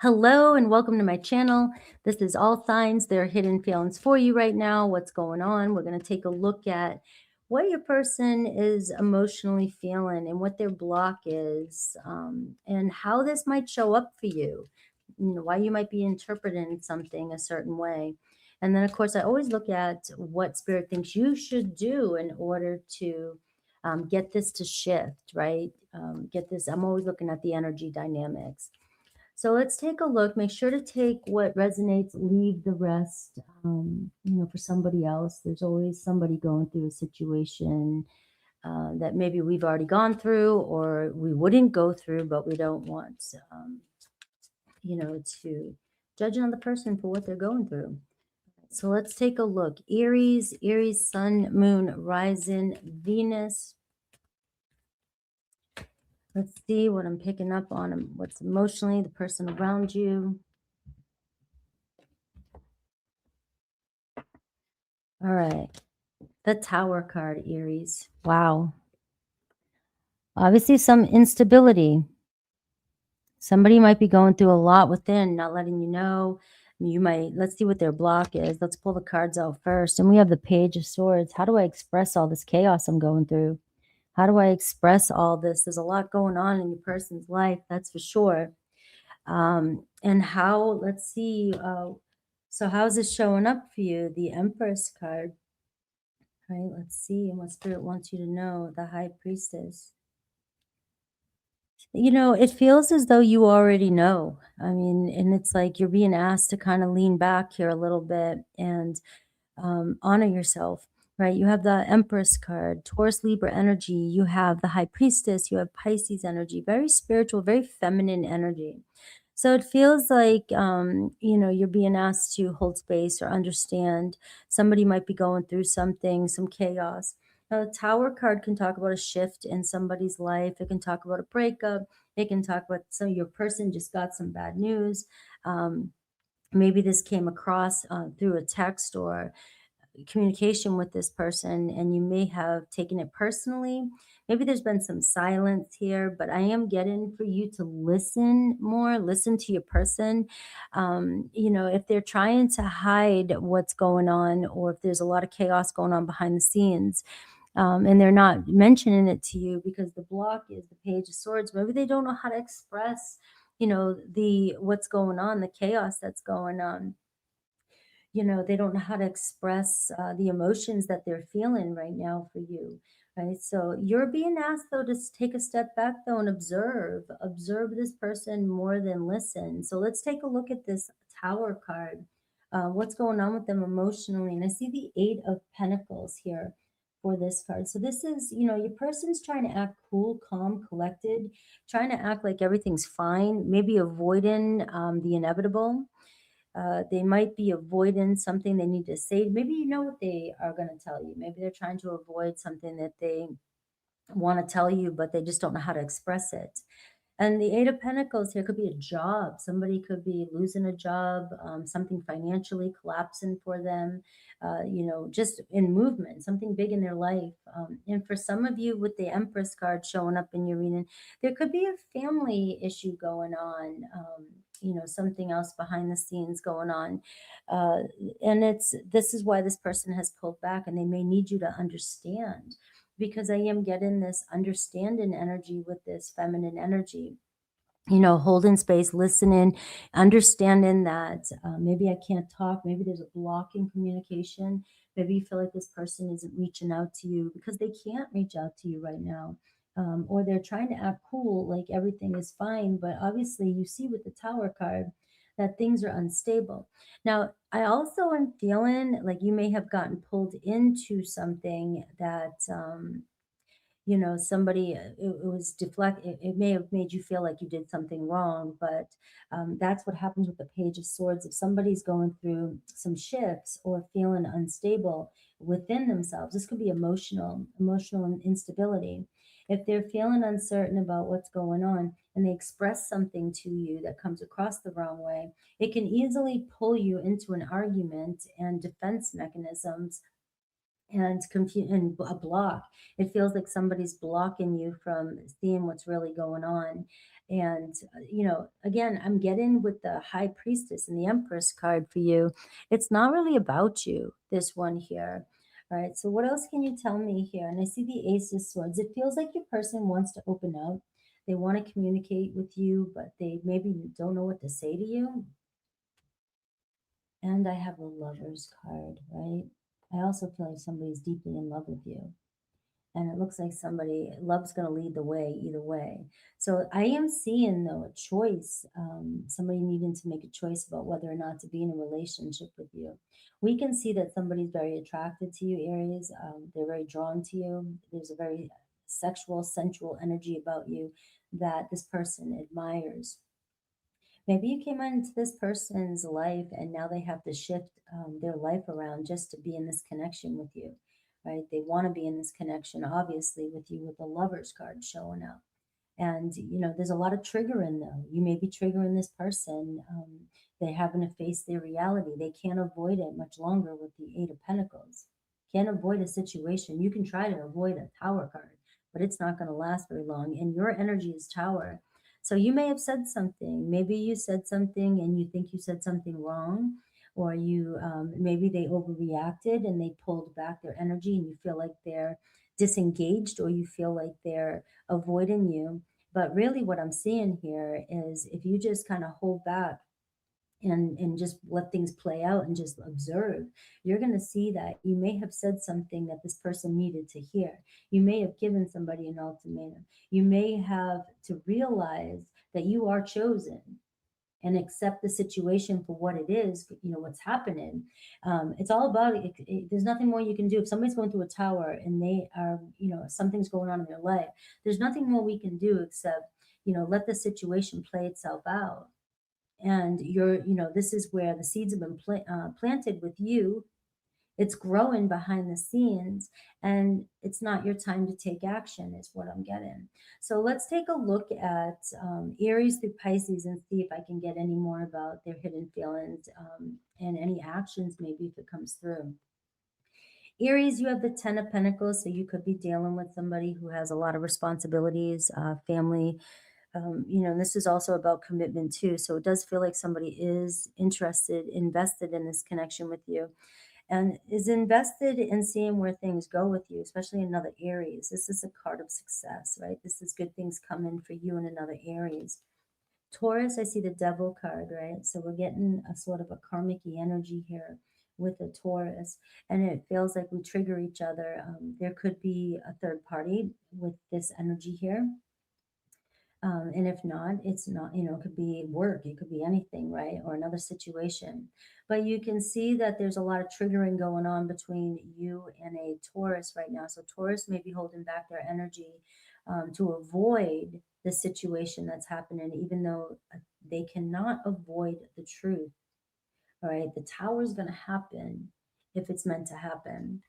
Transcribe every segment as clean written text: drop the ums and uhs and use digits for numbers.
Hello and welcome to my channel. This is all signs, there are hidden feelings for you right now. What's going on? We're going to take a look at what your person is emotionally feeling and what their block is, and how this might show up for you. You know, why you might be interpreting something a certain way. And then, of course, I always look at what spirit thinks you should do in order to get this to shift, right? Get this. I'm always looking at the energy dynamics. So let's take a look. Make sure to take what resonates, leave the rest. For somebody else, there's always somebody going through a situation that maybe we've already gone through or we wouldn't go through, but we don't want, to judge another person for what they're going through. So let's take a look. Aries, Sun, Moon, Rising, Venus. Let's see what I'm picking up on, what's emotionally the person around you. All right. The Tower card, Aries. Wow. Obviously, some instability. Somebody might be going through a lot within, not letting you know. Let's see what their block is. Let's pull the cards out first. And we have the Page of Swords. How do I express all this chaos I'm going through? How do I express all this? There's a lot going on in your person's life, that's for sure. Let's see. So how's this showing up for you? The Empress card. Right, let's see what spirit wants you to know. The High Priestess. It feels as though you already know. I mean, and it's like you're being asked to kind of lean back here a little bit and honor yourself, right? You have the Empress card, Taurus, Libra energy. You have the High Priestess. You have Pisces energy, very spiritual, very feminine energy. So it feels like, you're being asked to hold space or understand. Somebody might be going through something, some chaos. Now, the Tower card can talk about a shift in somebody's life. It can talk about a breakup. It can talk about your person just got some bad news. Maybe this came across through a text or communication with this person, and you may have taken it personally. Maybe there's been some silence here, but I am getting for you to listen more, listen to your person. If they're trying to hide what's going on, or if there's a lot of chaos going on behind the scenes, and they're not mentioning it to you because the block is the Page of Swords. Maybe they don't know how to express, the what's going on, the chaos that's going on. They don't know how to express the emotions that they're feeling right now for you, right? So you're being asked though to take a step back though and observe this person more than listen. So let's take a look at this Tower card. What's going on with them emotionally? And I see the Eight of Pentacles here for this card. So this is, your person's trying to act cool, calm, collected, trying to act like everything's fine, maybe avoiding the inevitable. They might be avoiding something they need to say. Maybe you know what they are going to tell you. Maybe they're trying to avoid something that they want to tell you, but they just don't know how to express it. And the Eight of Pentacles here could be a job. Somebody could be losing a job, something financially collapsing for them, just in movement, something big in their life. And for some of you with the Empress card showing up in your reading, there could be a family issue going on, something else behind the scenes going on. Uh, and this is why this person has pulled back, and they may need you to understand, because I am getting this understanding energy with this feminine energy. Holding space, listening, understanding that maybe I can't talk, maybe there's a block in communication. Maybe you feel like this person isn't reaching out to you because they can't reach out to you right now. Or they're trying to act cool, like everything is fine. But obviously, you see with the Tower card that things are unstable. Now, I also am feeling like you may have gotten pulled into something that, somebody, it was deflect, it may have made you feel like you did something wrong, but that's what happens with the Page of Swords. If somebody's going through some shifts or feeling unstable within themselves, this could be emotional instability. If they're feeling uncertain about what's going on and they express something to you that comes across the wrong way, it can easily pull you into an argument and defense mechanisms and a block. It feels like somebody's blocking you from seeing what's really going on. And, again, I'm getting with the High Priestess and the Empress card for you. It's not really about you, this one here. All right, so what else can you tell me here? And I see the Ace of Swords. It feels like your person wants to open up. They want to communicate with you, but they maybe don't know what to say to you. And I have a Lover's card, right? I also feel like somebody's deeply in love with you. And it looks like somebody love's going to lead the way either way. So I am seeing though a choice, somebody needing to make a choice about whether or not to be in a relationship with you. We can see that somebody's very attracted to you, Aries. They're very drawn to you. There's a very sexual, sensual energy about you that this person admires. Maybe you came into this person's life and now they have to shift their life around just to be in this connection with you, right? They want to be in this connection, obviously, with you with the Lover's card showing up. And, there's a lot of triggering though. You may be triggering this person. They're having to face their reality. They can't avoid it much longer with the Eight of Pentacles. Can't avoid a situation. You can try to avoid a Tower card, but it's not going to last very long. And your energy is Tower. So you may have said something. Maybe you said something and you think you said something wrong, or you maybe they overreacted and they pulled back their energy, and you feel like they're disengaged, or you feel like they're avoiding you. But really, what I'm seeing here is if you just kind of hold back and just let things play out and just observe, you're going to see that you may have said something that this person needed to hear. You may have given somebody an ultimatum. You may have to realize that you are chosen and accept the situation for what it is, what's happening. It's all about it. There's nothing more you can do. If somebody's going through a tower and they are, something's going on in their life, there's nothing more we can do except, let the situation play itself out. And this is where the seeds have been planted with you. It's growing behind the scenes, and it's not your time to take action, is what I'm getting. So let's take a look at Aries through Pisces and see if I can get any more about their hidden feelings and any actions, maybe if it comes through. Aries, you have the Ten of Pentacles, so you could be dealing with somebody who has a lot of responsibilities, family. This is also about commitment too. So it does feel like somebody is interested, invested in this connection with you, and is invested in seeing where things go with you, especially another Aries. This is a card of success, right? This is good things coming for you in another Aries. Taurus, I see the Devil card, right? So we're getting a sort of a karmic energy here with a Taurus, and it feels like we trigger each other. There could be a third party with this energy here. And if not, it's not, it could be work, it could be anything, right? Or another situation. But you can see that there's a lot of triggering going on between you and a Taurus right now. So Taurus may be holding back their energy to avoid the situation that's happening, even though they cannot avoid the truth. All right. The tower is going to happen if it's meant to happen.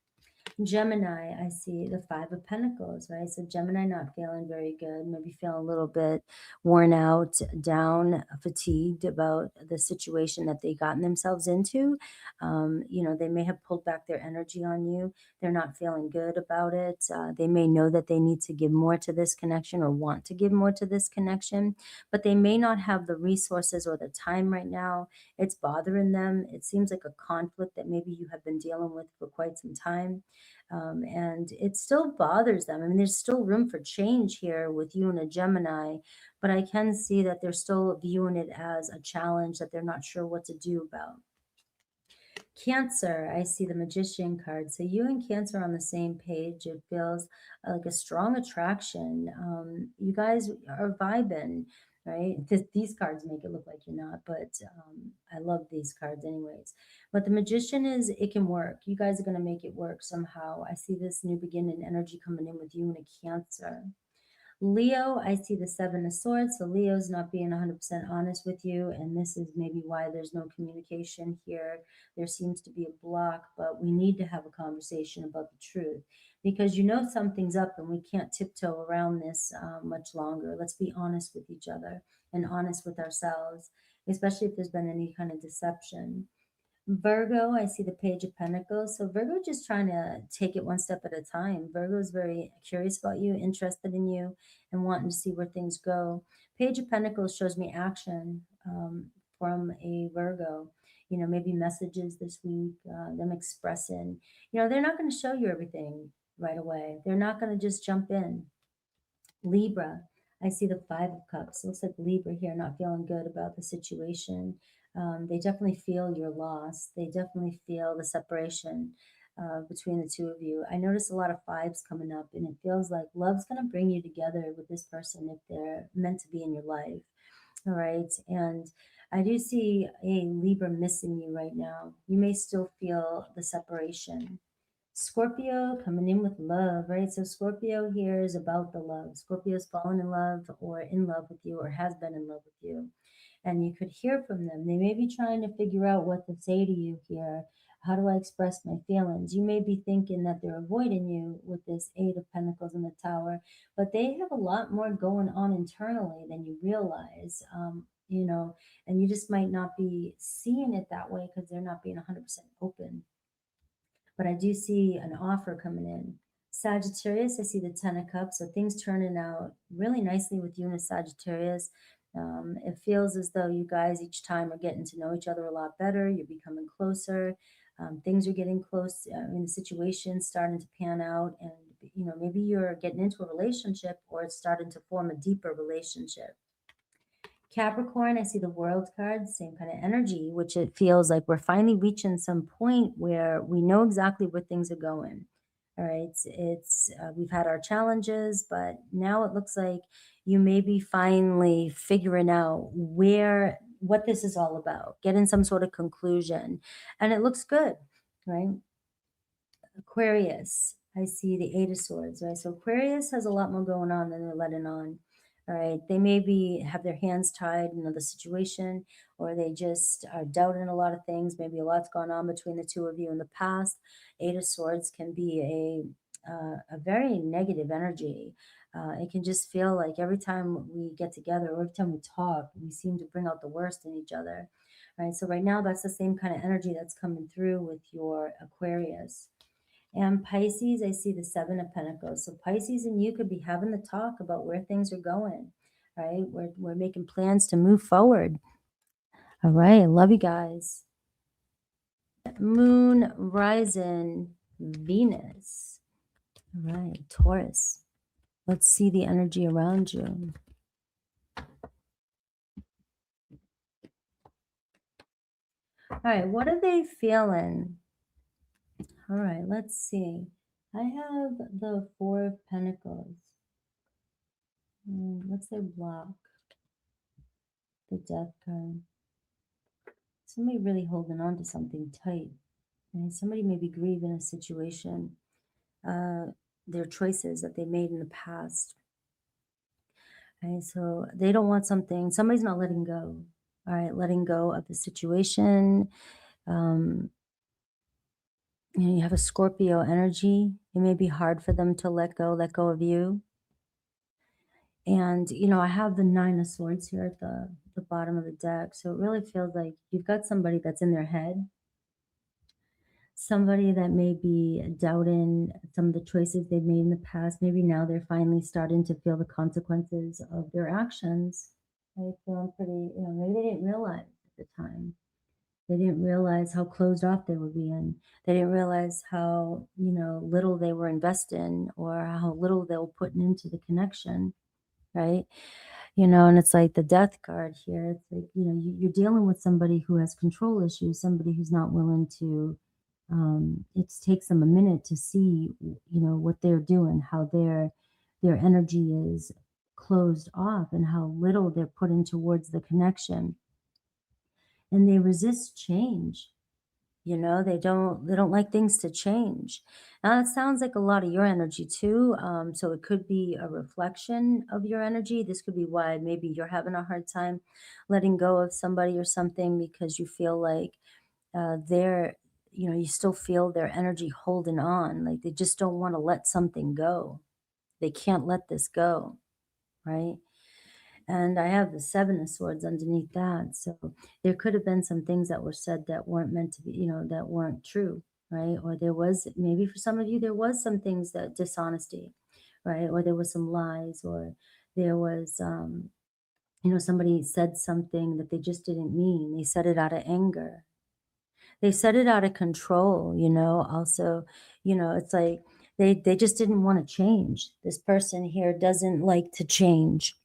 Gemini, I see the Five of Pentacles, right? So Gemini not feeling very good, maybe feeling a little bit worn out, down, fatigued about the situation that they gotten themselves into. They may have pulled back their energy on you. They're not feeling good about it. They may know that they need to give more to this connection or want to give more to this connection, but they may not have the resources or the time right now. It's bothering them. It seems like a conflict that maybe you have been dealing with for quite some time. And it still bothers them. I mean, there's still room for change here with you and a Gemini, but I can see that they're still viewing it as a challenge that they're not sure what to do about. Cancer, I see the Magician card. So you and Cancer are on the same page. It feels like a strong attraction. You guys are vibing, right? These cards make it look like you're not, but I love these cards anyways. But the Magician is, it can work. You guys are going to make it work somehow. I see this new beginning energy coming in with you and a Cancer. Leo, I see the Seven of Swords. So Leo's not being 100% honest with you. And this is maybe why there's no communication here. There seems to be a block, but we need to have a conversation about the truth because something's up and we can't tiptoe around this much longer. Let's be honest with each other and honest with ourselves, especially if there's been any kind of deception. Virgo, I see the Page of Pentacles. So Virgo just trying to take it one step at a time. Virgo is very curious about you, interested in you, and wanting to see where things go. Page of Pentacles shows me action from a Virgo. You know, maybe messages this week, them expressing. You know, they're not going to show you everything right away. They're not going to just jump in. Libra, I see the Five of Cups. Looks like Libra here not feeling good about the situation. They definitely feel your loss. They definitely feel the separation between the two of you. I notice a lot of fives coming up, and it feels like love's going to bring you together with this person if they're meant to be in your life. All right. And I do see a Libra missing you right now. You may still feel the separation. Scorpio coming in with love, right? So Scorpio here is about the love. Scorpio's fallen in love or in love with you or has been in love with you. And you could hear from them. They may be trying to figure out what to say to you here. How do I express my feelings? You may be thinking that they're avoiding you with this Eight of Pentacles in the Tower, but they have a lot more going on internally than you realize. You know, and you just might not be seeing it that way because they're not being 100% open, but I do see an offer coming in. Sagittarius, I see the Ten of Cups, so things turning out really nicely with you and Sagittarius. It feels as though you guys each time are getting to know each other a lot better. You're becoming closer. Things are getting close. I mean, the situation's starting to pan out, and you know maybe you're getting into a relationship, or it's starting to form a deeper relationship. Capricorn, I see the World card, same kind of energy, which it feels like we're finally reaching some point where we know exactly where things are going. All right, it's we've had our challenges, but now it looks like you may be finally figuring out where what this is all about, getting some sort of conclusion, and it looks good, right? Aquarius, I see the Eight of Swords, right? So Aquarius has a lot more going on than they're letting on. All right. They maybe have their hands tied in another situation, or they just are doubting a lot of things. Maybe a lot's gone on between the two of you in the past. Eight of Swords can be a very negative energy. It can just feel like every time we get together, or every time we talk, we seem to bring out the worst in each other. Right. So right now, that's the same kind of energy that's coming through with your Aquarius. And Pisces, I see the Seven of Pentacles. So Pisces and you could be having the talk about where things are going, right? We're making plans to move forward. All right. I love you guys. Moon, rising, Venus. All right. Taurus. Let's see the energy around you. All right. What are they feeling? All right. Let's see. I have the Four of Pentacles. What's their block? The Death card. Somebody really holding on to something tight. Right? Somebody may be grieving a situation, their choices that they made in the past. Right? So they don't want something, somebody's not letting go. All right, letting go of the situation. You know, you have a Scorpio energy. It may be hard for them to let go of you. And, you know, I have the Nine of Swords here at the bottom of the deck. So it really feels like you've got somebody that's in their head, somebody that may be doubting some of the choices they've made in the past. Maybe now they're finally starting to feel the consequences of their actions. They feel pretty, you know, maybe they didn't realize at the time. They didn't realize how closed off they were being. They didn't realize how, you know, little they were investing or how little they were putting into the connection, right? You know, and it's like the Death card here. It's like, you know, you're dealing with somebody who has control issues, somebody who's not willing to, it takes them a minute to see, you know, what they're doing, how their energy is closed off and how little they're putting towards the connection. And they resist change. You know, they don't like things to change. Now that sounds like a lot of your energy too. So it could be a reflection of your energy. This could be why maybe you're having a hard time letting go of somebody or something, because you feel like they're, you know, you still feel their energy holding on. Like they just don't want to let something go. They can't let this go, right? And I have the Seven of Swords underneath that. So there could have been some things that were said that weren't meant to be, that weren't true, right? Or there was, maybe for some of you, there was some things that dishonesty, right? Or there was some lies, or there was, somebody said something that they just didn't mean. They said it out of anger. They said it out of control, also, it's like they just didn't want to change. This person here doesn't like to change.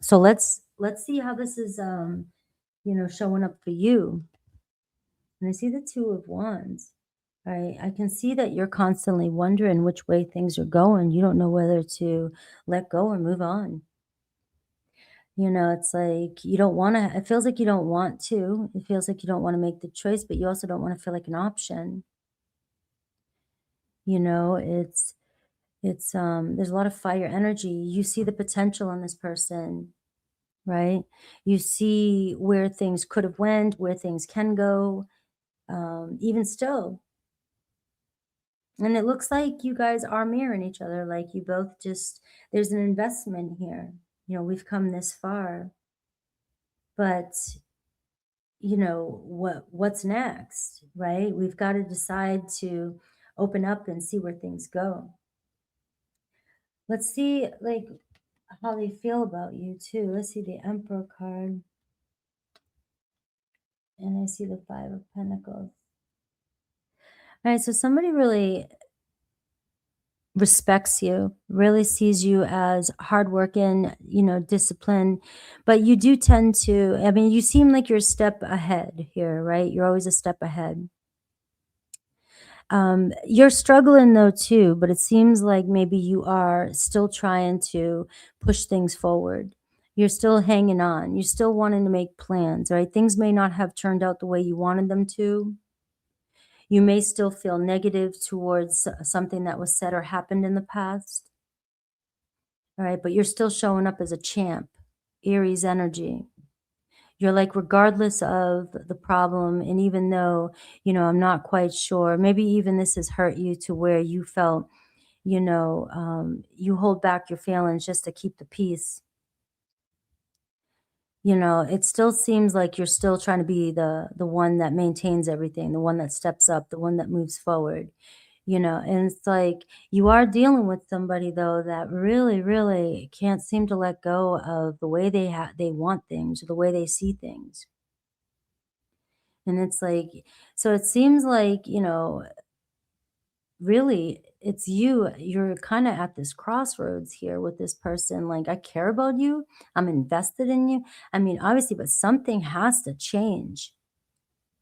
So let's see how this is showing up for you. And I see the Two of Wands. Right? I can see that you're constantly wondering which way things are going. You don't know whether to let go or move on. It's like you don't want to, it feels like you don't want to. It feels like you don't want to make the choice, but you also don't want to feel like an option. It's there's a lot of fire energy. You see the potential in this person, right? You see where things could have went, where things can go, even still. And it looks like you guys are mirroring each other. Like you both just, there's an investment here. We've come this far, but what's next, right? We've got to decide to open up and see where things go. Let's see, like, how they feel about you too. Let's see the Emperor card. And I see the Five of Pentacles. All right, so somebody really respects you, really sees you as hardworking, disciplined, but you do tend to, I mean, you seem like you're a step ahead here, right? You're always a step ahead. You're struggling though too, but it seems like maybe you are still trying to push things forward. You're still hanging on. You're still wanting to make plans, right? Things may not have turned out the way you wanted them to. You may still feel negative towards something that was said or happened in the past. All right, but you're still showing up as a champ, Aries energy. You're like, regardless of the problem, and even though, I'm not quite sure, maybe even this has hurt you to where you felt, you hold back your feelings just to keep the peace. It still seems like you're still trying to be the one that maintains everything, the one that steps up, the one that moves forward. And it's like you are dealing with somebody though that really, really can't seem to let go of the way they want things or the way they see things. And it's like, so it seems like, really it's you're kind of at this crossroads here with this person. Like, I care about you, I'm invested in you. I mean, obviously, but something has to change.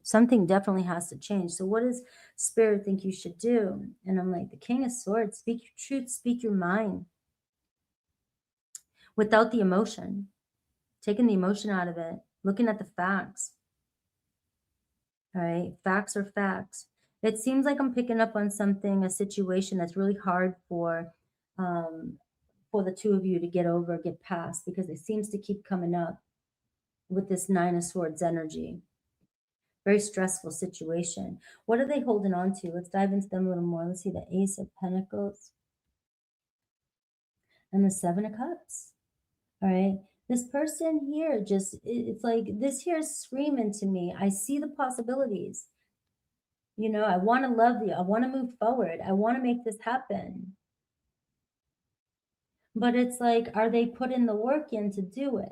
Something definitely has to change. So what does Spirit think you should do? And I'm like, the King of Swords, speak your truth, speak your mind without the emotion, taking the emotion out of it, looking at the facts. All right, facts are facts. It seems like I'm picking up on something, a situation that's really hard for the two of you to get over, get past, because it seems to keep coming up with this Nine of Swords energy. Very stressful situation. What are they holding on to? Let's dive into them a little more. Let's see the Ace of Pentacles and the Seven of Cups. All right. This person here just, it's like this here is screaming to me. I see the possibilities. I want to love you. I want to move forward. I want to make this happen. But it's like, are they putting the work in to do it?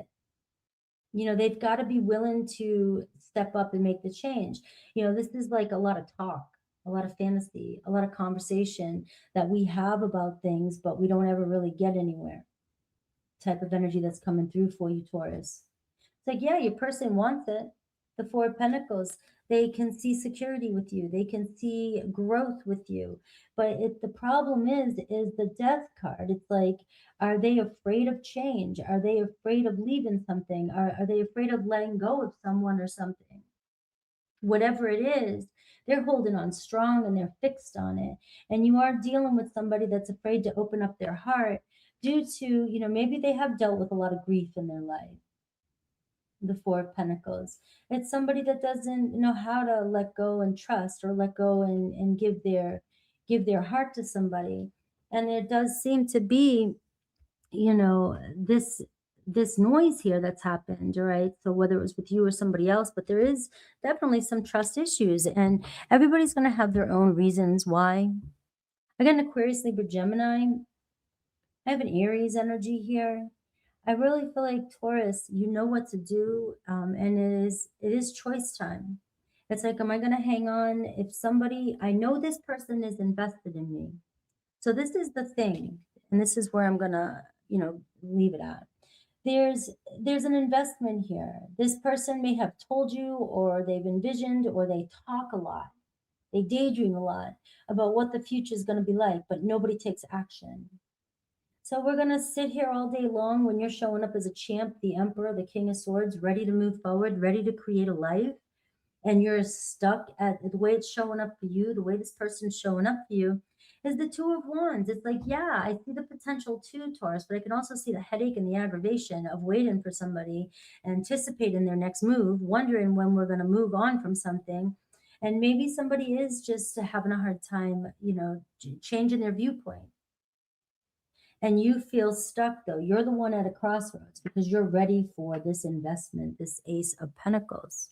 They've got to be willing to step up and make the change. This is like a lot of talk, a lot of fantasy, a lot of conversation that we have about things, but we don't ever really get anywhere. Type of energy that's coming through for you, Taurus. It's like, yeah, your person wants it. The Four of Pentacles, they can see security with you. They can see growth with you. But the problem is the Death card. It's like, are they afraid of change? Are they afraid of leaving something? Are they afraid of letting go of someone or something? Whatever it is, they're holding on strong and they're fixed on it. And you are dealing with somebody that's afraid to open up their heart due to, maybe they have dealt with a lot of grief in their life. The Four of Pentacles. It's somebody that doesn't know how to let go and trust, or let go and give their heart to somebody. And there does seem to be, this this noise here that's happened, all right? So whether it was with you or somebody else, but there is definitely some trust issues, and everybody's going to have their own reasons why. Again, Aquarius, Libra, Gemini, I have an Aries energy here. I really feel like Taurus, you know what to do, and it is choice time. It's like, am I going to hang on? If somebody, I know this person is invested in me. So this is the thing, and this is where I'm gonna, leave it at. There's there's an investment here. This person may have told you, or they've envisioned, or they talk a lot. They daydream a lot about what the future is going to be like, but nobody takes action. So we're going to sit here all day long when you're showing up as a champ, the emperor, the king of swords, ready to move forward, ready to create a life, and you're stuck at the way it's showing up for you, the way this person's showing up for you is the Two of Wands. It's like, yeah, I see the potential too, Taurus, but I can also see the headache and the aggravation of waiting for somebody, anticipating their next move, wondering when we're going to move on from something. And maybe somebody is just having a hard time, changing their viewpoint. And you feel stuck though. You're the one at a crossroads because you're ready for this investment, this Ace of Pentacles.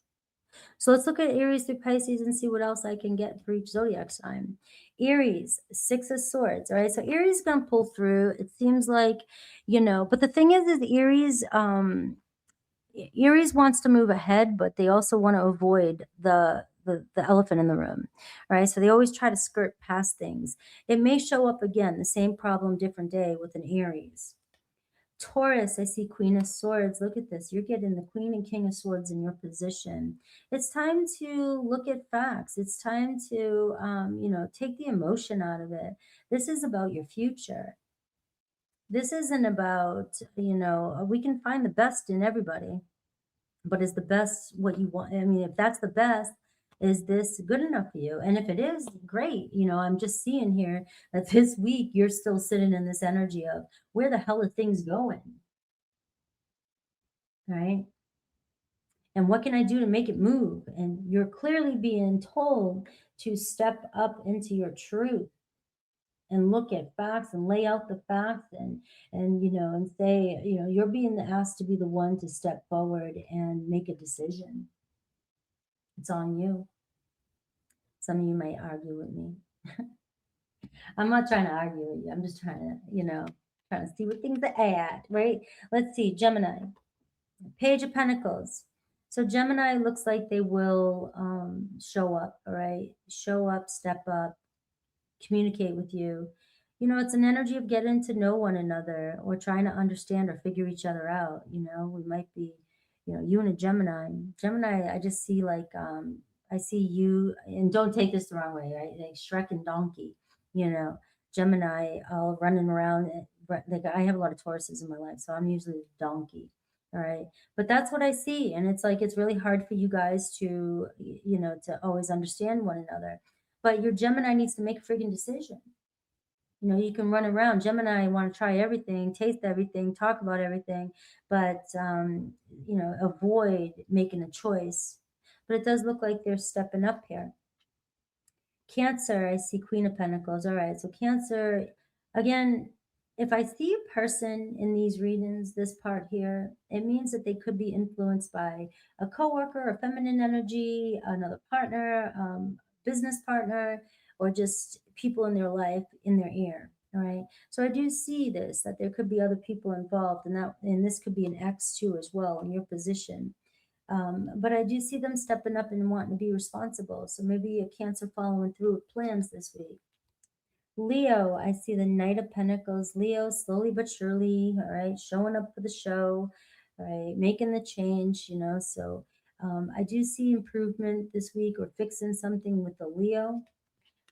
So let's look at Aries through Pisces and see what else I can get for each zodiac sign. Aries, Six of Swords. All right. So Aries is going to pull through. It seems like, but the thing is Aries wants to move ahead, but they also want to avoid the elephant in the room. All right. So they always try to skirt past things. It may show up again, the same problem, different day with an Aries. Taurus, I see Queen of Swords. Look at this. You're getting the Queen and King of Swords in your position. It's time to look at facts. It's time to, take the emotion out of it. This is about your future. This isn't about, we can find the best in everybody, but is the best what you want? I mean, if that's the best, is this good enough for you? And if it is, great. I'm just seeing here that this week you're still sitting in this energy of where the hell are things going? Right? And what can I do to make it move? And you're clearly being told to step up into your truth and look at facts and lay out the facts and say, you're being asked to be the one to step forward and make a decision. It's on you. Some of you might argue with me. I'm not trying to argue with you. I'm just trying to see what things are at, right? Let's see, Gemini. Page of Pentacles. So Gemini looks like they will show up, all right? Show up, step up, communicate with you. It's an energy of getting to know one another or trying to understand or figure each other out. We might be, you and a Gemini. Gemini, I just see I see you, and don't take this the wrong way, right? Like Shrek and Donkey, you know, Gemini, all running around. Like I have a lot of Tauruses in my life, so I'm usually a donkey. All right. But that's what I see. And it's like, it's really hard for you guys to, to always understand one another. But your Gemini needs to make a freaking decision. You can run around. Gemini want to try everything, taste everything, talk about everything, but avoid making a choice. But it does look like they're stepping up here. Cancer, I see Queen of Pentacles. All right, so Cancer, again, if I see a person in these readings, this part here, it means that they could be influenced by a coworker, a feminine energy, another partner, business partner, or just people in their life, in their ear. All right. So I do see this, that there could be other people involved, and this could be an ex too as well in your position. But I do see them stepping up and wanting to be responsible. So maybe a Cancer following through with plans this week. Leo, I see the Knight of Pentacles. Leo, slowly but surely, all right, showing up for the show, all right, making the change, So I do see improvement this week or fixing something with the Leo.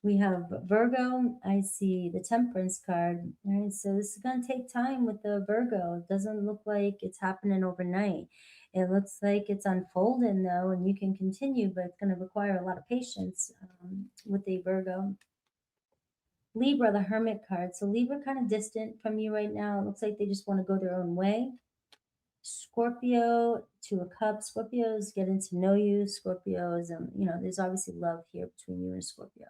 We have Virgo. I see the Temperance card. All right, so this is going to take time with the Virgo. It doesn't look like it's happening overnight. It looks like it's unfolding though, and you can continue, but it's going to require a lot of patience with the Virgo. Libra, the Hermit card. So Libra kind of distant from you right now. It looks like they just want to go their own way. Scorpio, Two of Cups. Scorpio's getting to know you. Scorpios, there's obviously love here between you and Scorpio.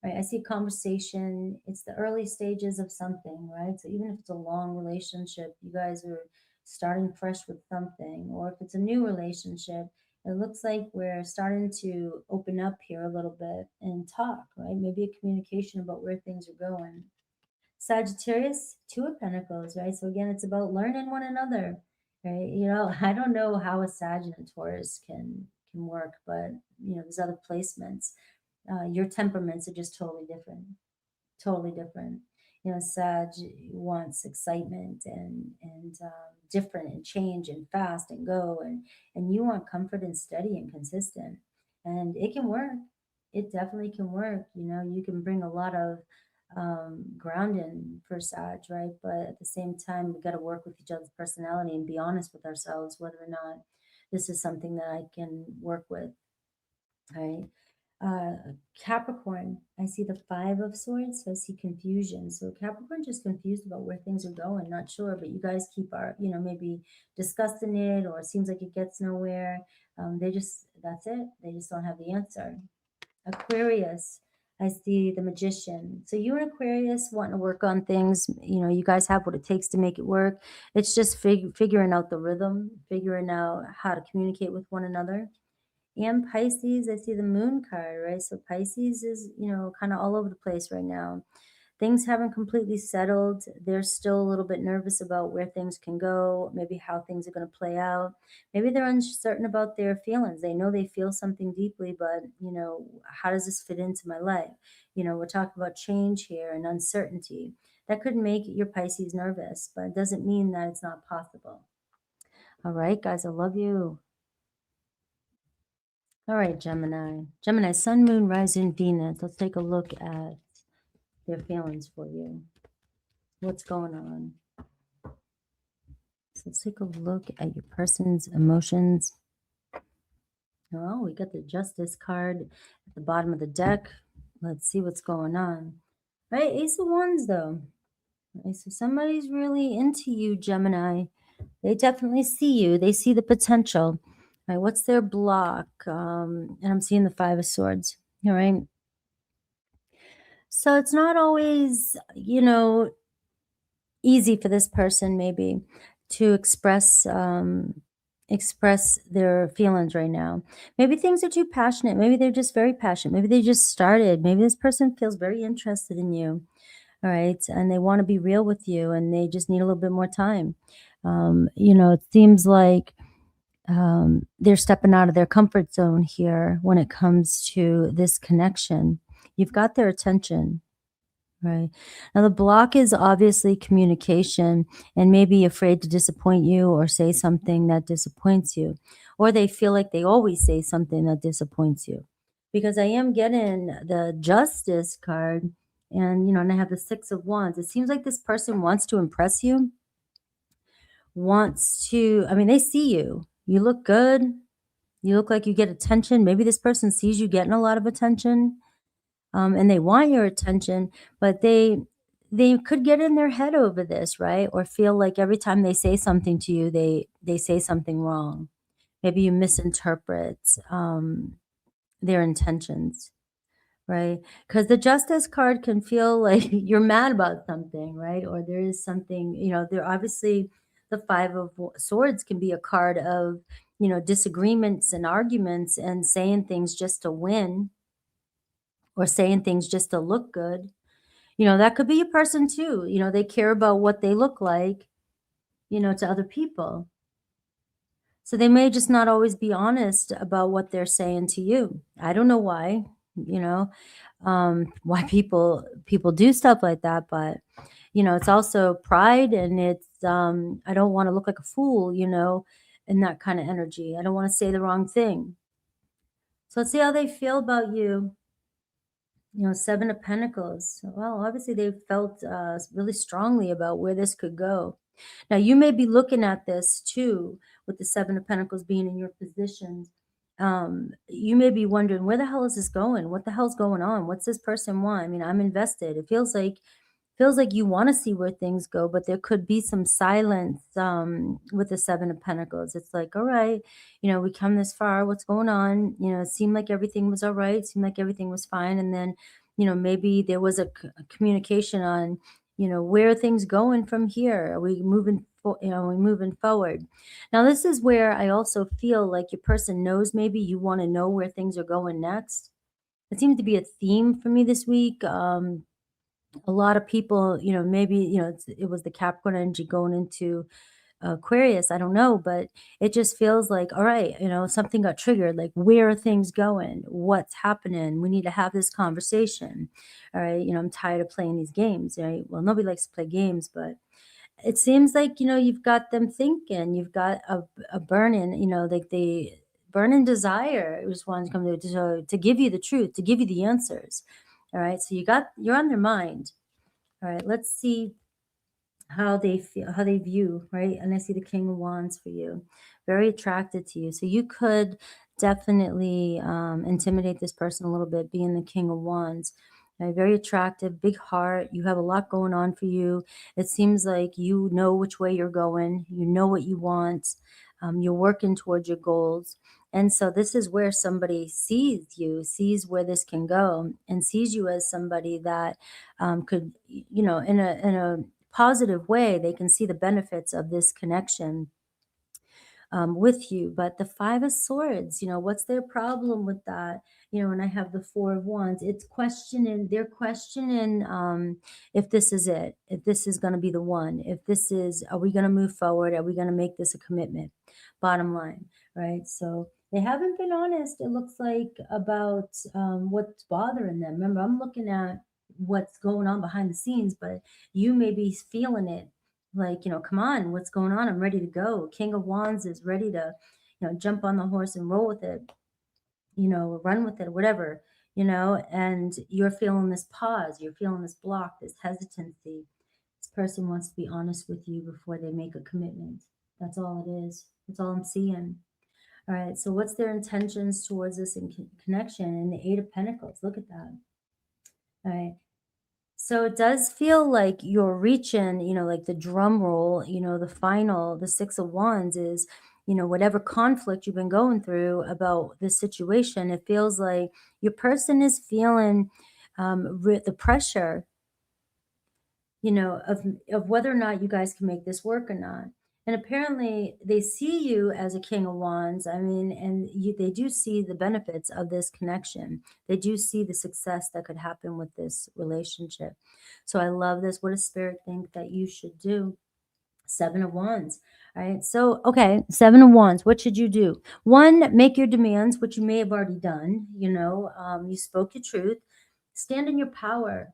Right, I see conversation. It's the early stages of something, right? So even if it's a long relationship, you guys are, starting fresh with something. Or if it's a new relationship, it looks like we're starting to open up here a little bit and talk, right? Maybe a communication about where things are going. Sagittarius, Two of Pentacles, right? So again, it's about learning one another, right? I don't know how a Sag and a Taurus can work, but there's other placements. Your temperaments are just totally different, totally different. Sag wants excitement and different and change and fast and go, and you want comfort and steady and consistent, and it can work. It definitely can work. You can bring a lot of grounding for Sag, right? But at the same time, we got to work with each other's personality and be honest with ourselves whether or not this is something that I can work with, right? Capricorn, I see the Five of Swords, so I see confusion. So Capricorn just confused about where things are going, not sure, but you guys keep maybe discussing it, or it seems like it gets nowhere. That's it. They just don't have the answer. Aquarius, I see the Magician. So you and Aquarius wanting to work on things, you guys have what it takes to make it work. It's just figuring out the rhythm, figuring out how to communicate with one another. And Pisces, I see the Moon card, right? So Pisces is, kind of all over the place right now. Things haven't completely settled. They're still a little bit nervous about where things can go, maybe how things are going to play out. Maybe they're uncertain about their feelings. They know they feel something deeply, but, how does this fit into my life? We're talking about change here and uncertainty. That could make your Pisces nervous, but it doesn't mean that it's not possible. All right, guys, I love you. All right, Gemini. Gemini, Sun, Moon, Rising, Venus. Let's take a look at their feelings for you. What's going on? So let's take a look at your person's emotions. Oh, we got the Justice card at the bottom of the deck. Let's see what's going on. Right, Ace of Wands, though. Okay, so somebody's really into you, Gemini. They definitely see you. They see the potential. All right, what's their block? And I'm seeing the Five of Swords. All right. So it's not always, easy for this person maybe to express their feelings right now. Maybe things are too passionate. Maybe they're just very passionate. Maybe they just started. Maybe this person feels very interested in you. All right. And they want to be real with you and they just need a little bit more time. It seems like they're stepping out of their comfort zone here when it comes to this connection. You've got their attention. Right. Now, the block is obviously communication and maybe afraid to disappoint you or say something that disappoints you, or they feel like they always say something that disappoints you. Because I am getting the Justice card and I have the Six of Wands. It seems like this person wants to impress you, they see you. You look good. You look like you get attention. Maybe this person sees you getting a lot of attention. And they want your attention, but they could get in their head over this, right? Or feel like every time they say something to you, they say something wrong. Maybe you misinterpret their intentions, right? Because the Justice card can feel like you're mad about something, right? Or there is something, there obviously the Five of Swords can be a card of disagreements and arguments and saying things just to win or saying things just to look good. That could be a person too. They care about what they look like, to other people. So they may just not always be honest about what they're saying to you. I don't know why, why people do stuff like that, but it's also pride and it's I don't want to look like a fool, in that kind of energy. I don't want to say the wrong thing. So let's see how they feel about you. Seven of Pentacles. Well, obviously they felt really strongly about where this could go. Now, you may be looking at this too, with the Seven of Pentacles being in your positions. You may be wondering, where the hell is this going? What the hell's going on? What's this person want? I'm invested. It feels like you want to see where things go, but there could be some silence with the Seven of Pentacles. It's like, all right, we come this far. What's going on? It seemed like everything was all right. It seemed like everything was fine. And then, maybe there was a communication on, where are things going from here? Are we moving we're moving forward. Now, this is where I also feel like your person knows, maybe you want to know where things are going next. It seems to be a theme for me this week. A lot of people, maybe, it was the Capricorn energy going into Aquarius. I don't know, but it just feels like, all right, something got triggered. Like, where are things going? What's happening? We need to have this conversation. All right. I'm tired of playing these games. Right. Well, nobody likes to play games, but it seems like, you've got them thinking, you've got a burning, like the burning desire. It was one to come to give you the truth, to give you the answers. All right. So you're on their mind. All right. Let's see how they feel, how they view, right? And I see the King of Wands for you, very attracted to you. So you could definitely intimidate this person a little bit, being the King of Wands. Right? Very attractive, big heart. You have a lot going on for you. It seems like you know which way you're going. You know what you want. You're working towards your goals. And so this is where somebody sees you, sees where this can go, and sees you as somebody that could, in a positive way, they can see the benefits of this connection with you. But the Five of Swords, what's their problem with that? And I have the Four of Wands. It's questioning, they're questioning if this is it, if this is going to be the one, if this is, are we going to move forward? Are we going to make this a commitment? Bottom line, right? So they haven't been honest, it looks like, about what's bothering them. Remember, I'm looking at what's going on behind the scenes, but you may be feeling it, like, come on, what's going on? I'm ready to go. King of Wands is ready to, jump on the horse and roll with it, run with it, whatever, and you're feeling this pause, you're feeling this block, this hesitancy. This person wants to be honest with you before they make a commitment. That's all it is. That's all I'm seeing. All right. So what's their intentions towards this connection? And the Eight of Pentacles. Look at that. All right. So it does feel like you're reaching, like the drum roll, the Six of Wands is, whatever conflict you've been going through about this situation, it feels like your person is feeling the pressure, of whether or not you guys can make this work or not. And apparently they see you as a King of Wands. I mean, and they do see the benefits of this connection. They do see the success that could happen with this relationship. So I love this. What does Spirit think that you should do? Seven of Wands. All right. So, okay, Seven of Wands. What should you do? One, make your demands, which you may have already done. You spoke your truth. Stand in your power.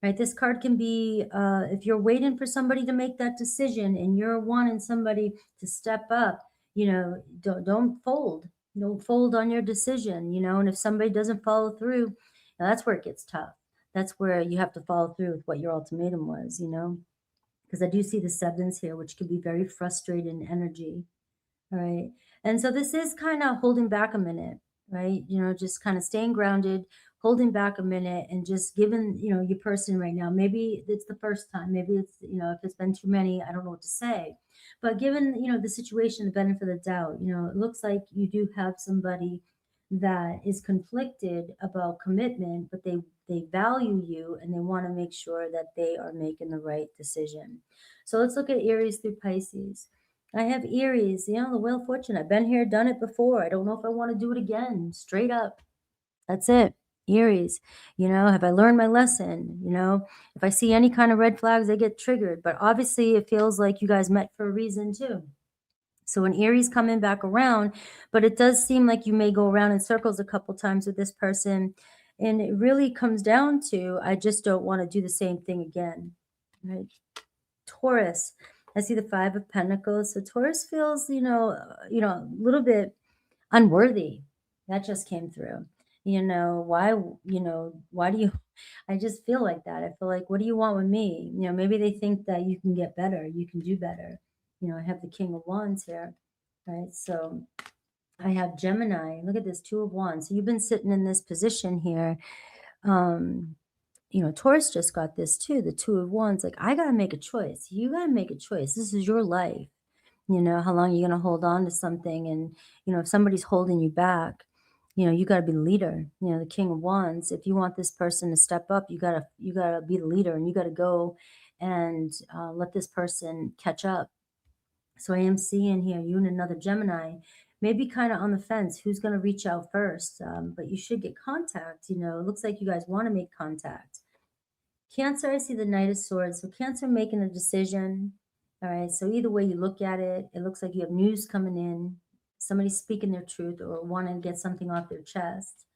Right, this card can be, if you're waiting for somebody to make that decision and you're wanting somebody to step up, don't fold. Don't fold on your decision, and if somebody doesn't follow through, now that's where it gets tough. That's where you have to follow through with what your ultimatum was, because I do see the sevens here, which can be very frustrating energy. All right. And so this is kind of holding back a minute, right? Just kind of staying grounded, holding back a minute, and just giving, your person right now. Maybe it's the first time, maybe it's, if it's been too many, I don't know what to say. But given, the situation, the benefit of the doubt, it looks like you do have somebody that is conflicted about commitment, but they value you and they want to make sure that they are making the right decision. So let's look at Aries through Pisces. I have Aries, the Wheel of Fortune. I've been here, done it before. I don't know if I want to do it again. Straight up. That's it. Aries, have I learned my lesson? If I see any kind of red flags, I get triggered. But obviously, it feels like you guys met for a reason too. So an Aries coming back around, but it does seem like you may go around in circles a couple times with this person. And it really comes down to, I just don't want to do the same thing again. Right? Taurus. I see the Five of Pentacles. So Taurus feels, a little bit unworthy. That just came through. Why do you, I just feel like that. I feel like, what do you want with me? Maybe they think that you can get better, you can do better. I have the King of Wands here, right? So I have Gemini. Look at this, Two of Wands. So you've been sitting in this position here. Taurus just got this too, the Two of Wands. Like, I got to make a choice. You got to make a choice. This is your life. How long are you going to hold on to something? And, if somebody's holding you back, you got to be the leader. The King of Wands, if you want this person to step up, you got to be the leader, and you got to go and let this person catch up. So I am seeing here you and another Gemini, maybe kind of on the fence who's going to reach out first. But you should get contact. It looks like you guys want to make contact. Cancer, I see the Knight of Swords. So Cancer making a decision. All right. So either way you look at it, it looks like you have news coming in, somebody speaking their truth or wanting to get something off their chest.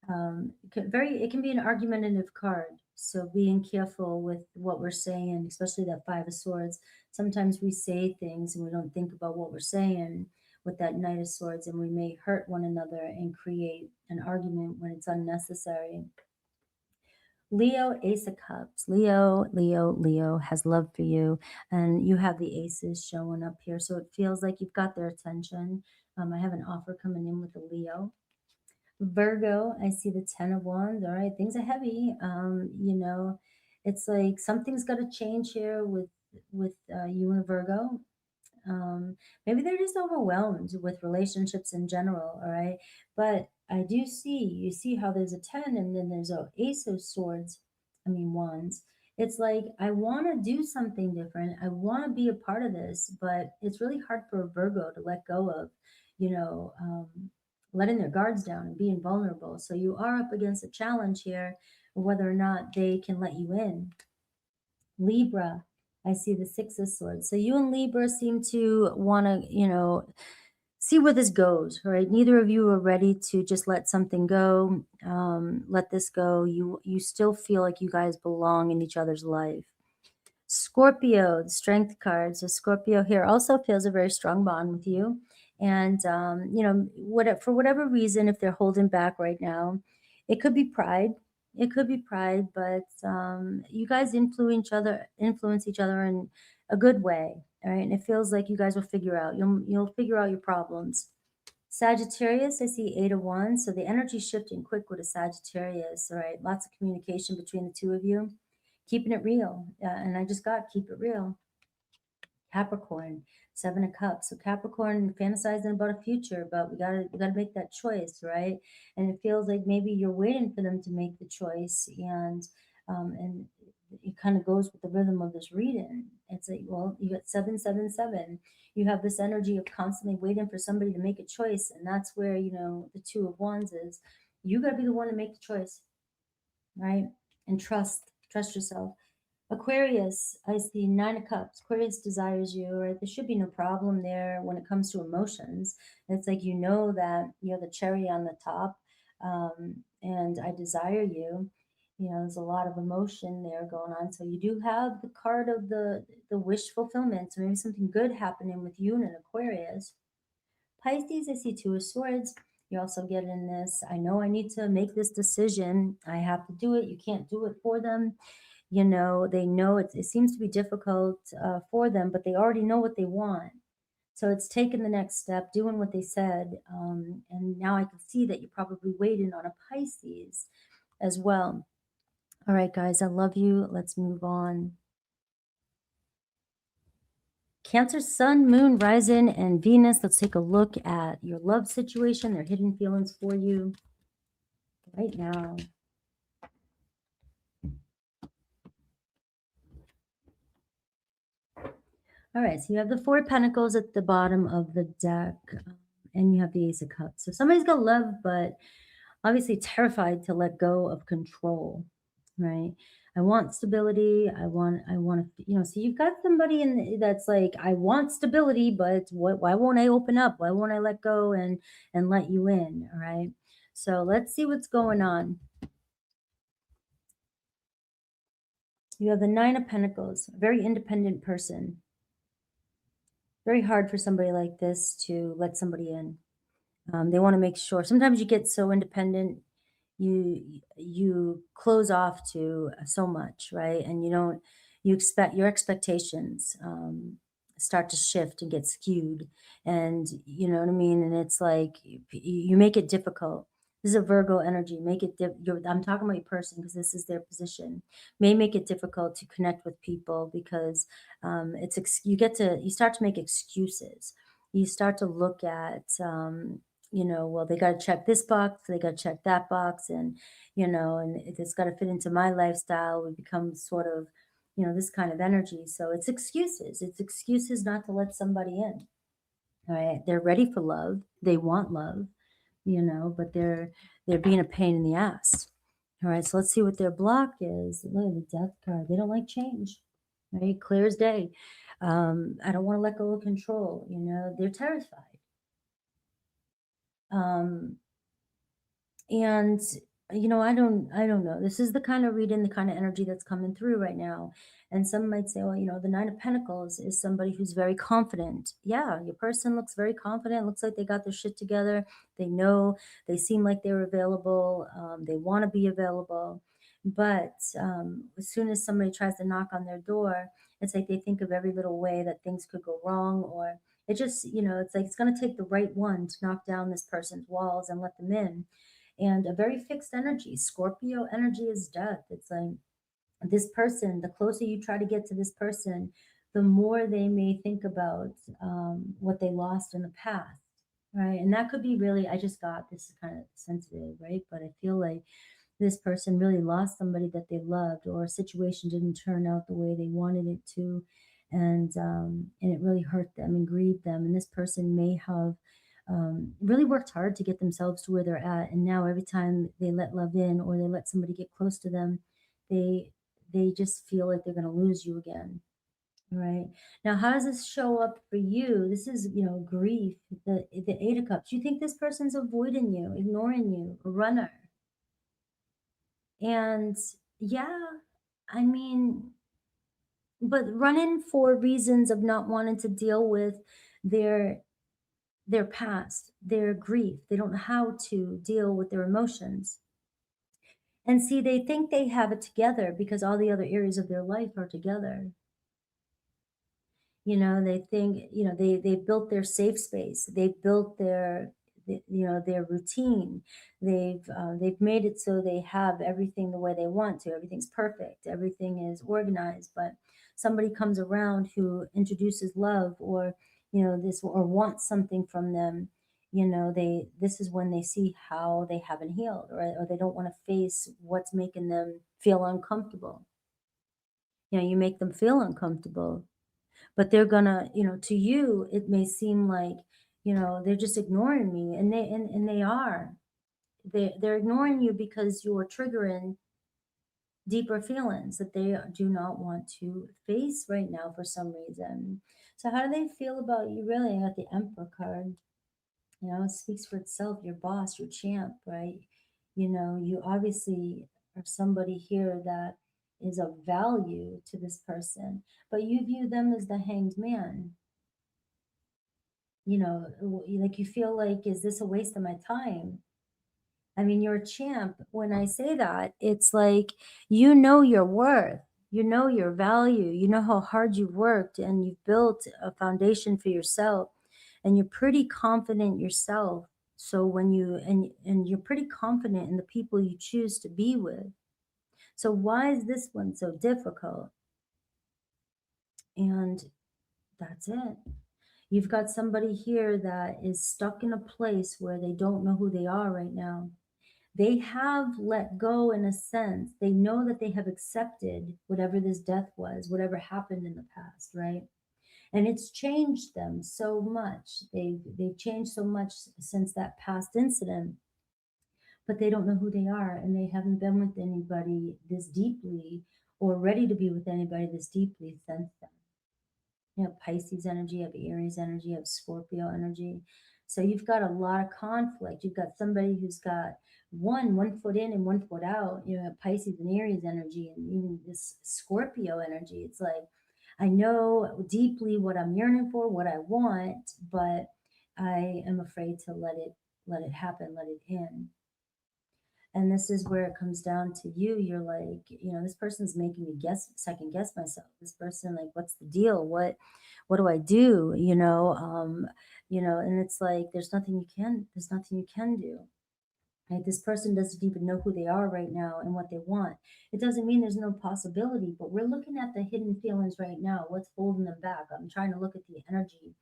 It can be an argumentative card. So being careful with what we're saying, especially that Five of Swords. Sometimes we say things and we don't think about what we're saying with that Knight of Swords, and we may hurt one another and create an argument when it's unnecessary. Leo, Ace of Cups. Leo has love for you, and you have the aces showing up here. So it feels like you've got their attention. I have an offer coming in with the Leo. Virgo, I see the Ten of Wands. All right, things are heavy. It's like something's got to change here with you and Virgo. Maybe they're just overwhelmed with relationships in general. All right, but I do see you see how there's a 10 and then there's a Ace of Swords. I mean wands. It's like I want to do something different. I want to be a part of this, but it's really hard for a Virgo to let go of, you know, um, letting their guards down and being vulnerable. So you are up against a challenge here, whether or not they can let you in. Libra, I see the Six of Swords. So you and Libra seem to want to, see where this goes, right? Neither of you are ready to just let something go, let this go. You still feel like you guys belong in each other's life. Scorpio, the Strength card. So Scorpio here also feels a very strong bond with you. And, for whatever reason, if they're holding back right now, it could be pride. It could be pride, but you guys influence each other in a good way. All right. And it feels like you guys will figure out, you'll figure out your problems. Sagittarius, I see 8 of Wands. So the energy shifting quick with a Sagittarius. All right. Lots of communication between the two of you. Keeping it real. And I just got keep it real. Capricorn, 7 of Cups. So Capricorn fantasizing about a future, but we gotta make that choice, right? And it feels like maybe you're waiting for them to make the choice, and it kind of goes with the rhythm of this reading. It's like, well, you got 777. You have this energy of constantly waiting for somebody to make a choice, and that's where the 2 of Wands is. You gotta be the one to make the choice, right? And trust yourself. Aquarius, I see 9 of Cups. Aquarius desires you, right? There should be no problem there when it comes to emotions. It's like that you're the cherry on the top, and I desire you. There's a lot of emotion there going on. So you do have the card of the wish fulfillment. So maybe something good happening with you and an Aquarius. Pisces, I see 2 of Swords. You're also getting this. I know I need to make this decision. I have to do it. You can't do it for them. They know it seems to be difficult for them, but they already know what they want. So it's taking the next step, doing what they said. And now I can see that you're probably waiting on a Pisces as well. All right, guys, I love you. Let's move on. Cancer, Sun, Moon, Rising, and Venus. Let's take a look at your love situation, their hidden feelings for you right now. All right, so you have the 4 of Pentacles at the bottom of the deck, and you have the Ace of Cups. So somebody's got love, but obviously terrified to let go of control, right? I want stability. I want to, so you've got somebody that's like, I want stability, but why won't I open up? Why won't I let go and let you in? All right. So let's see what's going on. You have the 9 of Pentacles, a very independent person. Very hard for somebody like this to let somebody in. They want to make sure. Sometimes you get so independent, you close off to so much, right? And you expect your expectations start to shift and get skewed, and you know what I mean. And it's like you make it difficult. This is a Virgo energy. Make it. I'm talking about your person because this is their position. May make it difficult to connect with people because you start to make excuses. You start to look at well, they got to check this box, they got to check that box, and and it's got to fit into my lifestyle. We become sort of this kind of energy. So it's excuses. It's excuses not to let somebody in. All right. They're ready for love. They want love, but they're being a pain in the ass. All right. So let's see what their block is. Look at the death card. They don't like change. Right. Clear as day. I don't want to let go of control. They're terrified. Um, and I don't know, this is the kind of reading, the kind of energy that's coming through right now. And some might say, well, the Nine of Pentacles is somebody who's very confident. Yeah, your person looks very confident, looks like they got their shit together. They know, they seem like they're available. They want to be available. But as soon as somebody tries to knock on their door, it's like they think of every little way that things could go wrong, or it just, it's like it's going to take the right one to knock down this person's walls and let them in. And a very fixed energy. Scorpio energy is death. It's like this person, the closer you try to get to this person, the more they may think about what they lost in the past, right? And that could be really, I just got, this is kind of sensitive, right? But I feel like this person really lost somebody that they loved, or a situation didn't turn out the way they wanted it to, and it really hurt them and grieved them. And this person may have really worked hard to get themselves to where they're at, and now every time they let love in, or they let somebody get close to them, they they just feel like they're going to lose you again. Right. Now, how does this show up for you? This is, grief, the Eight of Cups. You think this person's avoiding you, ignoring you, a runner. And yeah, I mean, but running for reasons of not wanting to deal with their their past, their grief. They don't know how to deal with their emotions. And see, they think they have it together because all the other areas of their life are together. They think, they built their safe space. They've built their routine. They've made it so they have everything the way they want to. Everything's perfect. Everything is organized. But somebody comes around who introduces love, or this, or wants something from them. This is when they see how they haven't healed, or they don't want to face what's making them feel uncomfortable. You make them feel uncomfortable, but they're gonna, to you it may seem like, they're just ignoring me, and they are. They're ignoring you because you're triggering deeper feelings that they do not want to face right now for some reason. So how do they feel about you? Really, I got the Emperor card. It speaks for itself. Your boss, your champ, right? You obviously are somebody here that is of value to this person, but you view them as the Hanged Man. Like you feel like, is this a waste of my time? I mean, you're a champ. When I say that, it's like, your worth, your value, how hard you've worked, and you've built a foundation for yourself, and you're pretty confident yourself. So when and you're pretty confident in the people you choose to be with. So why is this one so difficult? And that's it. You've got somebody here that is stuck in a place where they don't know who they are right now. They have let go in a sense. They know that they have accepted whatever this death was, whatever happened in the past, right? And it's changed them so much. They've changed so much since that past incident, but they don't know who they are, and they haven't been with anybody this deeply, or ready to be with anybody this deeply since then. Pisces energy, you have Aries energy, you have Scorpio energy. So you've got a lot of conflict. You've got somebody who's got one foot in and one foot out. Pisces and Aries energy, and even this Scorpio energy. It's like, I know deeply what I'm yearning for, what I want, but I am afraid to let it happen, let it in. And this is where it comes down to you. You're like, this person's making me second guess myself. This person, like, what's the deal? What do I do? And it's like, there's nothing you can do. Right? This person doesn't even know who they are right now and what they want. It doesn't mean there's no possibility, but we're looking at the hidden feelings right now. What's holding them back? I'm trying to look at the energy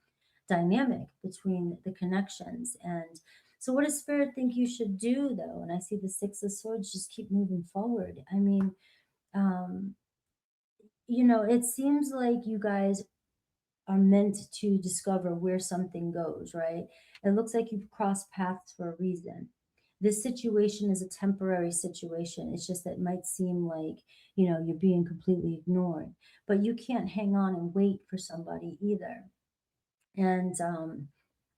dynamic between the connections. And so what does spirit think you should do, though? And I see the Six of Swords, just keep moving forward. I mean, um you know, it seems like you guys are meant to discover where something goes, right? It looks like you've crossed paths for a reason. This situation is a temporary situation. It's just that it might seem like, you know, you're being completely ignored, but you can't hang on and wait for somebody either. And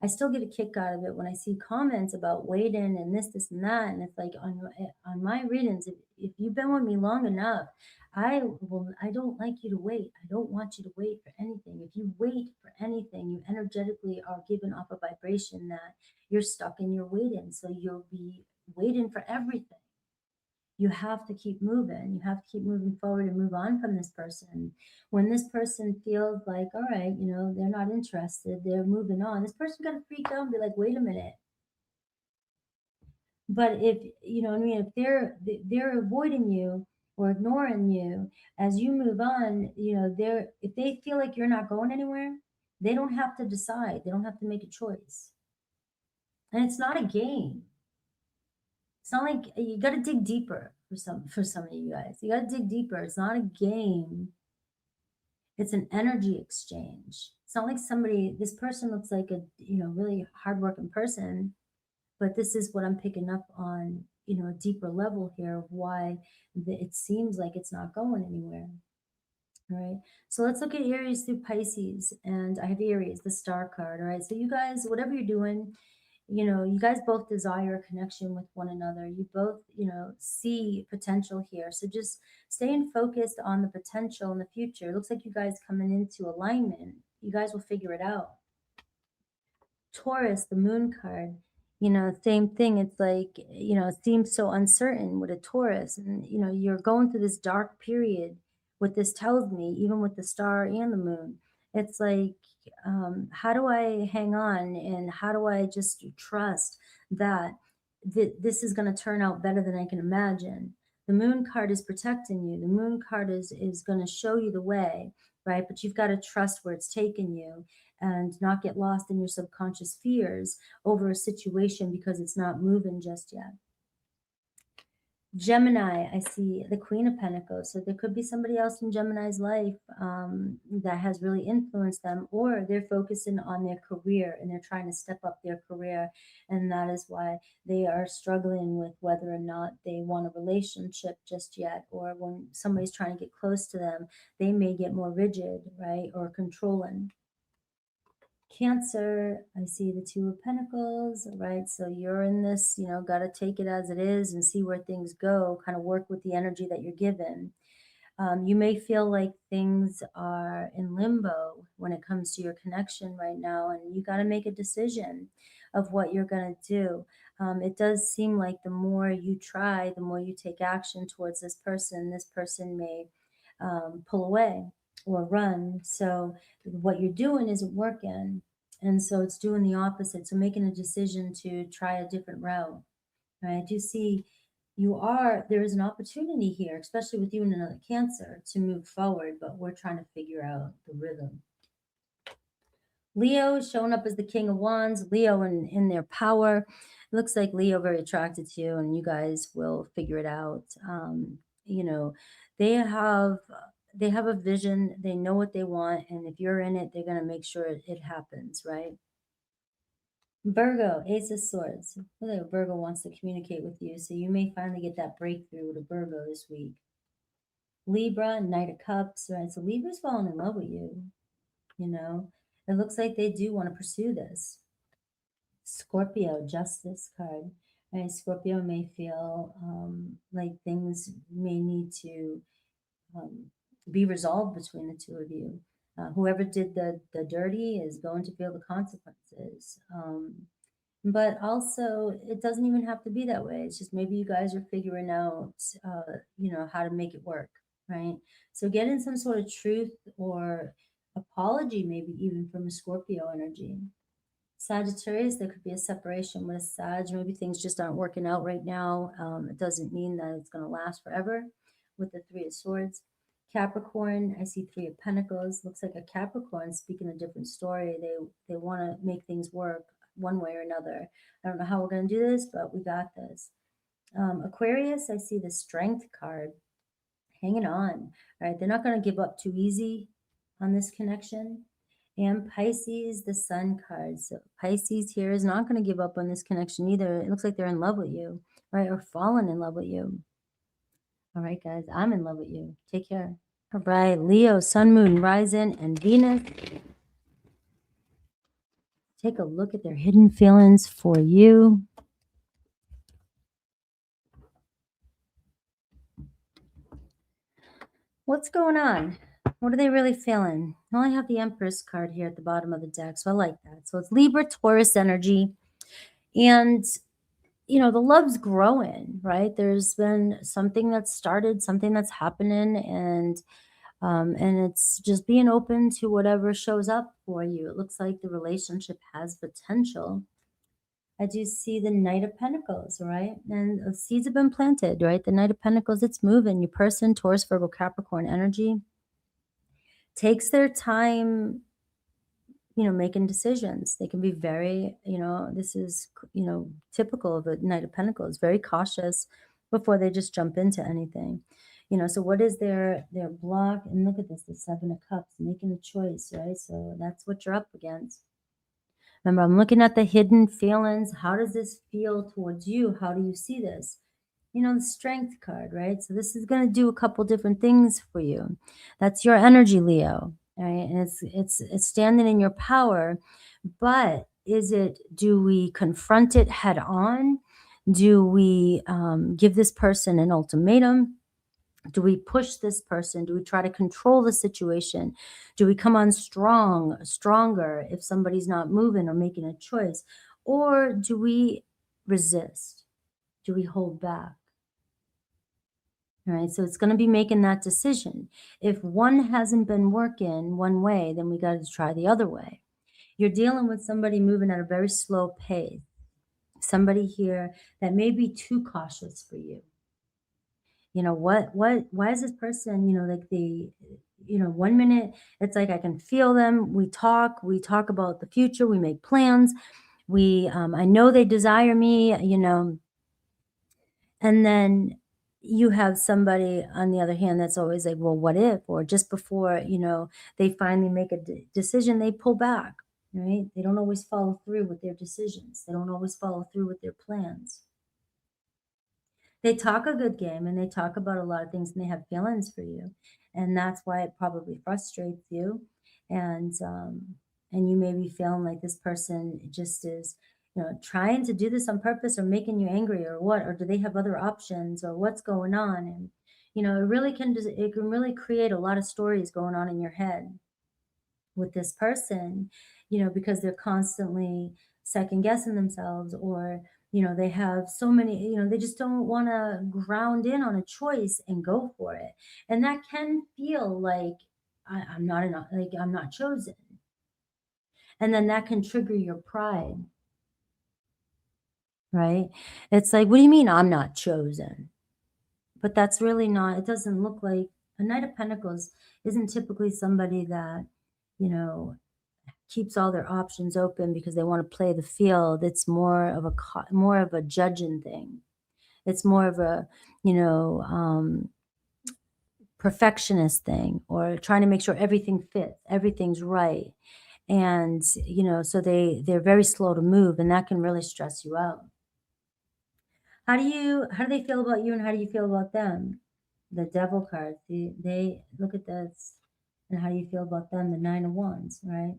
I still get a kick out of it when I see comments about waiting and this, and that. And it's like on my readings, if you've been with me long enough, I don't like you to wait. I don't want you to wait for anything. If you wait for anything, you energetically are giving off a vibration that you're stuck in your waiting. So you'll be waiting for everything. You have to keep moving. You have to keep moving forward and move on from this person. When this person feels like, all right, you know, they're not interested, they're moving on, this person got to freak out and be like, wait a minute. But if, you know what I mean, if they're avoiding you or ignoring you as you move on, you know, if they feel like you're not going anywhere, they don't have to decide. They don't have to make a choice. And it's not a game. It's not like you got to dig deeper for some of you guys. You got to dig deeper. It's not a game. It's an energy exchange. It's not like somebody. This person looks like a really hardworking person, but this is what I'm picking up on. A deeper level here of why it seems like it's not going anywhere. All right. So let's look at Aries through Pisces, and I have Aries, the star card. All right. So you guys, whatever you're doing, you guys both desire a connection with one another. You both, see potential here. So just staying focused on the potential in the future. It looks like you guys coming into alignment. You guys will figure it out. Taurus, the moon card, same thing. It's like, it seems so uncertain with a Taurus. And, you're going through this dark period. What this tells me, even with the star and the moon, it's like, how do I hang on and how do I just trust that this is going to turn out better than I can imagine? The moon card is protecting you. The moon card is going to show you the way, right? But you've got to trust where it's taking you and not get lost in your subconscious fears over a situation because it's not moving just yet. Gemini, I see the Queen of Pentacles. So there could be somebody else in Gemini's life that has really influenced them, or they're focusing on their career and they're trying to step up their career. And that is why they are struggling with whether or not they want a relationship just yet, or when somebody's trying to get close to them, they may get more rigid, right, or controlling. Cancer, I see the Two of Pentacles, right? So you're in this, got to take it as it is and see where things go, kind of work with the energy that you're given. You may feel like things are in limbo when it comes to your connection right now, and you got to make a decision of what you're going to do. It does seem like the more you try, the more you take action towards this person may pull away or run. So what you're doing isn't working. And so it's doing the opposite. So making a decision to try a different route. Right? I do see there is an opportunity here, especially with you and another Cancer, to move forward, but we're trying to figure out the rhythm. Leo showing up as the King of Wands, Leo in their power. It looks like Leo very attracted to you, and you guys will figure it out. They have a vision, they know what they want, and if you're in it, they're going to make sure it happens, right? Virgo, Ace of Swords. Well, Virgo wants to communicate with you, so you may finally get that breakthrough with a Virgo this week. Libra, Knight of Cups, right? So Libra's falling in love with you, It looks like they do want to pursue this. Scorpio, Justice card. Right? Scorpio may feel like things may need to be resolved between the two of you. Whoever did the dirty is going to feel the consequences. But also, it doesn't even have to be that way. It's just maybe you guys are figuring out, how to make it work, right? So get in some sort of truth or apology, maybe even from a Scorpio energy. Sagittarius, there could be a separation with a Sag. Maybe things just aren't working out right now. It doesn't mean that it's going to last forever with the Three of Swords. Capricorn, I see Three of Pentacles. Looks like a Capricorn speaking a different story. They want to make things work one way or another. I don't know how we're going to do this, but we got this. Aquarius, I see the Strength card. hanging on, right? They're not going to give up too easy on this connection. And Pisces, the Sun card. So Pisces here is not going to give up on this connection either. It looks like they're in love with you, right? Or fallen in love with you. All right, guys, I'm in love with you. Take care. All right, Leo, Sun, Moon, Rising, and Venus. Take a look at their hidden feelings for you. What's going on? What are they really feeling? I only have the Empress card here at the bottom of the deck, so I like that. So it's Libra, Taurus energy. And, you know, the love's growing, right? There's been something that's started, something that's happening, and it's just being open to whatever shows up for you. It looks like the relationship has potential. I do see the Knight of Pentacles, right? And the seeds have been planted, right? The Knight of Pentacles, it's moving. Your person, Taurus, Virgo, Capricorn energy, takes their time, you know, making decisions. They can be very, you know, this is, you know, typical of a Knight of Pentacles, very cautious before they just jump into anything. You know, so what is their block? And look at this, the Seven of Cups, making a choice, right? So that's what you're up against. Remember, I'm looking at the hidden feelings. How does this feel towards you? How do you see this? You know, the Strength card, right? So this is going to do a couple different things for you. That's your energy, Leo, right? And it's standing in your power. But is it, do we confront it head on? Do we give this person an ultimatum? Do we push this person? Do we try to control the situation? Do we come on stronger if somebody's not moving or making a choice? Or do we resist? Do we hold back? All right, so it's going to be making that decision. If one hasn't been working one way, then we got to try the other way. You're dealing with somebody moving at a very slow pace. Somebody here that may be too cautious for you. You know, why is this person, you know, like you know, 1 minute it's like I can feel them. We talk about the future, we make plans. I know they desire me, you know, and then you have somebody on the other hand that's always like, well, what if? Or just before, you know, they finally make a decision, they pull back, right? They don't always follow through with their decisions. They don't always follow through with their plans. They talk a good game and they talk about a lot of things and they have feelings for you. And that's why it probably frustrates you. And you may be feeling like this person just is, you know, trying to do this on purpose or making you angry or what, or do they have other options or what's going on? And, you know, it can really create a lot of stories going on in your head with this person, you know, because they're constantly second guessing themselves, or, you know, they have so many, you know, they just don't want to ground in on a choice and go for it. And that can feel like I'm not enough, like I'm not chosen. And then that can trigger your pride, right? It's like, what do you mean I'm not chosen? But that's really not, it doesn't look like a Knight of Pentacles isn't typically somebody that, you know, keeps all their options open because they want to play the field. It's more of a judging thing. It's more of a, you know, perfectionist thing, or trying to make sure everything fits, everything's right. And, you know, so they're very slow to move, and that can really stress you out. How do they feel about you, and how do you feel about them? The Devil card, they look at this, and how do you feel about them? The Nine of Wands, right?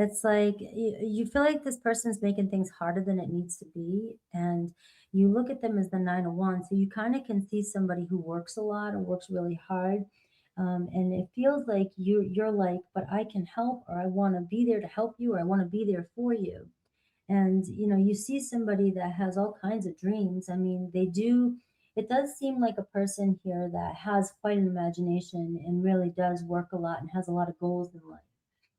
It's like you feel like this person's making things harder than it needs to be. And you look at them as the Nine of Wands. So you kind of can see somebody who works a lot or works really hard. And it feels like you're like, but I can help, or I want to be there to help you, or I want to be there for you. And, you know, you see somebody that has all kinds of dreams. I mean, it does seem like a person here that has quite an imagination and really does work a lot and has a lot of goals in life.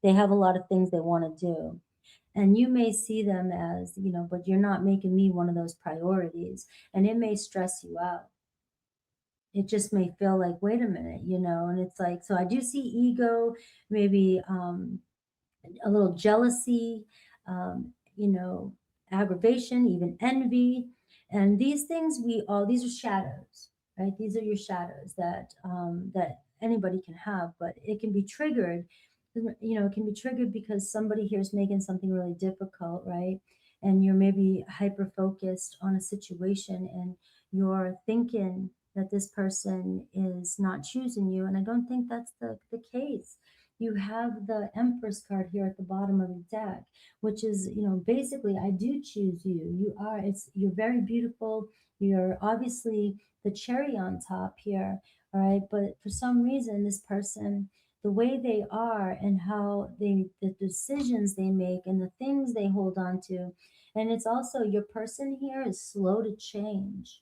They have a lot of things they want to do. And you may see them as, you know, but you're not making me one of those priorities. And it may stress you out. It just may feel like, wait a minute, you know, and it's like, so I do see ego, maybe a little jealousy, you know, aggravation, even envy. And these things, these are shadows, right? These are your shadows that anybody can have, but it can be triggered. It can be triggered because somebody here is making something really difficult, right? And you're maybe hyper focused on a situation, and you're thinking that this person is not choosing you, and I don't think that's the case. You have the Empress card here at the bottom of the deck, which is, basically, I do choose you. You're very beautiful. You're obviously the cherry on top here, all right? But for some reason, this person, the way they are and the decisions they make and the things they hold on to, and it's also your person here is slow to change,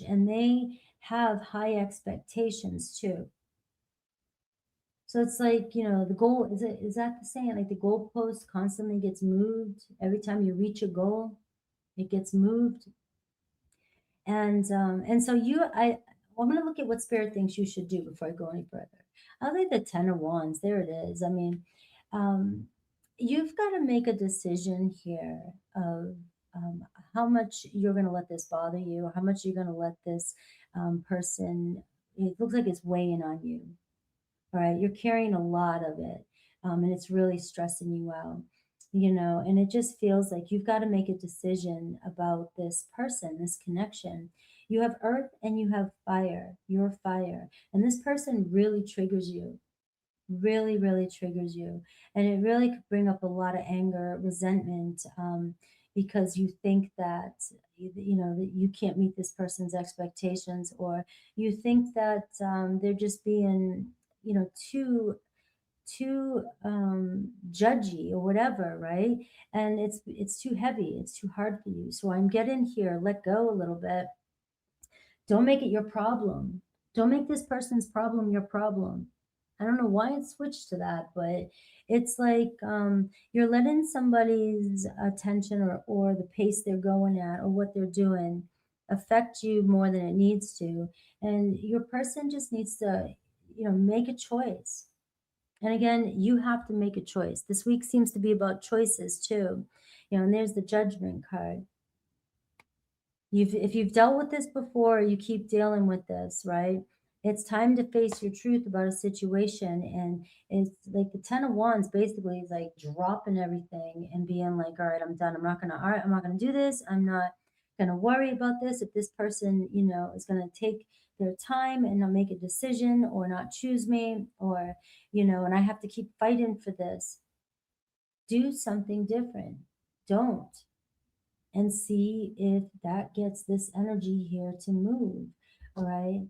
and they have high expectations too. So it's like, the goal is that the saying, like the goalpost constantly gets moved every time you reach a goal, it gets moved. And so I'm going to look at what spirit thinks you should do before I go any further. I like the 10 of Wands. There it is. I mean, um, you've got to make a decision here of how much you're going to let this bother you, or how much you're going to let this person. It looks like it's weighing on you. All right, you're carrying a lot of it, and it's really stressing you out, and it just feels like you've got to make a decision about this person, this connection. You have earth and you have fire. You're fire, and this person really triggers you, really, really triggers you. And it really could bring up a lot of anger, resentment, because you think that, that you can't meet this person's expectations, or you think that they're just being, too judgy or whatever, right? And it's too heavy, it's too hard for you. So I'm getting here, let go a little bit. Don't make it your problem. Don't make this person's problem your problem. I don't know why it switched to that, but it's like you're letting somebody's attention, or the pace they're going at, or what they're doing affect you more than it needs to. And your person just needs to, make a choice. And again, you have to make a choice. This week seems to be about choices too. And there's the Judgment card. If you've dealt with this before, you keep dealing with this, right? It's time to face your truth about a situation. And it's like the 10 of Wands basically is like dropping everything and being like, all right, I'm done. I'm not gonna do this. I'm not gonna worry about this. If this person, is gonna take their time and not make a decision, or not choose me, or, and I have to keep fighting for this. Do something different. Don't. And see if that gets this energy here to move. All right.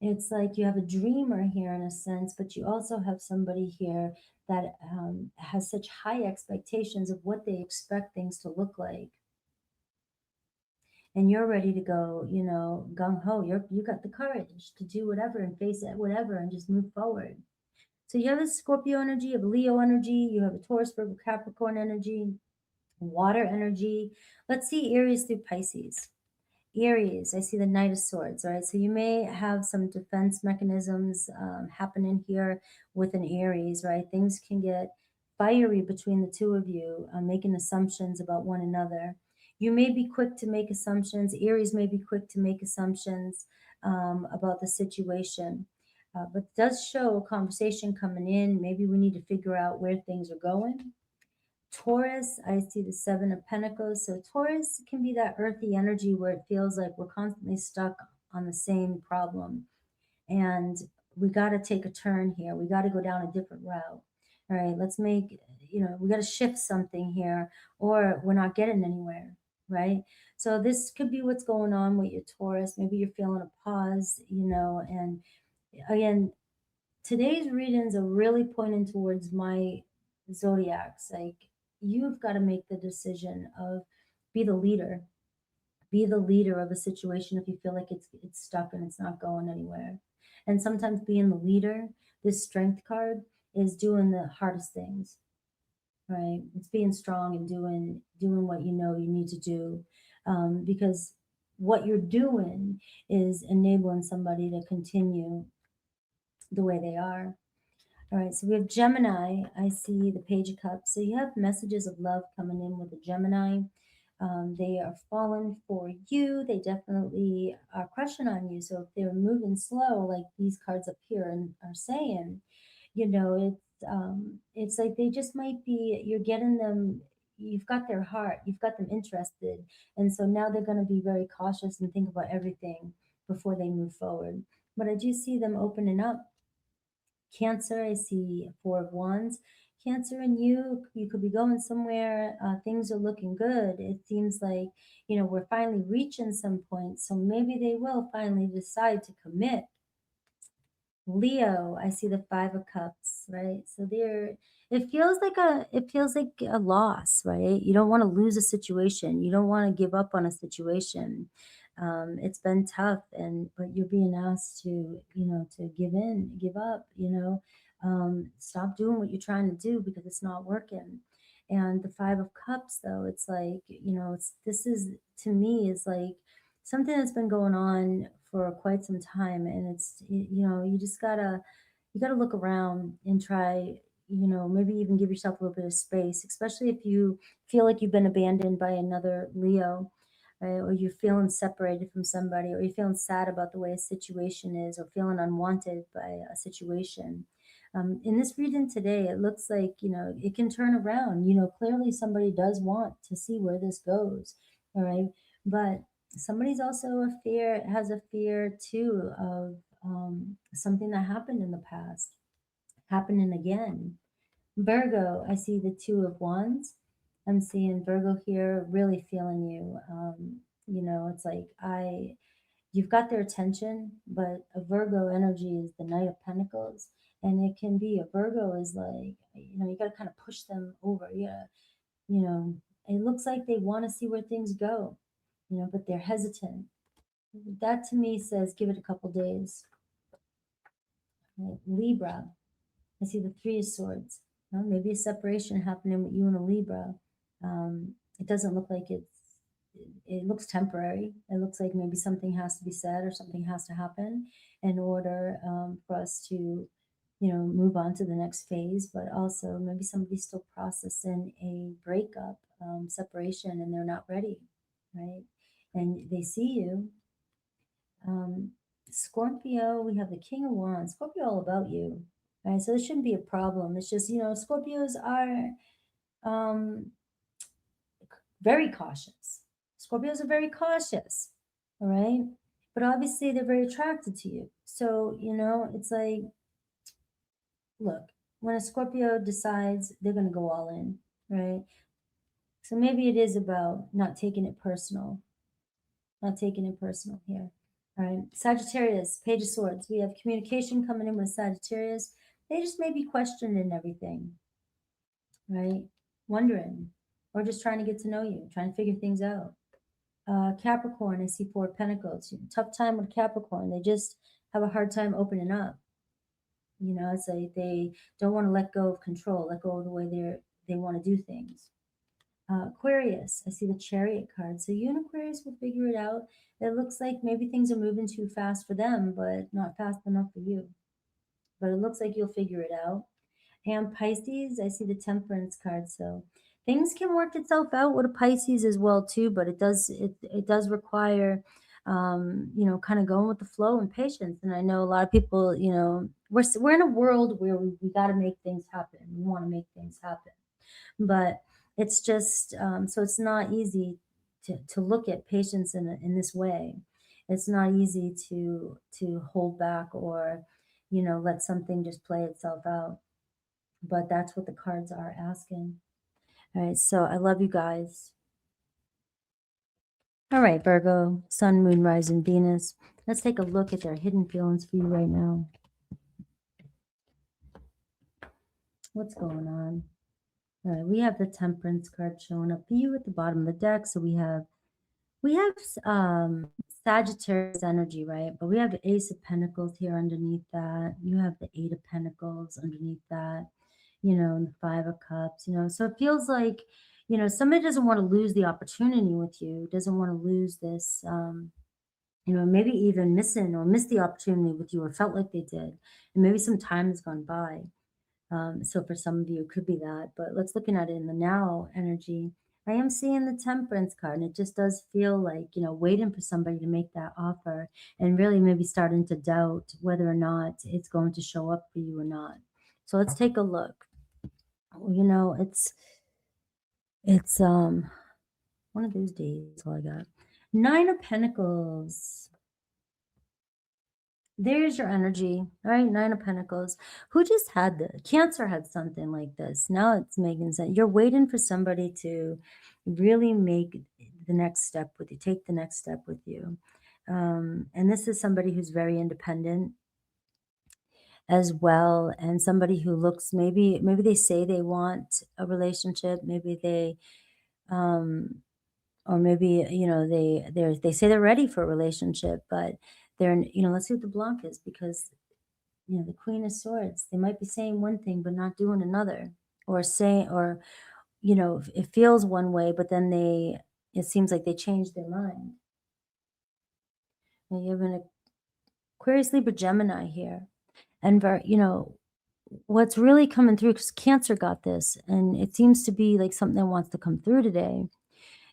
It's like you have a dreamer here in a sense, but you also have somebody here that has such high expectations of what they expect things to look like. And you're ready to go, gung ho. You got the courage to do whatever and face it, whatever, and just move forward. So you have a Scorpio energy, you have a Leo energy, you have a Taurus, Virgo, Capricorn energy, water energy. Let's see Aries through Pisces. Aries, I see the Knight of Swords. All right, so you may have some defense mechanisms happening here with an Aries, right? Things can get fiery between the two of you, making assumptions about one another. You may be quick to make assumptions. Aries may be quick to make assumptions about the situation. But it does show a conversation coming in. Maybe we need to figure out where things are going. Taurus, I see the Seven of Pentacles. So Taurus can be that earthy energy where it feels like we're constantly stuck on the same problem. And we got to take a turn here. We got to go down a different route. All right, let's make, we got to shift something here, or we're not getting anywhere, right? So this could be what's going on with your Taurus. Maybe you're feeling a pause, and again, today's readings are really pointing towards my zodiacs. Like, you've got to make the decision of be the leader. Be the leader of a situation if you feel like it's stuck and it's not going anywhere. And sometimes being the leader, this strength card, is doing the hardest things, right? It's being strong and doing what you know you need to do, because what you're doing is enabling somebody to continue the way they are. All right, so we have Gemini. I see the Page of Cups. So you have messages of love coming in with the Gemini. They are falling for you. They definitely are crushing on you. So if they're moving slow, like these cards up here and are saying, it's like they just might be, you're getting them, you've got their heart, you've got them interested, and so now they're going to be very cautious and think about everything before they move forward. But I do see them opening up. Cancer, I see Four of Wands. Cancer and you could be going somewhere. Things are looking good. It seems like, we're finally reaching some point. So maybe they will finally decide to commit. Leo, I see the Five of Cups, right? So it feels like a loss, right? You don't want to lose a situation. You don't want to give up on a situation. It's been tough, but you're being asked to give in, give up, stop doing what you're trying to do because it's not working. And the Five of Cups, though, it's like, this is, to me, is like something that's been going on for quite some time, and you gotta look around and try, maybe even give yourself a little bit of space, especially if you feel like you've been abandoned by another Leo, right? Or you're feeling separated from somebody, or you're feeling sad about the way a situation is, or feeling unwanted by a situation. In this reading today, it looks like, it can turn around. Clearly somebody does want to see where this goes, all right? But somebody's also has a fear too of something that happened in the past happening again. Virgo, I see the Two of Wands. I'm seeing Virgo here, really feeling you. It's like you've got their attention, but a Virgo energy is the Knight of Pentacles, and it can be, a Virgo is like, you got to kind of push them over. Yeah, you know, it looks like they want to see where things go, but they're hesitant. That to me says give it a couple days. Right? Libra, I see the Three of Swords. Maybe a separation happening with you and a Libra. It doesn't look like it looks temporary. It looks like maybe something has to be said or something has to happen in order for us to, move on to the next phase. But also maybe somebody's still processing a breakup, separation, and they're not ready, right? And they see you. Scorpio, we have the King of Wands. Scorpio, all about you, right? So this shouldn't be a problem. It's just, Scorpios are um, very cautious. Scorpios are very cautious, all right? But obviously, they're very attracted to you. So, it's like, look, when a Scorpio decides they're going to go all in, right? So maybe it is about not taking it personal, not taking it personal here. All right. Sagittarius, Page of Swords. We have communication coming in with Sagittarius. They just may be questioning everything, right? Wondering, or just trying to get to know you, trying to figure things out. Capricorn, I see Four of Pentacles. Tough time with Capricorn. They just have a hard time opening up. It's like they don't want to let go of control, let go of the way they want to do things. Aquarius, I see the Chariot card. So you and Aquarius will figure it out. It looks like maybe things are moving too fast for them, but not fast enough for you. But it looks like you'll figure it out. And Pisces, I see the Temperance card. So things can work itself out with a Pisces as well too, but it does require kind of going with the flow and patience. And I know a lot of people, we're in a world where we got to make things happen. We want to make things happen, but it's just so it's not easy to look at patience in this way. It's not easy to hold back or let something just play itself out, but that's what the cards are asking. All right, so I love you guys. All right, Virgo, Sun, Moon, Rising, Venus. Let's take a look at their hidden feelings for you right now. What's going on? All right, we have the Temperance card showing up for you at the bottom of the deck. So we have Sagittarius energy, right? But we have the Ace of Pentacles here underneath that. You have the Eight of Pentacles underneath that, and the Five of Cups, So it feels like, somebody doesn't want to lose the opportunity with you, doesn't want to lose this, maybe even miss the opportunity with you, or felt like they did. And maybe some time has gone by. So for some of you, it could be that. But let's looking at it in the now energy. I am seeing the Temperance card, and it just does feel like, waiting for somebody to make that offer and really maybe starting to doubt whether or not it's going to show up for you or not. So let's take a look. It's one of those days. That's all I got. Nine of Pentacles. There's your energy, right? Nine of Pentacles. Who just had the Cancer had something like this. Now it's making sense. You're waiting for somebody to really make the next step with you, take the next step with you. And this is somebody who's very independent as well, and somebody who looks, maybe they say they want a relationship, maybe they um or maybe they say they're ready for a relationship, but let's see what the block is, because the Queen of Swords, they might be saying one thing but not doing another, or saying, or it feels one way, but then it seems like they changed their mind. Now you have an Aquarius, Libra, Gemini here, and what's really coming through, because Cancer got this, and it seems to be like something that wants to come through today.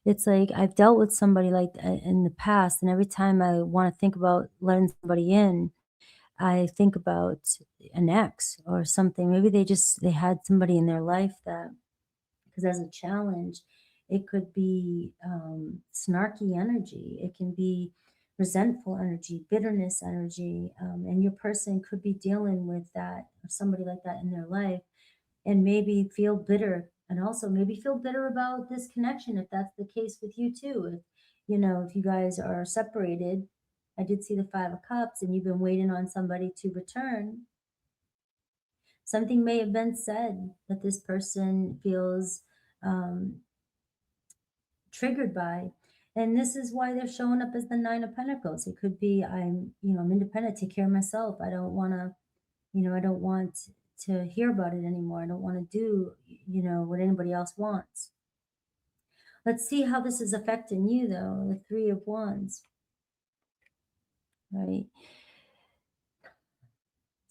It's like I've dealt with somebody like in the past, and every time I want to think about letting somebody in, I think about an ex or something. Maybe they had somebody in their life that, because as a challenge, it could be snarky energy, it can be resentful energy, bitterness energy, and your person could be dealing with that, or somebody like that in their life, and maybe feel bitter, and also maybe feel bitter about this connection, if that's the case with you too. If you guys are separated, I did see the Five of Cups, and you've been waiting on somebody to return. Something may have been said that this person feels um, triggered by, and this is why they're showing up as the Nine of Pentacles. It could be, I'm independent, take care of myself, I don't want to, I don't want to hear about it anymore, I don't want to do what anybody else wants. Let's see how this is affecting you, though. The Three of Wands, right?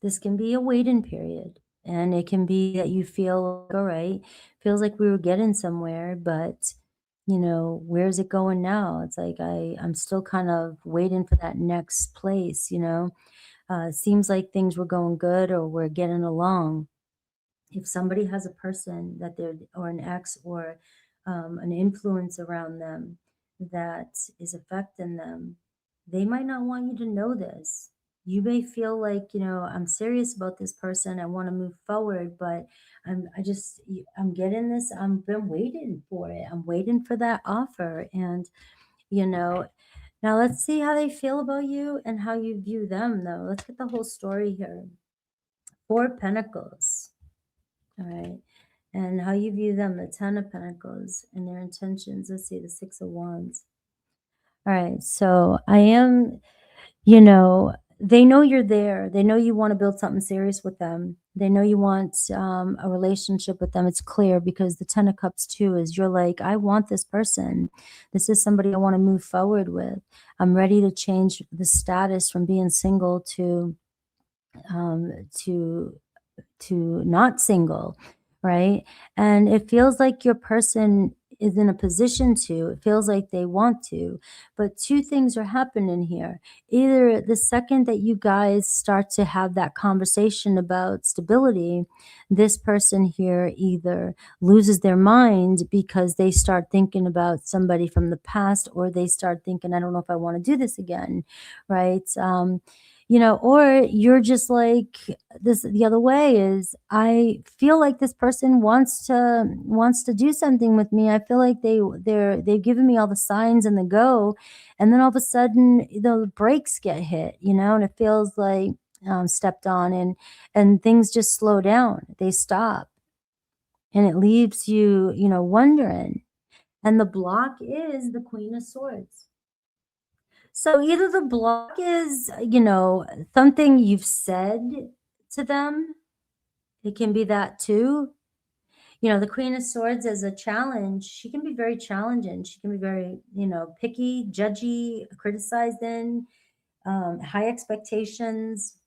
This can be a waiting period, and it can be that you feel like, all right, feels like we were getting somewhere, but where's it going now? It's like I'm still kind of waiting for that next place. Seems like things were going good, or we're getting along. If somebody has a person that they're, or an ex, or an influence around them that is affecting them, they might not want you to know this. You may feel like, I'm serious about this person, I want to move forward, but I'm getting this, I've been waiting for it, I'm waiting for that offer. And now let's see how they feel about you and how you view them, though. Let's get the whole story here. Four of Pentacles. All right. And how you view them, the Ten of Pentacles, and their intentions. Let's see, the Six of Wands. All right. So they know you're there. They know you want to build something serious with them. They know you want a relationship with them. It's clear, because the Ten of Cups too is, you're like, I want this person. This is somebody I want to move forward with. I'm ready to change the status from being single to um, to not single, right? And it feels like your person is in a position to, it feels like they want to, but two things are happening here. Either the second that you guys start to have that conversation about stability, this person here either loses their mind because they start thinking about somebody from the past, or they start thinking, I don't know if I want to do this again, right? Or you're just like, this the other way is, I feel like this person wants to do something with me. I feel like they've given me all the signs and the go, and then all of a sudden the brakes get hit, and it feels like stepped on, and things just slow down, they stop, and it leaves you wondering. And the block is the Queen of Swords. So either the block is, something you've said to them. It can be that too. The Queen of Swords as a challenge, she can be very challenging. She can be very, picky, judgy, criticizing, high expectations,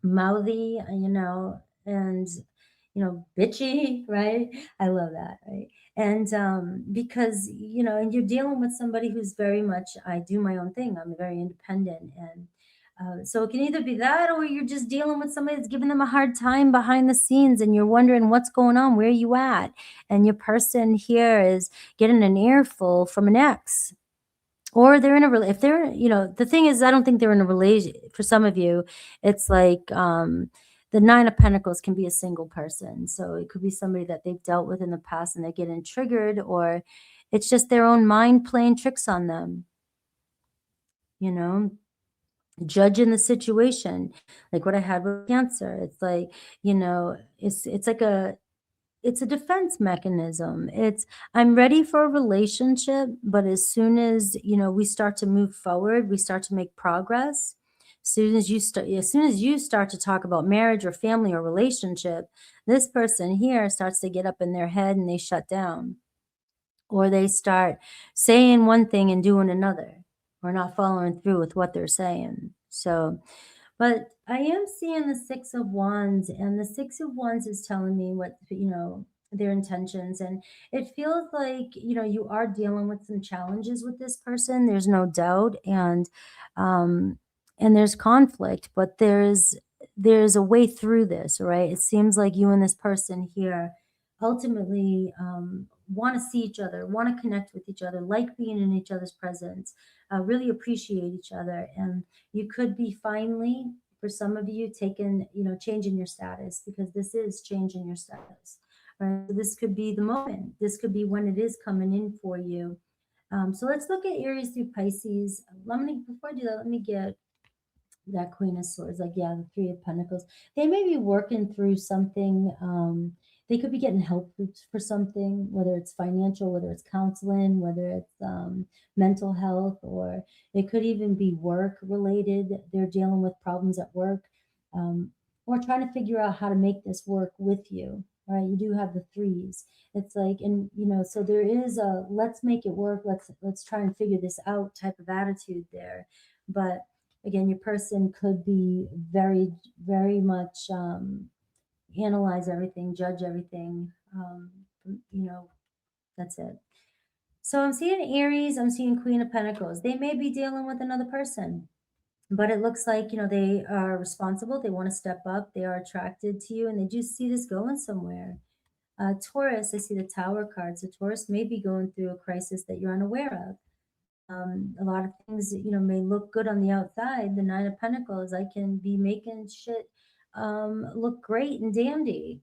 mouthy, and bitchy, right? I love that, right? And because, and you're dealing with somebody who's very much, I do my own thing. I'm very independent. And so it can either be that, or you're just dealing with somebody that's giving them a hard time behind the scenes, and you're wondering what's going on, where you at? And your person here is getting an earful from an ex, or they're in a if they're, the thing is, I don't think they're in a relation. For some of you, it's like the Nine of Pentacles can be a single person, so it could be somebody that they've dealt with in the past and they're getting triggered, or it's just their own mind playing tricks on them, you know judging the situation, like what I had with Cancer. It's like, it's like it's a defense mechanism. It's, I'm ready for a relationship, but as soon as, we start to move forward, we start to make progress. As soon as you start to talk about marriage or family or relationship, this person here starts to get up in their head and they shut down, or they start saying one thing and doing another, or not following through with what they're saying. So, but I am seeing the Six of Wands, and the Six of Wands is telling me what, their intentions. And it feels like, you are dealing with some challenges with this person. There's no doubt. Um, and there's conflict, but there's a way through this, right? It seems like you and this person here ultimately want to see each other, want to connect with each other, like being in each other's presence, really appreciate each other. And you could be finally, for some of you, taking, changing your status, because this is changing your status, right? So this could be the moment. This could be when it is coming in for you. So let's look at Aries through Pisces. Before I do that, let me get that Queen of Swords. Like, yeah, the Three of Pentacles. They may be working through something. They could be getting help for something, whether it's financial, whether it's counseling, whether it's mental health, or it could even be work related. They're dealing with problems at work, or trying to figure out how to make this work with you. Right? You do have the threes. It's like, and so there is a let's make it work. Let's try and figure this out type of attitude there. But again, your person could be very, very much analyze everything, judge everything. You know, that's it. So I'm seeing Aries, I'm seeing Queen of Pentacles. They may be dealing with another person, but it looks like, they are responsible. They want to step up. They are attracted to you, and they do see this going somewhere. Taurus, I see the Tower card. So Taurus may be going through a crisis that you're unaware of. A lot of things that, may look good on the outside. The Nine of Pentacles, I can be making shit look great and dandy.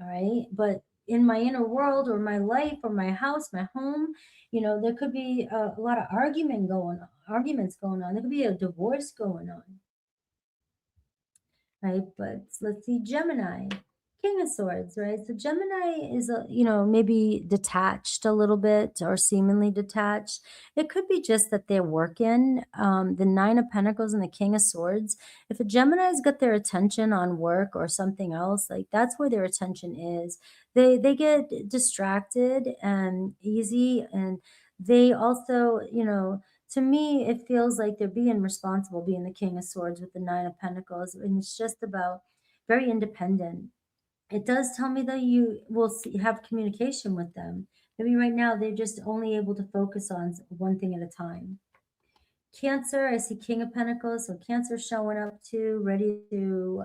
All right. But in my inner world, or my life, or my house, my home, there could be a lot of arguments going on. There could be a divorce going on. Right? But let's see, Gemini, King of Swords, right? So Gemini is, maybe detached a little bit, or seemingly detached. It could be just that they're working. The Nine of Pentacles and the King of Swords. If a Gemini's got their attention on work or something else, like that's where their attention is. They get distracted and easy, and they also, to me, it feels like they're being responsible, being the King of Swords with the Nine of Pentacles. And it's just about very independent. It does tell me that you will have communication with them. Maybe right now they're just only able to focus on one thing at a time. Cancer, I see King of Pentacles. So Cancer showing up too, ready to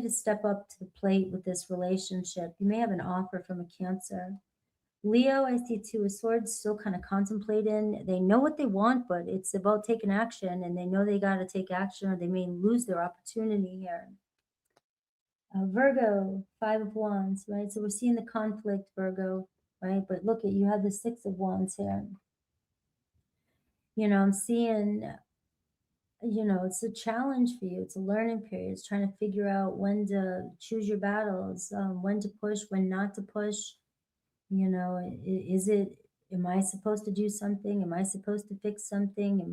step up to the plate with this relationship. You may have an offer from a Cancer. Leo, I see Two of Swords, still kind of contemplating. They know what they want, but it's about taking action, and they know they got to take action, or they may lose their opportunity here. Virgo, Five of Wands, right? So we're seeing the conflict, Virgo, right? But look at, you have the Six of Wands here. I'm seeing, it's a challenge for you. It's a learning period. It's trying to figure out when to choose your battles, when to push, when not to push. Is it, am I supposed to do something? Am I supposed to fix something?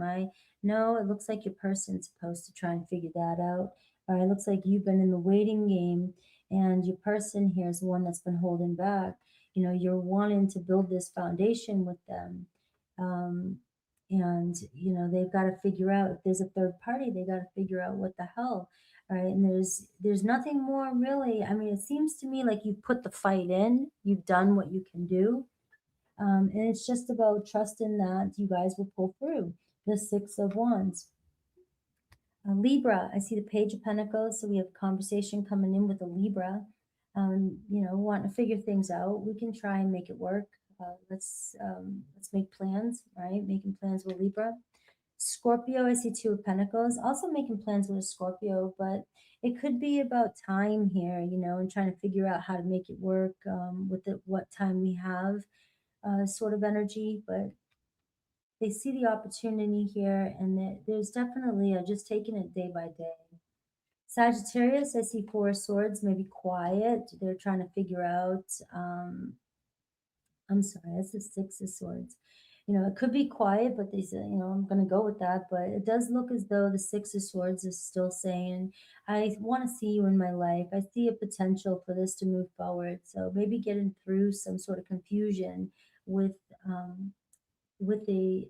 No, it looks like your person's supposed to try and figure that out. Or it looks like you've been in the waiting game, and your person here is the one that's been holding back. You're wanting to build this foundation with them. And, they've got to figure out, if there's a third party, they got to figure out what the hell. right? And there's nothing more really. I mean, it seems to me like you've put the fight in, you've done what you can do, and it's just about trusting that you guys will pull through. The Six of Wands. Libra, I see the Page of Pentacles, so we have a conversation coming in with a Libra. Wanting to figure things out. We can try and make it work. Let's make plans, right? Making plans with Libra. Scorpio, I see Two of Pentacles. Also making plans with a Scorpio, but it could be about time here, and trying to figure out how to make it work with what time we have, sort of energy. But they see the opportunity here, and there's definitely just taking it day by day. Sagittarius, I see Four of Swords, maybe quiet. They're trying to figure out, I'm sorry, that's the Six of Swords. It could be quiet, but they say, I'm going to go with that. But it does look as though the Six of Swords is still saying, I want to see you in my life. I see a potential for this to move forward. So maybe getting through some sort of confusion with um, with a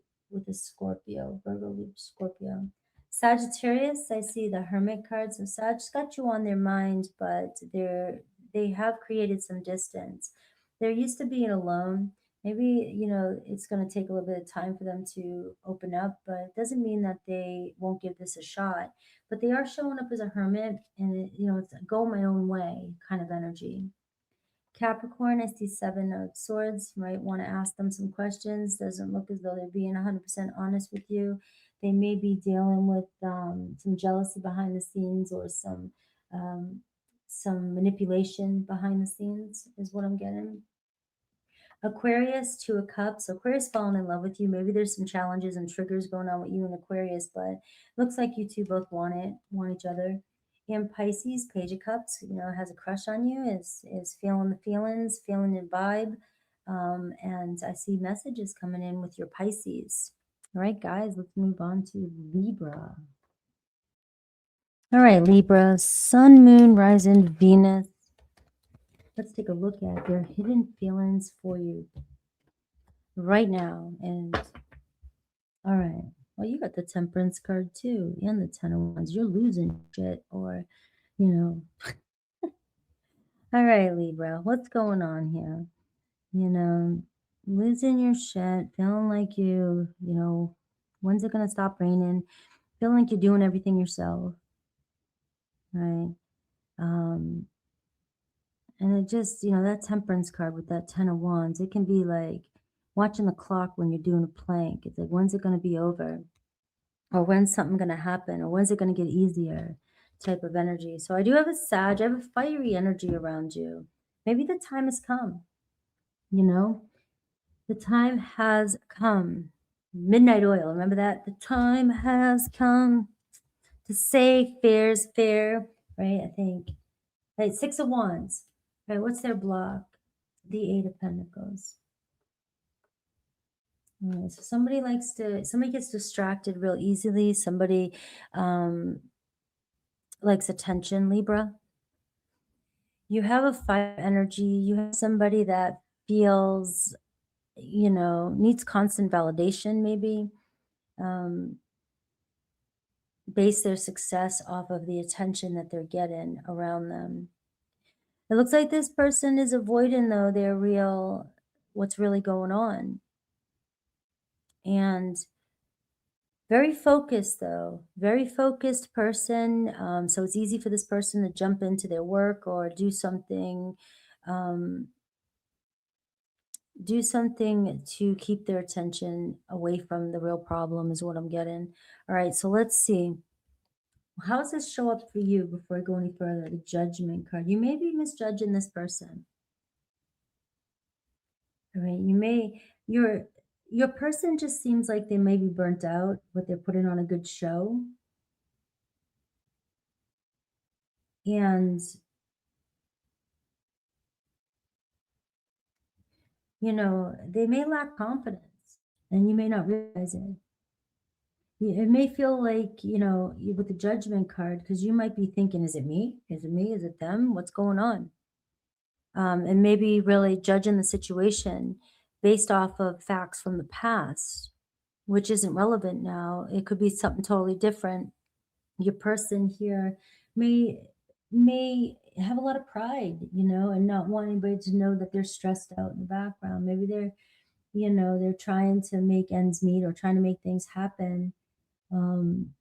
Scorpio, Virgo, Libra, Scorpio. Sagittarius, I see the Hermit card. So Sag's got you on their mind, but they have created some distance. They're used to being alone. Maybe, it's going to take a little bit of time for them to open up, but it doesn't mean that they won't give this a shot. But they are showing up as a hermit, and it's a go my own way kind of energy. Capricorn, I see Seven of Swords. Might want to ask them some questions. Doesn't look as though they're being 100% honest with you. They may be dealing with some jealousy behind the scenes, or some manipulation behind the scenes is what I'm getting. Aquarius, Two of Cups. Aquarius falling in love with you. Maybe there's some challenges and triggers going on with you and Aquarius, but looks like you two both want each other. And Pisces, Page of Cups, has a crush on you, is feeling the feelings, feeling the vibe. And I see messages coming in with your Pisces. All right, guys, let's move on to Libra. All right, Libra, Sun, Moon, Rising, Venus. Let's take a look at their hidden feelings for you right now. And all right, well, you got the Temperance card too, and the Ten of Wands. You're losing shit, or all right, Libra, what's going on here? Losing your shit, feeling like when's it gonna stop raining? Feeling like you're doing everything yourself, right? And it just, that Temperance card with that Ten of Wands, it can be like watching the clock when you're doing a plank. It's like, when's it going to be over? Or when's something going to happen? Or when's it going to get easier? Type of energy. So I do have a Sag, I have a fiery energy around you. Maybe the time has come, the time has come. Midnight Oil, remember that? The time has come to say fair's fair, right? I think. Right, Six of Wands. Right, what's their block? The Eight of Pentacles. All right, so somebody gets distracted real easily. Somebody likes attention, Libra. You have a fire energy. You have somebody that feels, needs constant validation, maybe. Base their success off of the attention that they're getting around them. It looks like this person is avoiding, though, what's really going on. And very focused, though. Very focused person. So it's easy for this person to jump into their work or do something to keep their attention away from the real problem is what I'm getting. All right, so let's see. How does this show up for you before I go any further? The Judgment card. You may be misjudging this person. All right, your person just seems like they may be burnt out, but they're putting on a good show. And, they may lack confidence, and you may not realize it. It may feel like, with the Judgment card, because you might be thinking, is it me? Is it me? Is it them? What's going on? And maybe really judging the situation based off of facts from the past, which isn't relevant now. It could be something totally different. Your person here may may have a lot of pride, and not want anybody to know that they're stressed out in the background. Maybe they're trying to make ends meet or trying to make things happen. Um,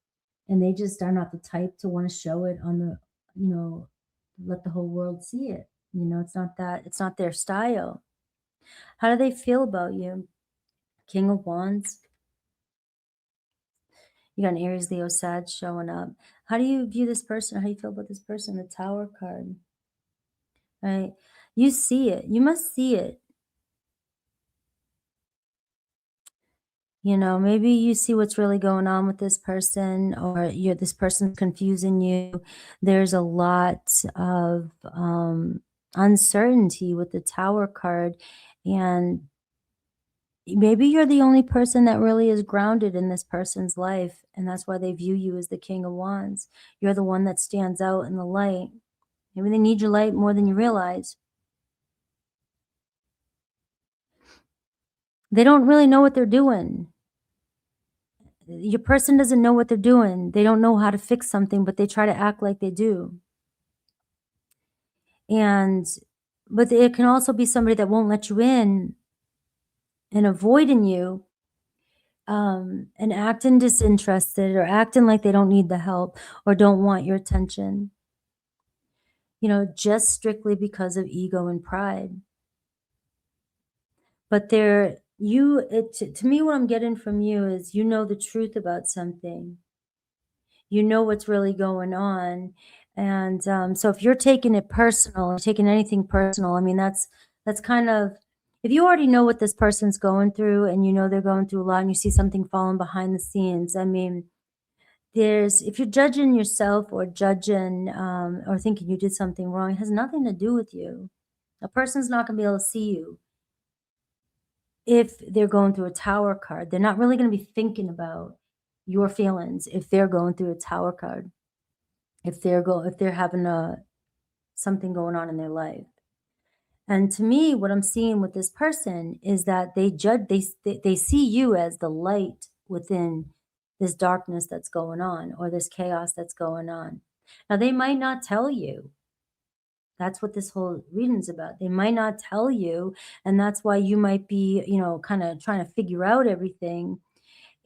and they just are not the type to want to show it on you know, let the whole world see it. It's not their style. How do they feel about you? King of Wands. You got an Aries, Leo, Sag showing up. How do you view this person? How do you feel about this person? The Tower card, right? You see it. You must see it. Maybe you see what's really going on with this person, or this person's confusing you. There's a lot of uncertainty with the Tower card, and maybe you're the only person that really is grounded in this person's life, and that's why they view you as the King of Wands. You're the one that stands out in the light. Maybe they need your light more than you realize. They don't really know what they're doing. Your person doesn't know what they're doing. They don't know how to fix something, but they try to act like they do. And but it can also be somebody that won't let you in and avoiding you, and acting disinterested or acting like they don't need the help or don't want your attention, just strictly because of ego and pride. But to me, what I'm getting from you is the truth about something. You know what's really going on. And so if you're taking it personal or taking anything personal, I mean, that's kind of, if you already know what this person's going through and they're going through a lot and you see something falling behind the scenes, I mean, if you're judging yourself or judging or thinking you did something wrong, it has nothing to do with you. A person's not going to be able to see you if they're going through a Tower card. They're not really going to be thinking about your feelings if they're going through a Tower card. If they're having something going on in their life. And to me, what I'm seeing with this person is that they see you as the light within this darkness that's going on, or this chaos that's going on. Now, they might not tell you. That's what this whole reading's about. They might not tell you, and that's why you might be, kind of trying to figure out everything.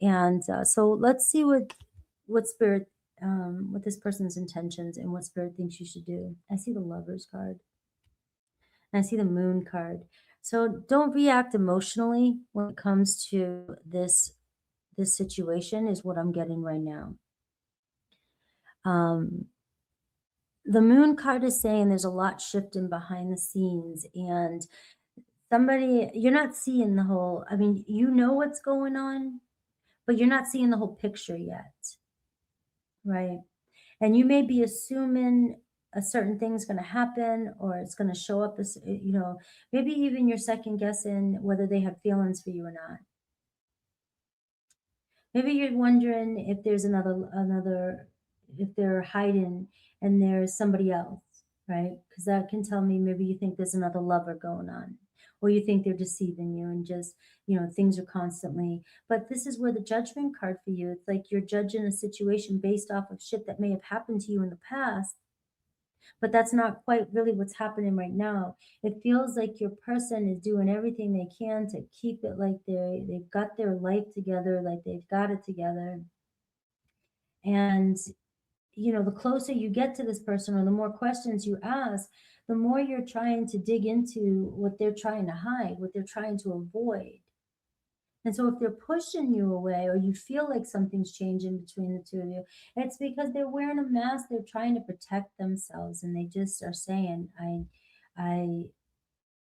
And so let's see what spirit, what this person's intentions and what spirit thinks you should do. I see the Lovers card, and I see the Moon card. So don't react emotionally when it comes to this situation, is what I'm getting right now. The Moon card is saying there's a lot shifting behind the scenes, and you're not seeing the whole, I mean, you know what's going on, but you're not seeing the whole picture yet, right? And you may be assuming a certain thing's going to happen, or it's going to show up as, maybe even you're second guessing whether they have feelings for you or not. Maybe you're wondering if there's if they're hiding and there's somebody else, right? Because that can tell me maybe you think there's another lover going on, or you think they're deceiving you and just, things are constantly. But this is where the Judgment card for you, it's like you're judging a situation based off of shit that may have happened to you in the past, but that's not quite really what's happening right now. It feels like your person is doing everything they can to keep it like they've got their life together, like they've got it together. And the closer you get to this person, or the more questions you ask, the more you're trying to dig into what they're trying to hide, what they're trying to avoid. And so if they're pushing you away, or you feel like something's changing between the two of you, it's because they're wearing a mask. They're trying to protect themselves, and they just are saying, I,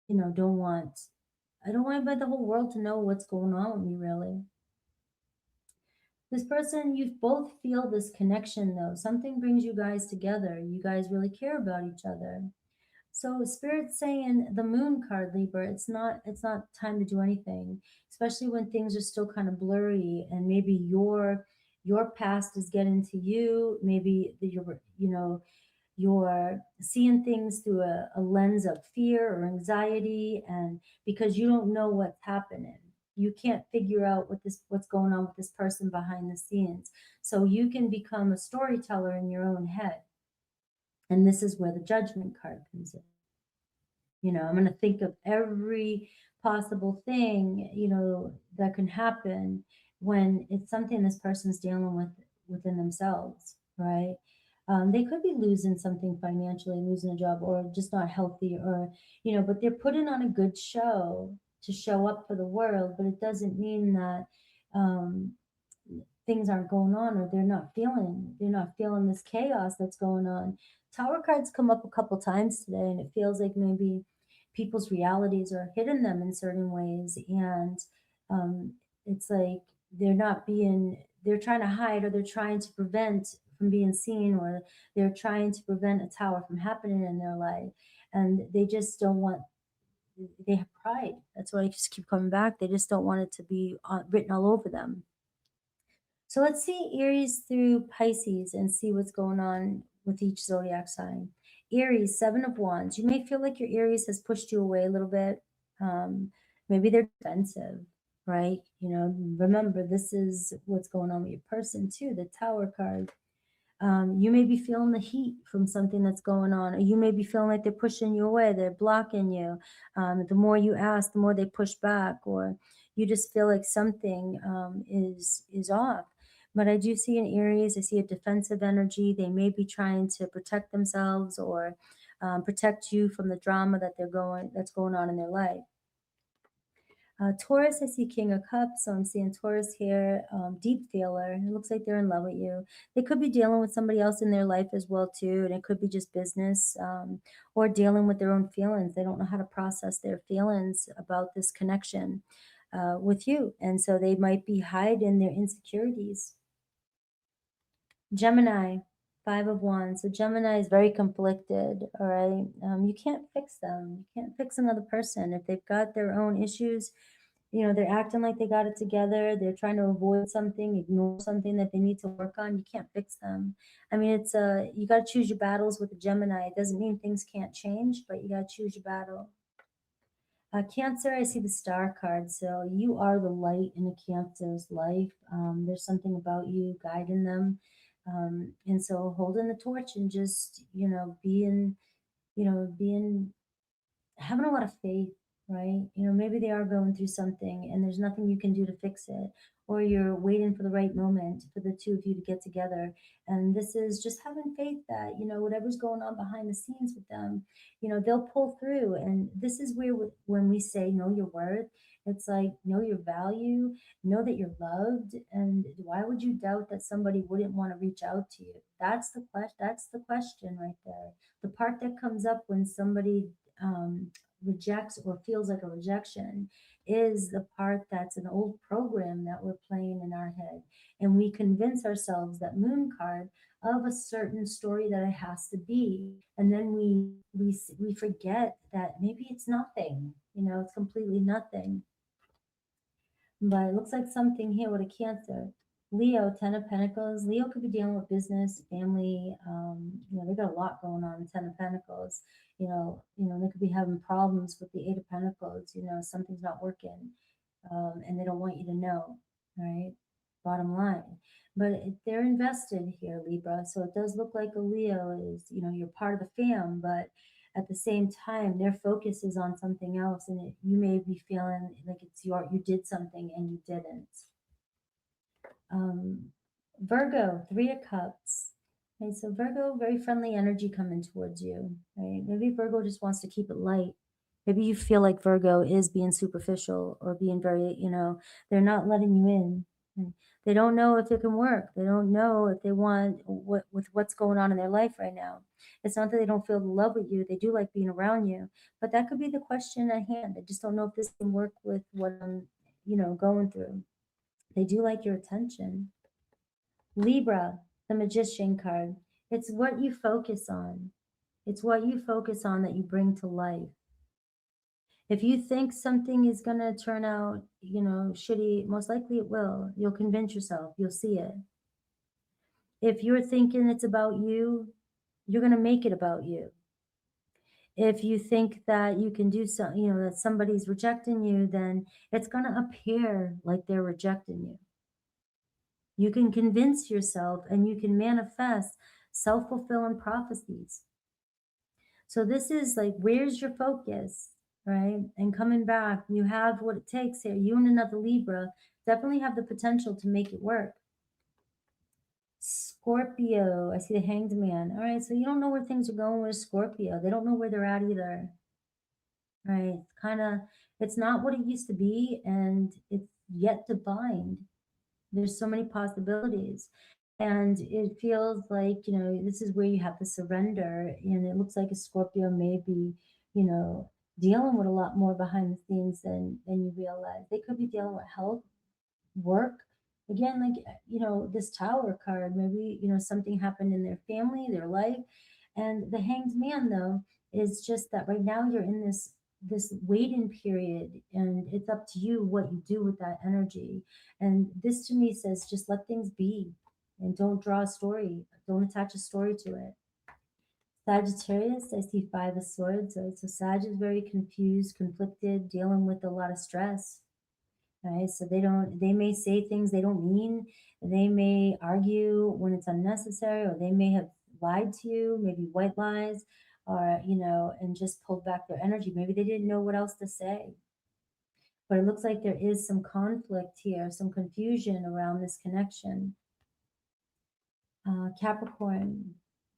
don't want, I don't want the whole world to know what's going on with me, really. This person, you both feel this connection, though. Something brings you guys together. You guys really care about each other. So Spirit's saying the Moon card, Libra, it's not time to do anything, especially when things are still kind of blurry, and maybe your past is getting to you. Maybe you're seeing things through a lens of fear or anxiety, and because you don't know what's happening. You can't figure out what's going on with this person behind the scenes. So you can become a storyteller in your own head. And this is where the Judgment card comes in. You know, I'm going to think of every possible thing, you know, that can happen when it's something this person's dealing with within themselves, right? They could be losing something financially, losing a job, or just not healthy, or, you know, but they're putting on a good show to show up for the world, but it doesn't mean that um, things aren't going on, or they're not feeling this chaos that's going on. Tower cards come up a couple times today, and it feels like maybe people's realities are hitting them in certain ways, and um, it's like they're trying to hide, or they're trying to prevent from being seen, or they're trying to prevent a tower from happening in their life, and they just don't want. They have pride. That's why I just keep coming back. They just don't want it to be written all over them. So let's see Aries through Pisces and see what's going on with each zodiac sign. Aries, Seven of Wands. You may feel like your Aries has pushed you away a little bit. Um, Maybe they're defensive, right? You know, remember, this is what's going on with your person too, the Tower card. You may be feeling the heat from something that's going on, or you may be feeling like they're pushing you away, they're blocking you. The more you ask, the more they push back, or you just feel like something is off. But I do see in Aries, I see a defensive energy. They may be trying to protect themselves, or protect you from the drama that's going on in their life. Taurus, I see King of Cups, so I'm seeing Taurus here. Deep feeler. It looks like they're in love with you. They could be dealing with somebody else in their life as well too, and it could be just business, or dealing with their own feelings. They don't know how to process their feelings about this connection with you, and so they might be hiding their insecurities. Gemini, Five of Wands. So Gemini is very conflicted. All right, you can't fix them. You can't fix another person if they've got their own issues. You know, they're acting like they got it together. They're trying to avoid something, ignore something that they need to work on. You can't fix them. I mean, it's you got to choose your battles with a Gemini. It doesn't mean things can't change, but you got to choose your battle. Cancer, I see the Star card. So you are the light in a Cancer's life. There's something about you guiding them. And so holding the torch and just, being having a lot of faith, right? You know, maybe they are going through something and there's nothing you can do to fix it, or you're waiting for the right moment for the two of you to get together. And this is just having faith that, you know, whatever's going on behind the scenes with them, you know, they'll pull through. And this is where, when we say know your worth, it's like know your value, know that you're loved. And why would you doubt that somebody wouldn't want to reach out to you? That's the question. That's the question right there. The part that comes up when somebody rejects or feels like a rejection is the part that's an old program that we're playing in our head. And we convince ourselves that moon card of a certain story that it has to be. And then we forget that maybe it's nothing, you know, it's completely nothing. But it looks like something here with a Cancer. Leo, Ten of Pentacles. Leo could be dealing with business, family. You know, they got a lot going on. Ten of Pentacles. They could be having problems with the Eight of Pentacles. You know, something's not working, and they don't want you to know. Right? Bottom line. But they're invested here, Libra. So it does look like a Leo is. You know, you're part of the fam, but at the same time their focus is on something else, and you may be feeling like you did something and you didn't. um, Virgo, Three of Cups. Okay, so Virgo, very friendly energy coming towards you. Right? Maybe Virgo just wants to keep it light. Maybe you feel like Virgo is being superficial or being very, they're not letting you in. They don't know if it can work. They don't know if they want with what's going on in their life right now. It's not that they don't feel the love with you. They do like being around you, but that could be the question at hand. I just don't know if this can work with what I'm, going through. They do like your attention. Libra, the Magician card. It's what you focus on. It's what you focus on that you bring to life. If you think something is going to turn out, shitty, most likely it will. You'll convince yourself, you'll see it. If you're thinking it's about you, you're going to make it about you. If you think that you can do something, that somebody's rejecting you, then it's going to appear like they're rejecting you. You can convince yourself and you can manifest self-fulfilling prophecies. So this is like, where's your focus, right? And coming back, you have what it takes here. You and another Libra definitely have the potential to make it work. Scorpio, I see the Hanged Man. All right, so you don't know where things are going with Scorpio. They don't know where they're at either. Right? Kind of, it's not what it used to be, and it's yet to find. There's so many possibilities. And it feels like, this is where you have to surrender. And it looks like a Scorpio may be, dealing with a lot more behind the scenes than you realize. They could be dealing with health, work. Again, like, this Tower card, maybe, something happened in their family, their life. And the Hanged Man, though, is just that right now you're in this waiting period, and it's up to you what you do with that energy. And this to me says just let things be, and don't draw a story, don't attach a story to it. Sagittarius, I see Five of Swords. Right? So Sag is very confused, conflicted, dealing with a lot of stress. Right? So they may say things they don't mean. They may argue when it's unnecessary, or they may have lied to you, maybe white lies, or, and just pulled back their energy. Maybe they didn't know what else to say. But it looks like there is some conflict here, some confusion around this connection. Capricorn,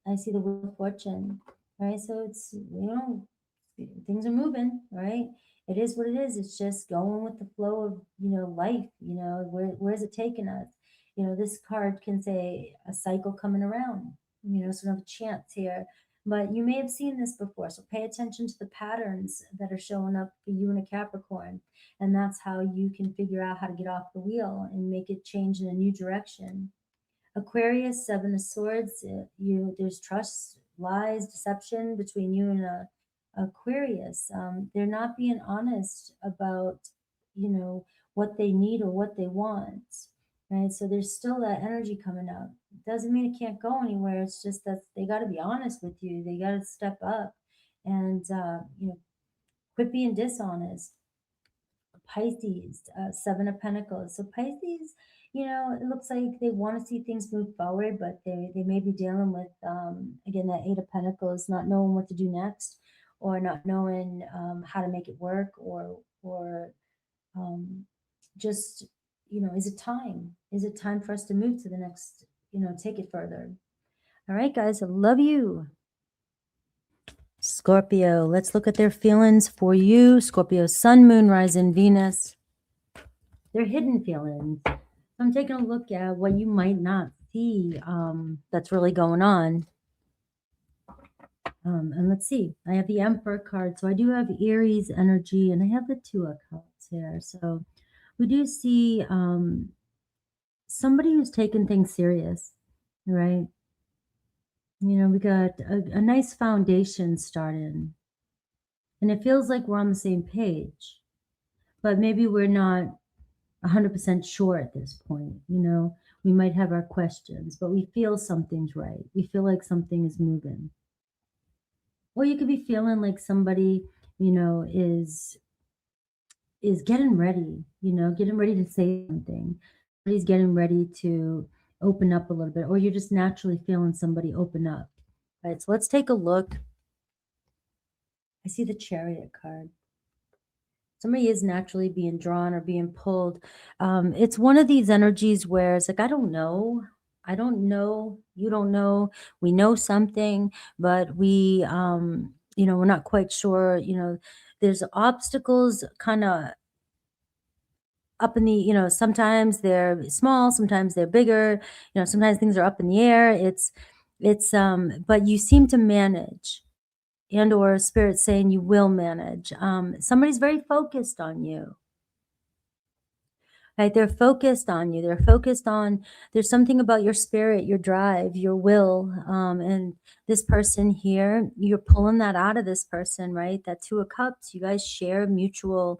I see the Wheel of Fortune, right? So it's, things are moving, right? It is what it is. It's just going with the flow of, life, where's it taking us? This card can say a cycle coming around, sort of a chance here. But you may have seen this before. So pay attention to the patterns that are showing up for you in a Capricorn. And that's how you can figure out how to get off the wheel and make it change in a new direction. Aquarius, Seven of Swords. There's trust, lies, deception between you and Aquarius. They're not being honest about, what they need or what they want, right? So there's still that energy coming up. Doesn't mean it can't go anywhere. It's just that they got to be honest with you. They got to step up, and quit being dishonest. Pisces, Seven of Pentacles. So Pisces, it looks like they want to see things move forward, but they may be dealing with, again, that Eight of Pentacles, not knowing what to do next, or not knowing how to make it work, or just, is it time? Is it time for us to move to the next, take it further? All right, guys, I love you. Scorpio, let's look at their feelings for you. Scorpio, Sun, Moon, Rising, Venus. Their hidden feelings. So I'm taking a look at what you might not see that's really going on. And let's see. I have the Emperor card. So I do have Aries energy, and I have the Two of Cups here. So we do see somebody who's taking things serious, right? We got a nice foundation started, and it feels like we're on the same page, but maybe we're not 100% sure at this point. We might have our questions, but we feel something's right. We feel like something is moving. Or you could be feeling like somebody, is getting ready, getting ready to say something. Somebody's getting ready to open up a little bit, or you're just naturally feeling somebody open up. All right, so let's take a look. I see the Chariot card. Somebody is naturally being drawn or being pulled. It's one of these energies where it's like, I don't know, you don't know, we know something, but we, we're not quite sure. There's obstacles kind of up in the, sometimes they're small, sometimes they're bigger, sometimes things are up in the air. It's, but you seem to manage, and or spirit saying you will manage. Somebody's very focused on you. Right? They're focused on you. They're focused on, there's something about your spirit, your drive, your will. And this person here, you're pulling that out of this person, right? That Two of Cups, you guys share mutual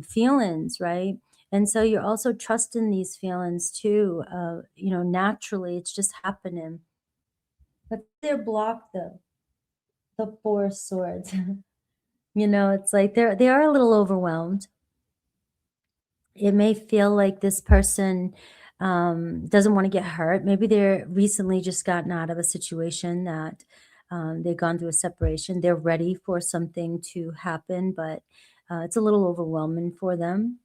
feelings, right? And so you're also trusting these feelings too. Naturally, it's just happening. But they're blocked though. The Four of Swords. It's like they are a little overwhelmed. It may feel like this person doesn't want to get hurt. Maybe they're recently just gotten out of a situation that They've gone through a separation. They're ready for something to happen, but it's a little overwhelming for them.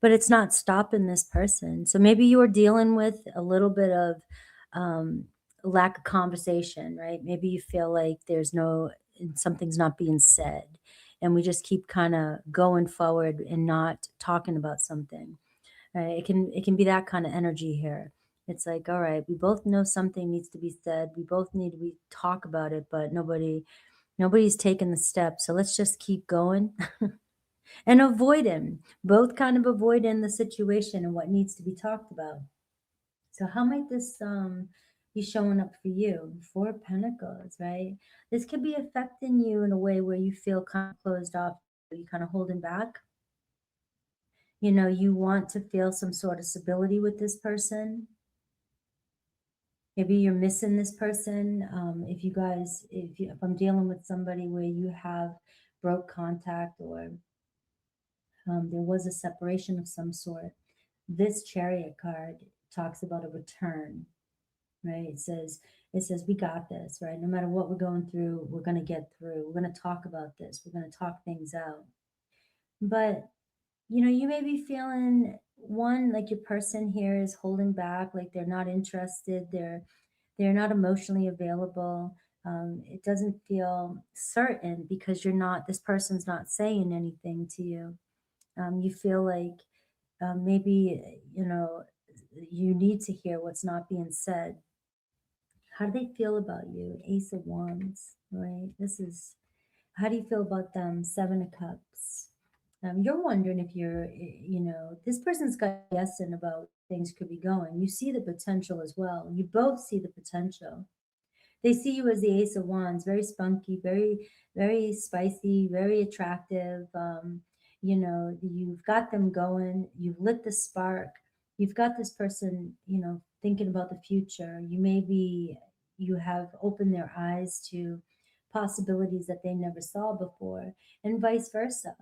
But it's not stopping this person. So maybe you are dealing with a little bit of um, lack of conversation, right? Maybe you feel like something's not being said, and we just keep kind of going forward and not talking about something. Right? It can be that kind of energy here. It's like, all right, we both know something needs to be said. We both need to be talk about it, but nobody's taking the step. So let's just keep going and avoiding, both kind of avoiding the situation and what needs to be talked about. So how might this be showing up for you? Four of Pentacles, right? This could be affecting you in a way where you feel kind of closed off, you kind of holding back. You want to feel some sort of stability with this person. Maybe you're missing this person. If I'm dealing with somebody where you have broke contact, or there was a separation of some sort, this Chariot card talks about a return, right? It says we got this, right? No matter what we're going through, we're going to get through. We're going to talk about this. We're going to talk things out. But you may be feeling, one, like your person here is holding back, like they're not interested, they're not emotionally available. It doesn't feel certain because this person's not saying anything to you. You feel like maybe you need to hear what's not being said. How do they feel about you? Ace of Wands, right? How do you feel about them? Seven of Cups. You're wondering if this person's got guessing about things could be going. You see the potential as well. You both see the potential. They see you as the Ace of Wands, very spunky, very, very spicy, very attractive. You've got them going. You've lit the spark. You've got this person, thinking about the future. You have opened their eyes to possibilities that they never saw before, and vice versa,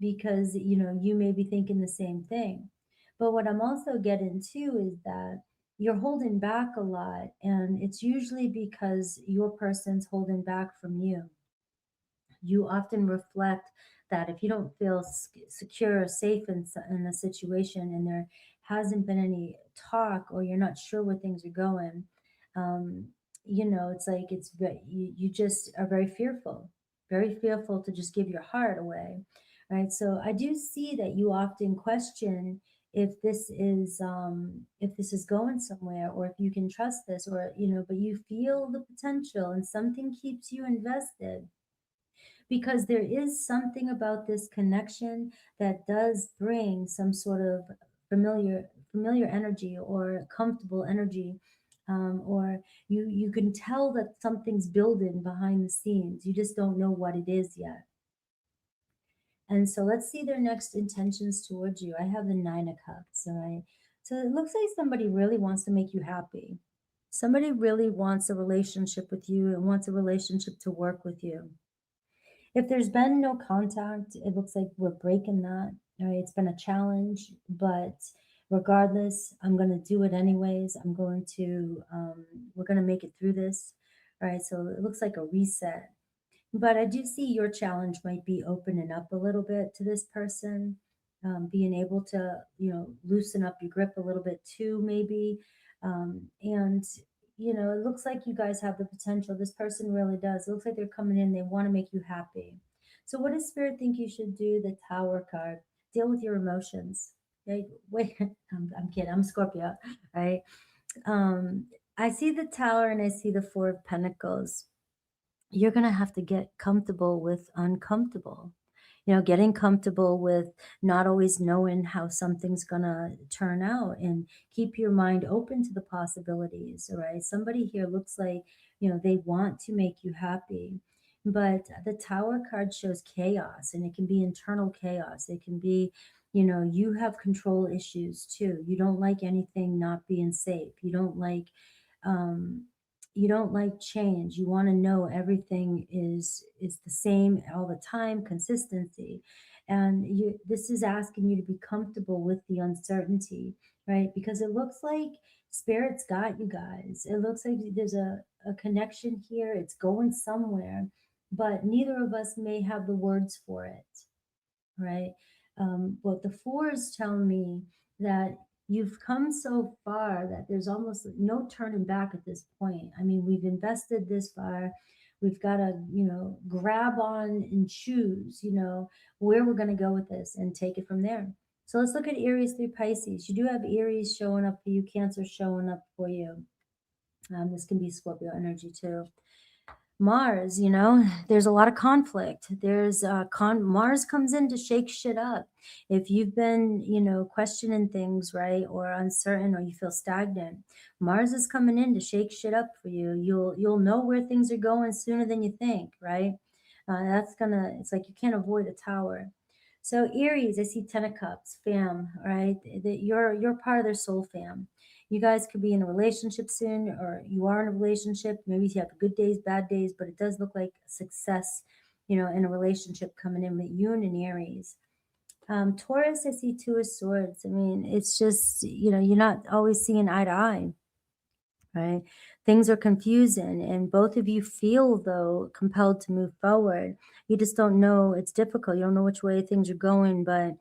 because, you may be thinking the same thing. But what I'm also getting to is that you're holding back a lot, and it's usually because your person's holding back from you. You often reflect that if you don't feel secure or safe in a situation, and there hasn't been any talk, or you're not sure where things are going, um, it's like you just are very fearful to just give your heart away, right? So I do see that you often question if this is going somewhere, or if you can trust this, or but you feel the potential, and something keeps you invested, because there is something about this connection that does bring some sort of familiar energy, or comfortable energy, or you can tell that something's building behind the scenes. You just don't know what it is yet. And so let's see their next intentions towards you. I have the Nine of Cups, all right? So it looks like somebody really wants to make you happy. Somebody really wants a relationship with you and wants a relationship to work with you. If there's been no contact, it looks like we're breaking that. All right, it's been a challenge, but regardless, I'm going to do it anyways. We're going to make it through this. All right, so it looks like a reset. But I do see your challenge might be opening up a little bit to this person, being able to, loosen up your grip a little bit too, maybe. And it looks like you guys have the potential. This person really does. It looks like they're coming in. They want to make you happy. So what does Spirit think you should do? The Tower card. Deal with your emotions. Right? Wait, I'm kidding. I'm Scorpio, right? Um, I see the Tower and I see the Four of Pentacles. You're going to have to get comfortable with uncomfortable. Getting comfortable with not always knowing how something's going to turn out, and keep your mind open to the possibilities. All right. Somebody here looks like, they want to make you happy. But the Tower card shows chaos, and it can be internal chaos. It can be, you have control issues too. You don't like anything not being safe. Um, you don't like change. You want to know everything is the same all the time, consistency. And this is asking you to be comfortable with the uncertainty, right? Because it looks like spirit's got you guys. It looks like there's a connection here. It's going somewhere, but neither of us may have the words for it, right? But the fours tell me that you've come so far that there's almost no turning back at this point. I mean, we've invested this far. We've got to, grab on and choose, where we're going to go with this and take it from there. So let's look at Aries through Pisces. You do have Aries showing up for you, Cancer showing up for you. This can be Scorpio energy too. Mars, there's a lot of conflict. There's Mars comes in to shake shit up. If you've been, questioning things, right, or uncertain, or you feel stagnant, Mars is coming in to shake shit up for you. You'll know where things are going sooner than you think, right? It's like you can't avoid a tower. So Aries, I see Ten of Cups, fam, right? That you're part of their soul fam. You guys could be in a relationship soon, or you are in a relationship. Maybe you have good days, bad days, but it does look like success, in a relationship coming in with you and an Aries. Taurus, I see Two of Swords. I mean, it's just, you're not always seeing eye to eye, right? Things are confusing, and both of you feel, though, compelled to move forward. You just don't know. It's difficult. You don't know which way things are going, but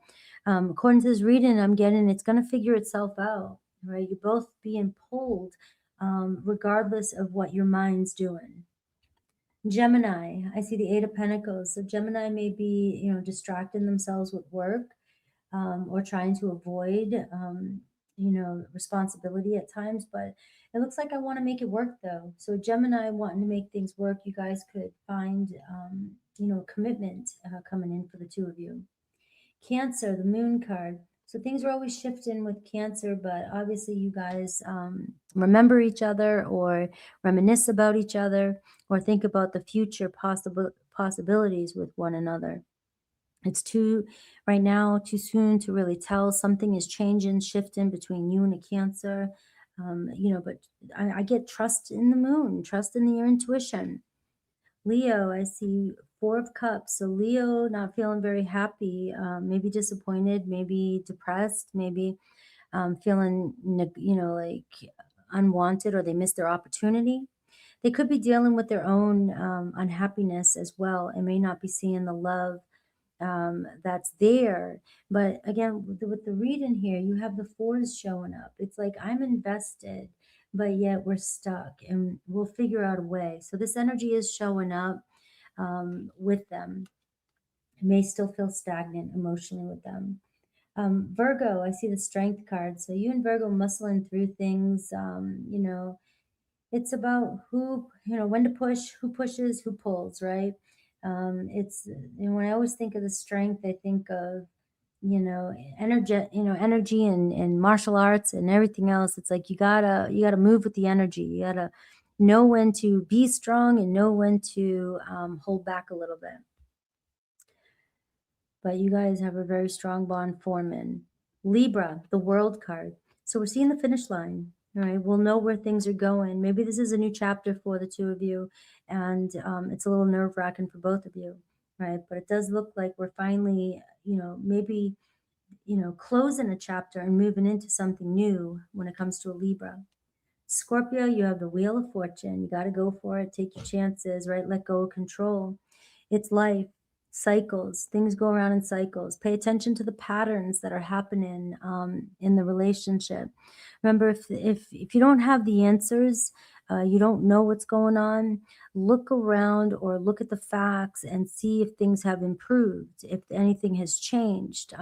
according to this reading I'm getting, it's going to figure itself out, right? You're both being pulled, regardless of what your mind's doing. Gemini, I see the Eight of Pentacles. So Gemini may be, distracting themselves with work, or trying to avoid, responsibility at times. But it looks like I want to make it work, though. So Gemini wanting to make things work, you guys could find, commitment coming in for the two of you. Cancer, the Moon card. So things are always shifting with Cancer, but obviously you guys remember each other, or reminisce about each other, or think about the future possibilities with one another. It's right now, too soon to really tell. Something is changing, shifting between you and a Cancer. But I get trust in the Moon, trust in your intuition. Leo, I see Four of Cups. So Leo not feeling very happy, maybe disappointed, maybe depressed, maybe feeling, like unwanted, or they missed their opportunity. They could be dealing with their own unhappiness as well, and may not be seeing the love that's there. But again, with the reading here, you have the fours showing up. It's like, I'm invested, but yet we're stuck, and we'll figure out a way. So this energy is showing up with them. You may still feel stagnant emotionally with them. Virgo, I see the Strength card. So you and Virgo muscling through things. It's about when to push, who pushes, who pulls, right? It's, when I always think of the Strength, I think of, energy and martial arts and everything else. It's like you gotta move with the energy. You gotta know when to be strong, and know when to hold back a little bit. But you guys have a very strong bond forming. Libra, the World card. So we're seeing the finish line. All right, we'll know where things are going. Maybe this is a new chapter for the two of you, and it's a little nerve wracking for both of you, right? But it does look like we're finally, maybe, closing a chapter and moving into something new when it comes to a Libra. Scorpio, you have the Wheel of Fortune. You got to go for it, take your chances, right? Let go of control. It's life, cycles. Things go around in cycles. Pay attention to the patterns that are happening in the relationship. Remember, if you don't have the answers, you don't know what's going on, look around, or look at the facts and see if things have improved, if anything has changed.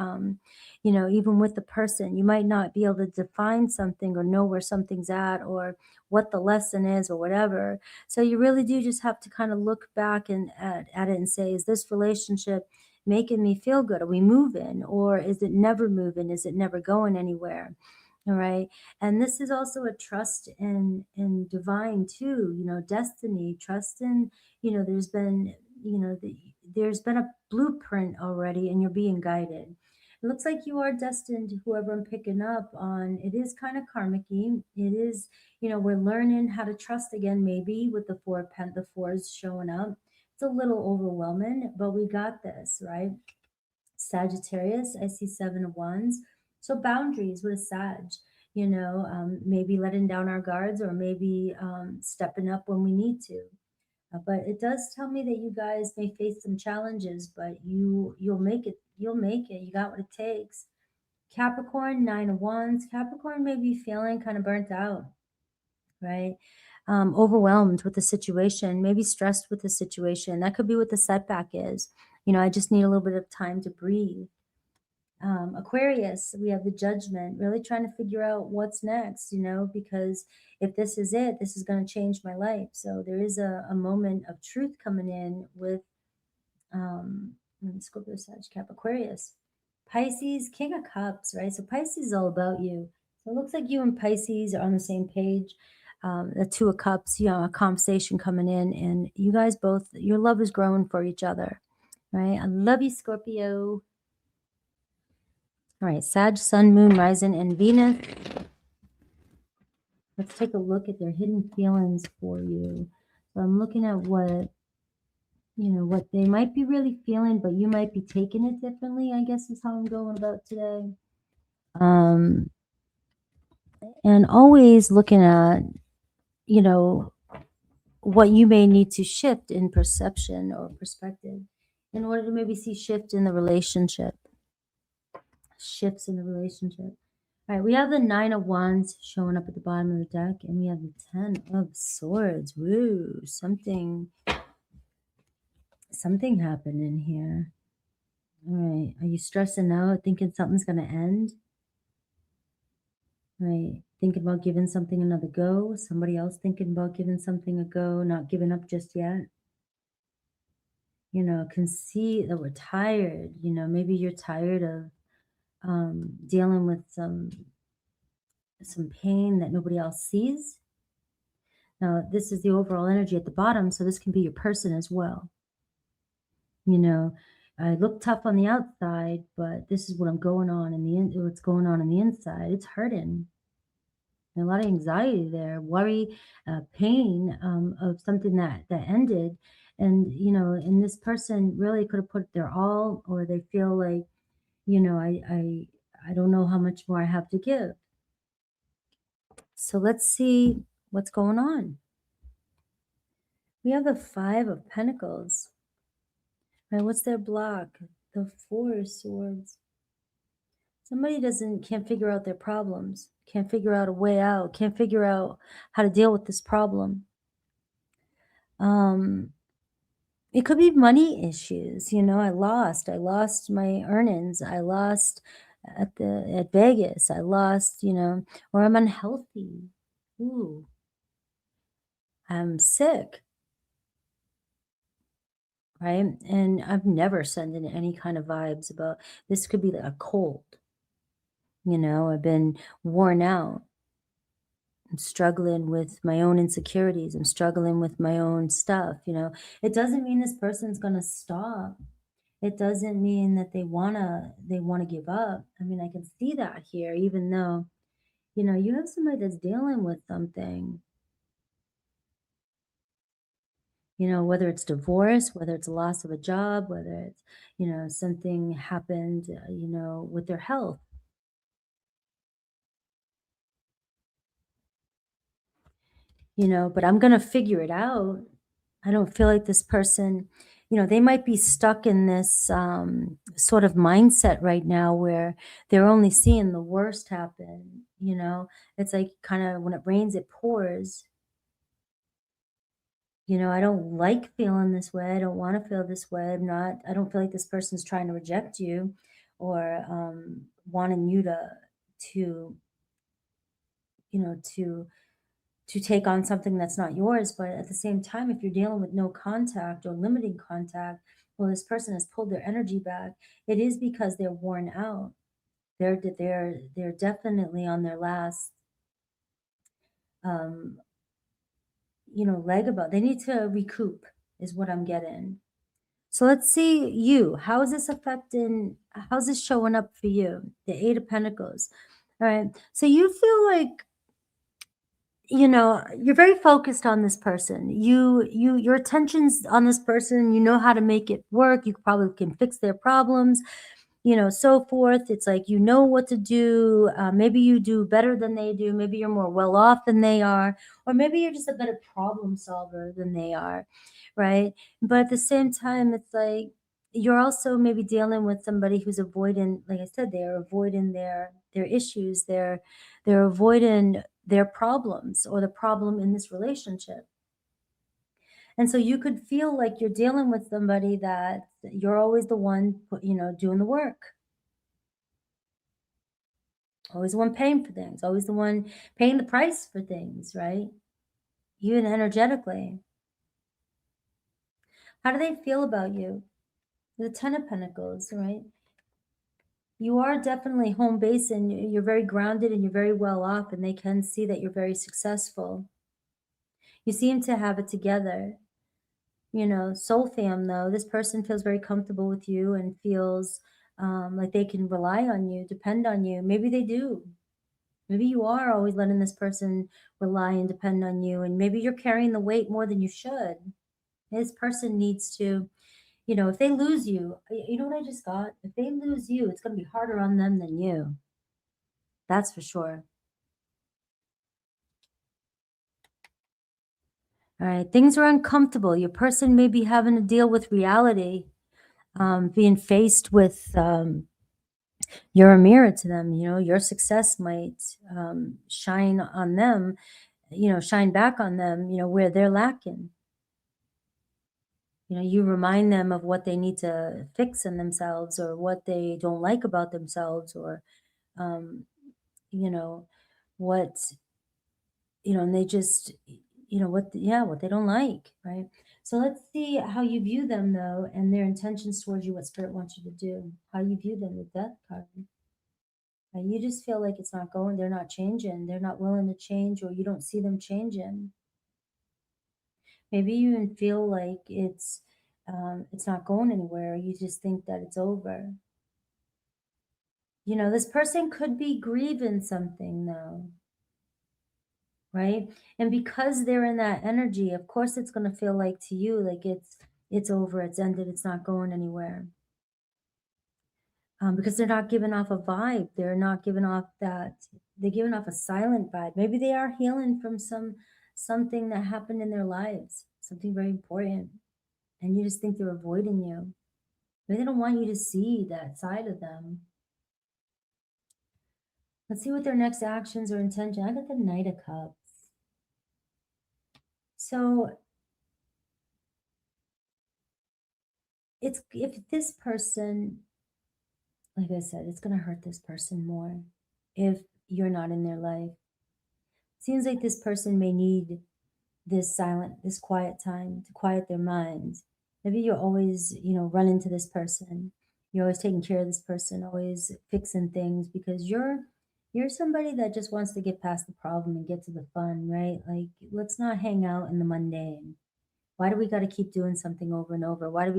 Even with the person, you might not be able to define something, or know where something's at, or what the lesson is, or whatever. So you really do just have to kind of look back and at it and say, is this relationship making me feel good? Are we moving, or is it never moving? Is it never going anywhere? All right. And this is also a trust in divine too, destiny, trust in, there's been, there's been a blueprint already, and you're being guided. It looks like you are destined, whoever I'm picking up on. It is kind of karmic-y. It is, we're learning how to trust again, maybe with the the fours showing up. It's a little overwhelming, but we got this, right? Sagittarius, I see Seven of Wands. So boundaries with a Sag. maybe letting down our guards, or maybe stepping up when we need to. But it does tell me that you guys may face some challenges, but you'll make it. You'll make it. You got what it takes. Capricorn, Nine of Wands. Capricorn may be feeling kind of burnt out, right? Overwhelmed with the situation, maybe stressed with the situation. That could be what the setback is. I just need a little bit of time to breathe. Aquarius, we have the Judgment, really trying to figure out what's next, because if this is it, this is going to change my life. So there is a moment of truth coming in with Scorpio, Sag, Cap, Aquarius. Pisces, King of Cups, right? So Pisces is all about you. So it looks like you and Pisces are on the same page. The Two of Cups, a conversation coming in, and you guys both, your love is growing for each other, right? I love you, Scorpio. All right, Sag, Sun, Moon, Rising, and Venus. Let's take a look at their hidden feelings for you. So I'm looking at what they might be really feeling, but you might be taking it differently, I guess is how I'm going about today. And always looking at, what you may need to shift in perception or perspective in order to maybe see shift in the relationship. Shifts in the relationship. All right, we have the Nine of Wands showing up at the bottom of the deck, and we have the Ten of Swords. Woo, something happened in here. All right, are you stressing out, thinking something's going to end? Right, thinking about giving something another go? Somebody else thinking about giving something a go, not giving up just yet? Can see that we're tired. Maybe you're tired of dealing with some pain that nobody else sees. Now, this is the overall energy at the bottom, so this can be your person as well. I look tough on the outside, but this is what I'm going on what's going on the inside. It's hurting. And a lot of anxiety there, worry, pain of something that ended. And this person really could have put their all, or they feel like, I don't know how much more I have to give. So let's see what's going on. We have the Five of Pentacles. Right, what's their block? The Four of Swords. Somebody can't figure out their problems, can't figure out a way out, can't figure out how to deal with this problem. It could be money issues. I lost my earnings. I lost at Vegas. I lost, or I'm unhealthy. Ooh, I'm sick. Right? And I've never sent in any kind of vibes about this. Could be like a cold. I've been worn out. I'm struggling with my own insecurities. I'm struggling with my own stuff. It doesn't mean this person's going to stop. It doesn't mean that they want to give up. I mean, I can see that here, even though, you have somebody that's dealing with something. Whether it's divorce, whether it's loss of a job, whether it's, something happened, with their health. But I'm going to figure it out. I don't feel like this person, they might be stuck in this sort of mindset right now where they're only seeing the worst happen. It's like kind of when it rains, it pours. I don't like feeling this way. I don't want to feel this way. I don't feel like this person's trying to reject you or wanting you to take on something that's not yours. But at the same time, if you're dealing with no contact or limiting contact, well, this person has pulled their energy back. It is because they're worn out. They're definitely on their last leg about. They need to recoup is what I'm getting. So let's see you. How's this showing up for you? The Eight of Pentacles. All right. So you feel like, you're very focused on this person. Your attention's on this person. You know how to make it work. You probably can fix their problems. so forth. It's like, you know what to do. Maybe you do better than they do. Maybe you're more well off than they are, or maybe you're just a better problem solver than they are, right? But at the same time, it's like you're also maybe dealing with somebody who's avoiding, like I said, they're avoiding their issues, they're avoiding their problems or the problem in this relationship. And so you could feel like you're dealing with somebody that you're always the one, doing the work, always the one paying for things, always the one paying the price for things, right? Even energetically. How do they feel about you? The Ten of Pentacles, right? You are definitely home base, and you're very grounded and you're very well off, and they can see that you're very successful. You seem to have it together. Soul fam, though, this person feels very comfortable with you and feels like they can rely on you, depend on you. Maybe they do. Maybe you are always letting this person rely and depend on you, and maybe you're carrying the weight more than you should. This person needs to, if they lose you, you know what I just got? If they lose you, it's going to be harder on them than you. That's for sure. All right. Things are uncomfortable. Your person may be having to deal with reality, being faced with, you're a mirror to them. Your success might shine on them, shine back on them, where they're lacking. You remind them of what they need to fix in themselves, or what they don't like about themselves, or, um, you know, what, and they just, what they don't like, right? So let's see how you view them, though, and their intentions towards you, what spirit wants you to do, how you view them, the Death card. And you just feel like it's not going, they're not changing, they're not willing to change, or you don't see them changing. Maybe you even feel like it's not going anywhere. You just think that it's over. This person could be grieving something, though, right? And because they're in that energy, of course, it's going to feel like to you like it's over, it's ended, it's not going anywhere. Because they're not giving off a vibe. They're not giving off that. They're giving off a silent vibe. Maybe they are healing from something that happened in their lives, something very important, and you just think they're avoiding you. Maybe they don't want you to see that side of them. Let's see what their next actions or intention. I got the Knight of Cups. So it's, if this person, like I said, it's going to hurt this person more if you're not in their life. Seems like this person may need this quiet time to quiet their minds. Maybe you're always, run into this person. You're always taking care of this person, always fixing things, because you're somebody that just wants to get past the problem and get to the fun, right? Like, let's not hang out in the mundane. Why do we got to keep doing something over and over? Why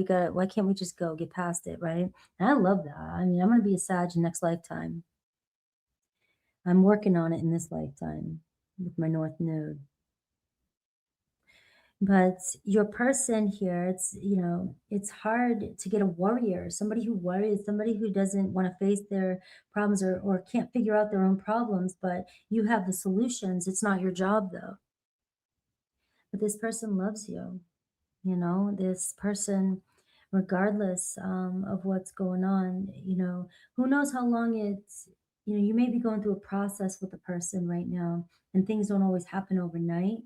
can't we just go get past it, right? And I love that. I mean, I'm going to be a Sag next lifetime. I'm working on it in this lifetime with my North Node. But your person here, it's hard to get a warrior, somebody who worries, somebody who doesn't want to face their problems, or can't figure out their own problems, but you have the solutions. It's not your job, though. But this person loves you. This person, regardless of what's going on, who knows how long you may be going through a process with a person right now, and things don't always happen overnight.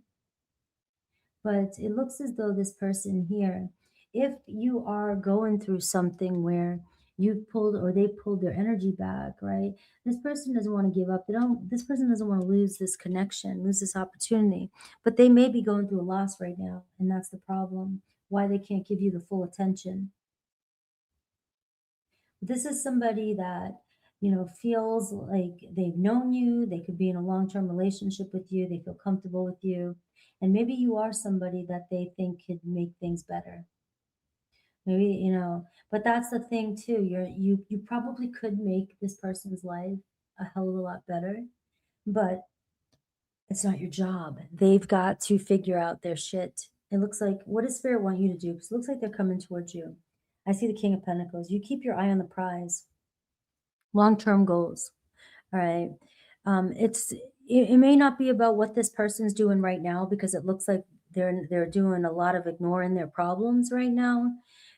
But it looks as though this person here, if you are going through something where you've pulled, or they pulled their energy back, right? This person doesn't want to give up. This person doesn't want to lose this connection, lose this opportunity, but they may be going through a loss right now. And that's the problem, why they can't give you the full attention. This is somebody that, feels like they've known you. They could be in a long-term relationship with you. They feel comfortable with you. And maybe you are somebody that they think could make things better. Maybe, but that's the thing too. You probably could make this person's life a hell of a lot better, but it's not your job. They've got to figure out their shit. It looks like, what does Spirit want you to do? Because it looks like they're coming towards you. I see the King of Pentacles. You keep your eye on the prize. long-term goals. All right. It may not be about what this person's doing right now, because it looks like they're doing a lot of ignoring their problems right now.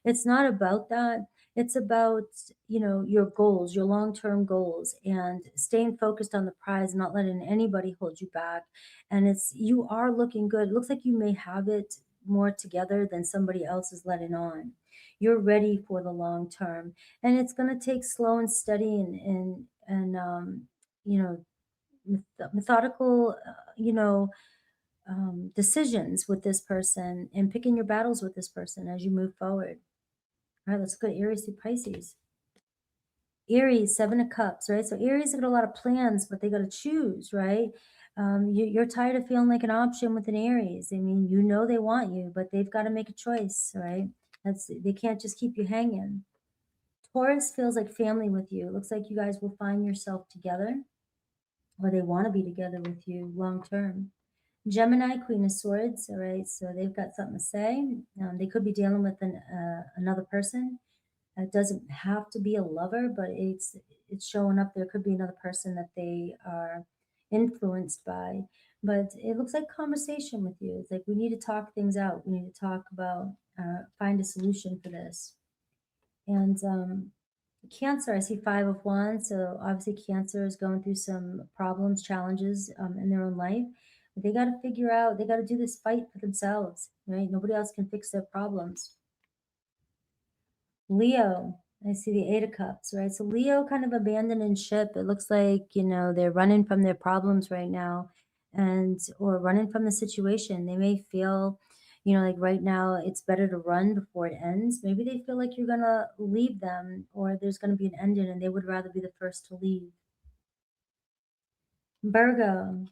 It's not about that. It's about, your goals, your long-term goals, and staying focused on the prize, not letting anybody hold you back. And you are looking good. It looks like you may have it more together than somebody else is letting on. You're ready for the long term, and it's going to take slow and steady and you know methodical, decisions with this person, and picking your battles with this person as you move forward. All right, let's go to Aries through Pisces. Aries, 7 of Cups, right? So Aries got a lot of plans, but they got to choose, right? You're tired of feeling like an option with an Aries. I mean, they want you, but they've got to make a choice, right? They can't just keep you hanging. Taurus feels like family with you. It looks like you guys will find yourself together, or they want to be together with you long term. Gemini, Queen of Swords. All right, so they've got something to say. They could be dealing with another person. It doesn't have to be a lover, but it's showing up. There could be another person that they are influenced by. But it looks like conversation with you. It's like, we need to talk things out. We need to talk about, find a solution for this. And Cancer, I see 5 of Wands. So obviously, Cancer is going through some problems, challenges, in their own life. But they got to figure out, they got to do this fight for themselves, right? Nobody else can fix their problems. Leo, I see the 8 of Cups, right? So Leo kind of abandoning ship. It looks like, they're running from their problems right now, or running from the situation. They may feel, like right now it's better to run before it ends. Maybe they feel like you're going to leave them, or there's going to be an ending, and they would rather be the first to leave. Virgo,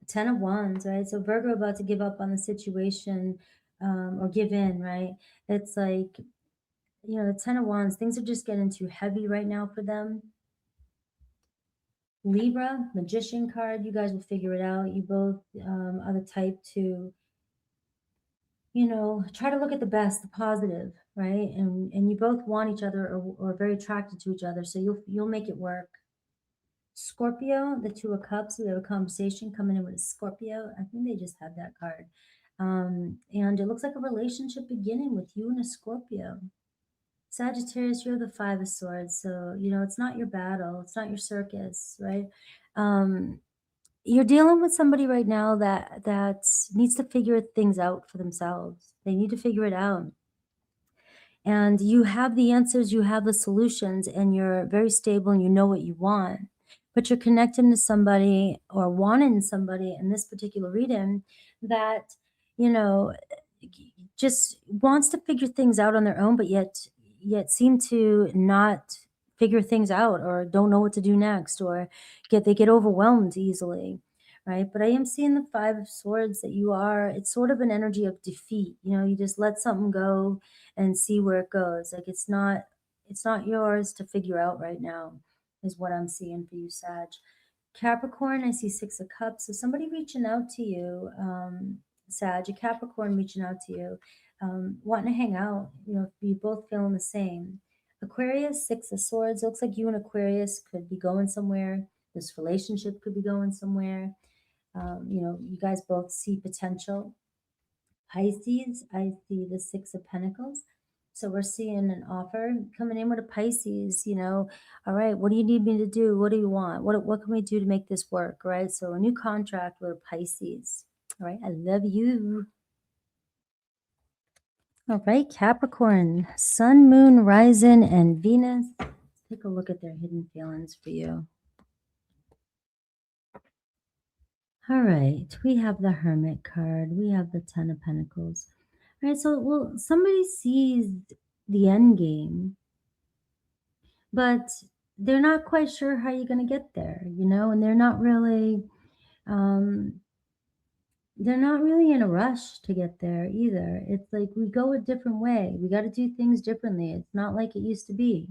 10 of Wands, right? So Virgo about to give up on the situation, or give in, right? It's like, the 10 of Wands, things are just getting too heavy right now for them. Libra, Magician card, you guys will figure it out. You both, are the type to, try to look at the best, the positive, right? And you both want each other, or are very attracted to each other, so you'll make it work. Scorpio, the 2 of Cups, we have a conversation coming in with a Scorpio. I think they just had that card. And it looks like a relationship beginning with you and a Scorpio. Sagittarius, you're the 5 of Swords. So, it's not your battle, it's not your circus, right? You're dealing with somebody right now that needs to figure things out for themselves. They need to figure it out. And you have the answers, you have the solutions, and you're very stable and you know what you want. But you're connecting to somebody, or wanting somebody in this particular reading, that, you know, just wants to figure things out on their own, but yet seem to not figure things out, or don't know what to do next, or they get overwhelmed easily, right? But I am seeing the 5 of Swords, that it's sort of an energy of defeat. You just let something go and see where it goes. Like, it's not yours to figure out right now, is what I'm seeing for you, Sag. Capricorn, I see 6 of Cups. So somebody reaching out to you, Sag, a Capricorn reaching out to you, wanting to hang out, you both feeling the same. Aquarius, 6 of Swords. Looks like you and Aquarius could be going somewhere. This relationship could be going somewhere. You guys both see potential. Pisces, I see the 6 of Pentacles. So we're seeing an offer coming in with a Pisces, all right, what do you need me to do? What do you want? What can we do to make this work, right? So a new contract with a Pisces. All right, I love you. All right, Capricorn, Sun, Moon, Rising, and Venus. Let's take a look at their hidden feelings for you. All right, we have the Hermit card. We have the 10 of Pentacles. All right, so, somebody sees the end game, but they're not quite sure how you're going to get there, and they're not really in a rush to get there either. It's like, we go a different way. We got to do things differently. It's not like it used to be.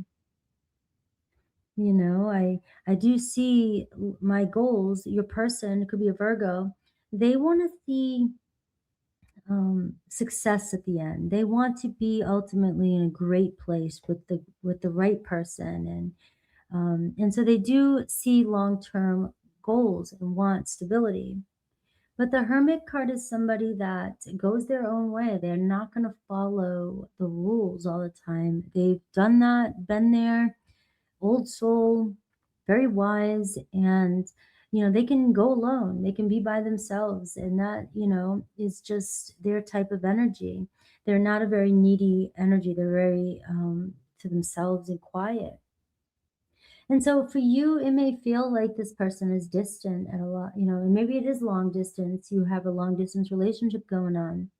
I do see my goals. Your person, it could be a Virgo, they want to see success at the end. They want to be ultimately in a great place with the right person, And so they do see long-term goals and want stability. But the Hermit card is somebody that goes their own way. They're not going to follow the rules all the time. They've done that, been there, old soul, very wise, and they can go alone. They can be by themselves, and that is just their type of energy. They're not a very needy energy. They're very to themselves and quiet. And so for you, it may feel like this person is distant at a lot, and maybe it is long distance. You have a long distance relationship going on.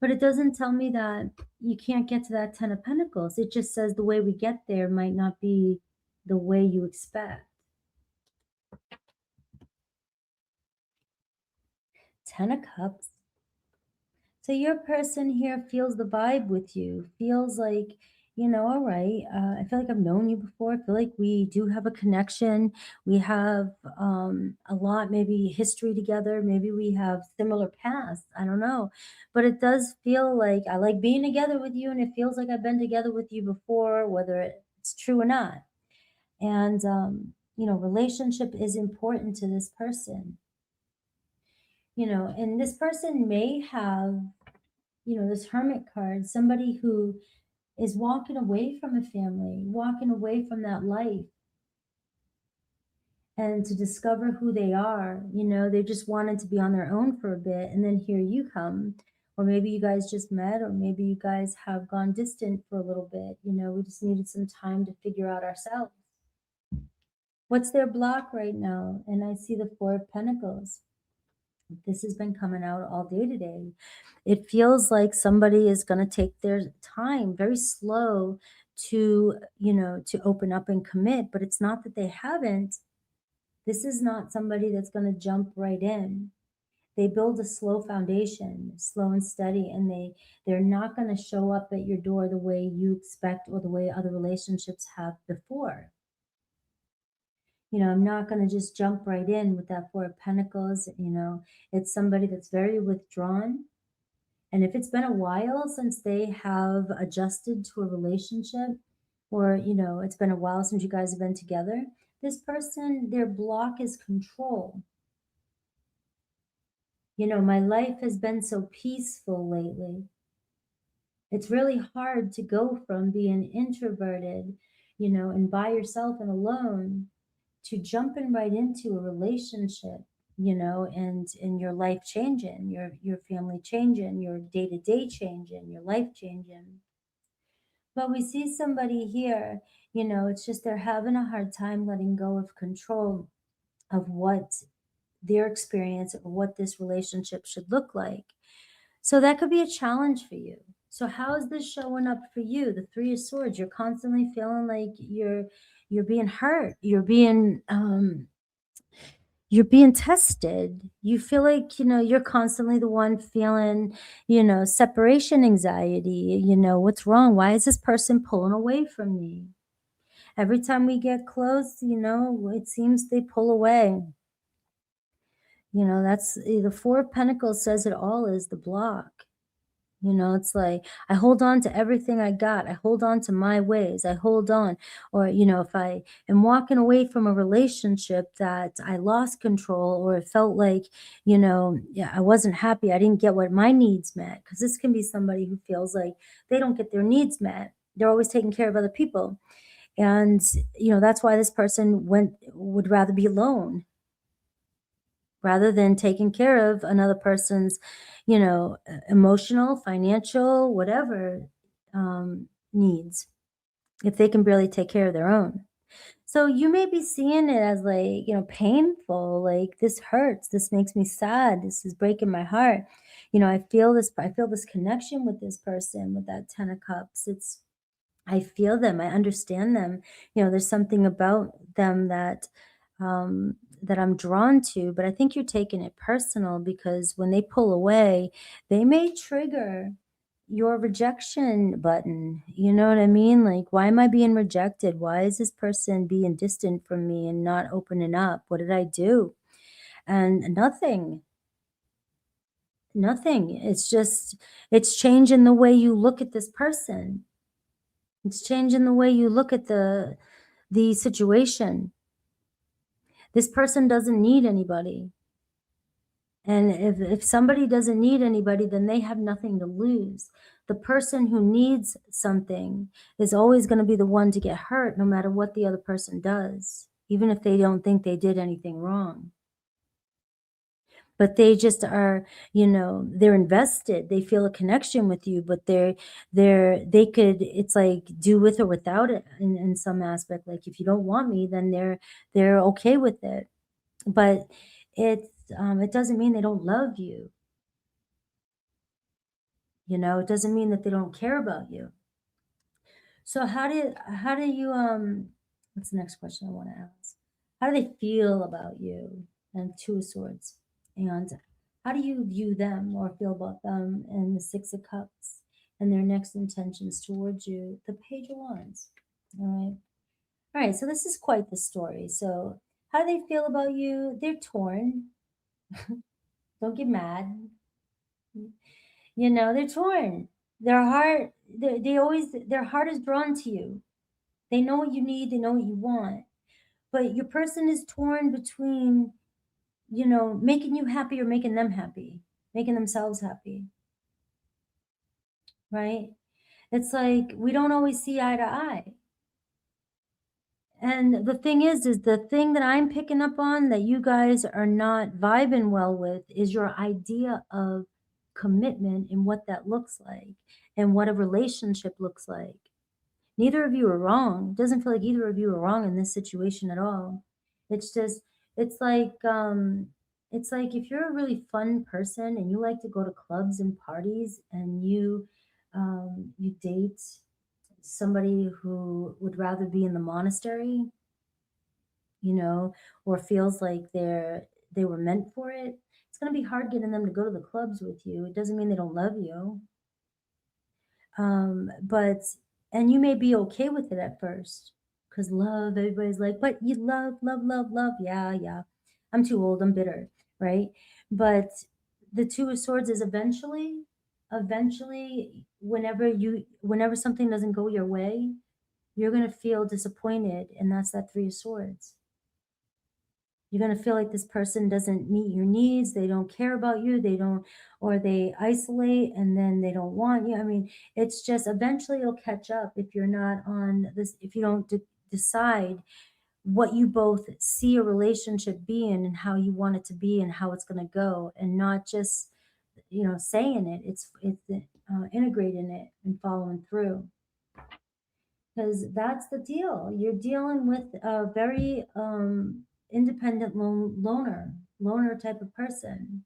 But it doesn't tell me that you can't get to that 10 of Pentacles. It just says the way we get there might not be the way you expect. 10 of Cups. So your person here feels the vibe with you, feels like, all right, I feel like I've known you before. I feel like we do have a connection. We have a lot, maybe history together. Maybe we have similar pasts. I don't know. But it does feel like I like being together with you, and it feels like I've been together with you before, whether it's true or not. And, relationship is important to this person. And this person may have this Hermit card, somebody who is walking away from a family, walking away from that life, and to discover who they are. They just wanted to be on their own for a bit, and then here you come. Or maybe you guys just met, or maybe you guys have gone distant for a little bit. We just needed some time to figure out ourselves. What's their block right now? And I see the Four of Pentacles. This has been coming out all day today. It feels like somebody is going to take their time, very slow to, to open up and commit, but it's not that they haven't. This is not somebody that's going to jump right in. They build a slow foundation, slow and steady, and they're not going to show up at your door the way you expect or the way other relationships have before. I'm not going to just jump right in with that Four of Pentacles. It's somebody that's very withdrawn. And if it's been a while since they have adjusted to a relationship, or, it's been a while since you guys have been together, this person, their block is control. My life has been so peaceful lately. It's really hard to go from being introverted, and by yourself and alone, to jumping right into a relationship, and your life changing, your family changing, your day-to-day changing, your life changing. But we see somebody here, it's just they're having a hard time letting go of control of what their experience or what this relationship should look like. So that could be a challenge for you. So how is this showing up for you? The Three of Swords, you're constantly feeling like you're being hurt. You're being tested. You feel like, you're constantly the one feeling, separation anxiety. What's wrong? Why is this person pulling away from me? Every time we get close, it seems they pull away. That's the Four of Pentacles says it all, is the block. It's like I hold on to everything I got. I hold on to my ways. I hold on. Or, if I am walking away from a relationship that I lost control, or it felt like, yeah, I wasn't happy. I didn't get what my needs met. Because this can be somebody who feels like they don't get their needs met. They're always taking care of other people. And, that's why this person would rather be alone rather than taking care of another person's, emotional, financial, whatever needs, if they can barely take care of their own. So you may be seeing it as like, painful, like this hurts, this makes me sad, this is breaking my heart. I feel this connection with this person, with that 10 of Cups. I feel them, I understand them. There's something about them that I'm drawn to, but I think you're taking it personal, because when they pull away, they may trigger your rejection button. You know what I mean? Like, why am I being rejected? Why is this person being distant from me and not opening up? What did I do? And nothing. It's changing the way you look at this person. It's changing the way you look at the the situation. This person doesn't need anybody. And if somebody doesn't need anybody, then they have nothing to lose. The person who needs something is always going to be the one to get hurt, no matter what the other person does, even if they don't think they did anything wrong. But they just are, they're invested. They feel a connection with you, but they could, it's like do with or without it in some aspect. Like if you don't want me, then they're okay with it. But it doesn't mean they don't love you. It doesn't mean that they don't care about you. So how do you what's the next question I want to ask? How do they feel about you? And Two of Swords. And how do you view them or feel about them? And the Six of Cups and their next intentions towards you. The Page of Wands. All right, so this is quite the story. So how do they feel about you? They're torn. Don't get mad. They're torn. Their heart, their heart is drawn to you. They know what you need, they know what you want. But your person is torn between, making you happy or making them happy, making themselves happy. Right? It's like we don't always see eye to eye. And the thing is the thing that I'm picking up on that you guys are not vibing well with is your idea of commitment and what that looks like and what a relationship looks like. Neither of you are wrong. It doesn't feel like either of you are wrong in this situation at all. It's just, it's like if you're a really fun person and you like to go to clubs and parties and you date somebody who would rather be in the monastery, or feels like they were meant for it, it's going to be hard getting them to go to the clubs with you. It doesn't mean they don't love you. But and you may be okay with it at first because love, everybody's like, but you love, love, love, love. Yeah. I'm too old, I'm bitter, right? But the Two of Swords is eventually, whenever something doesn't go your way, you're gonna feel disappointed, and that's that Three of Swords. You're going to feel like this person doesn't meet your needs. They don't care about you. Or they isolate and then they don't want you. I mean, it's just eventually it'll catch up if you're not on this, if you don't decide what you both see a relationship being and how you want it to be and how it's going to go, and not just, saying it. It's integrating it and following through. Because that's the deal. You're dealing with a very independent loner type of person.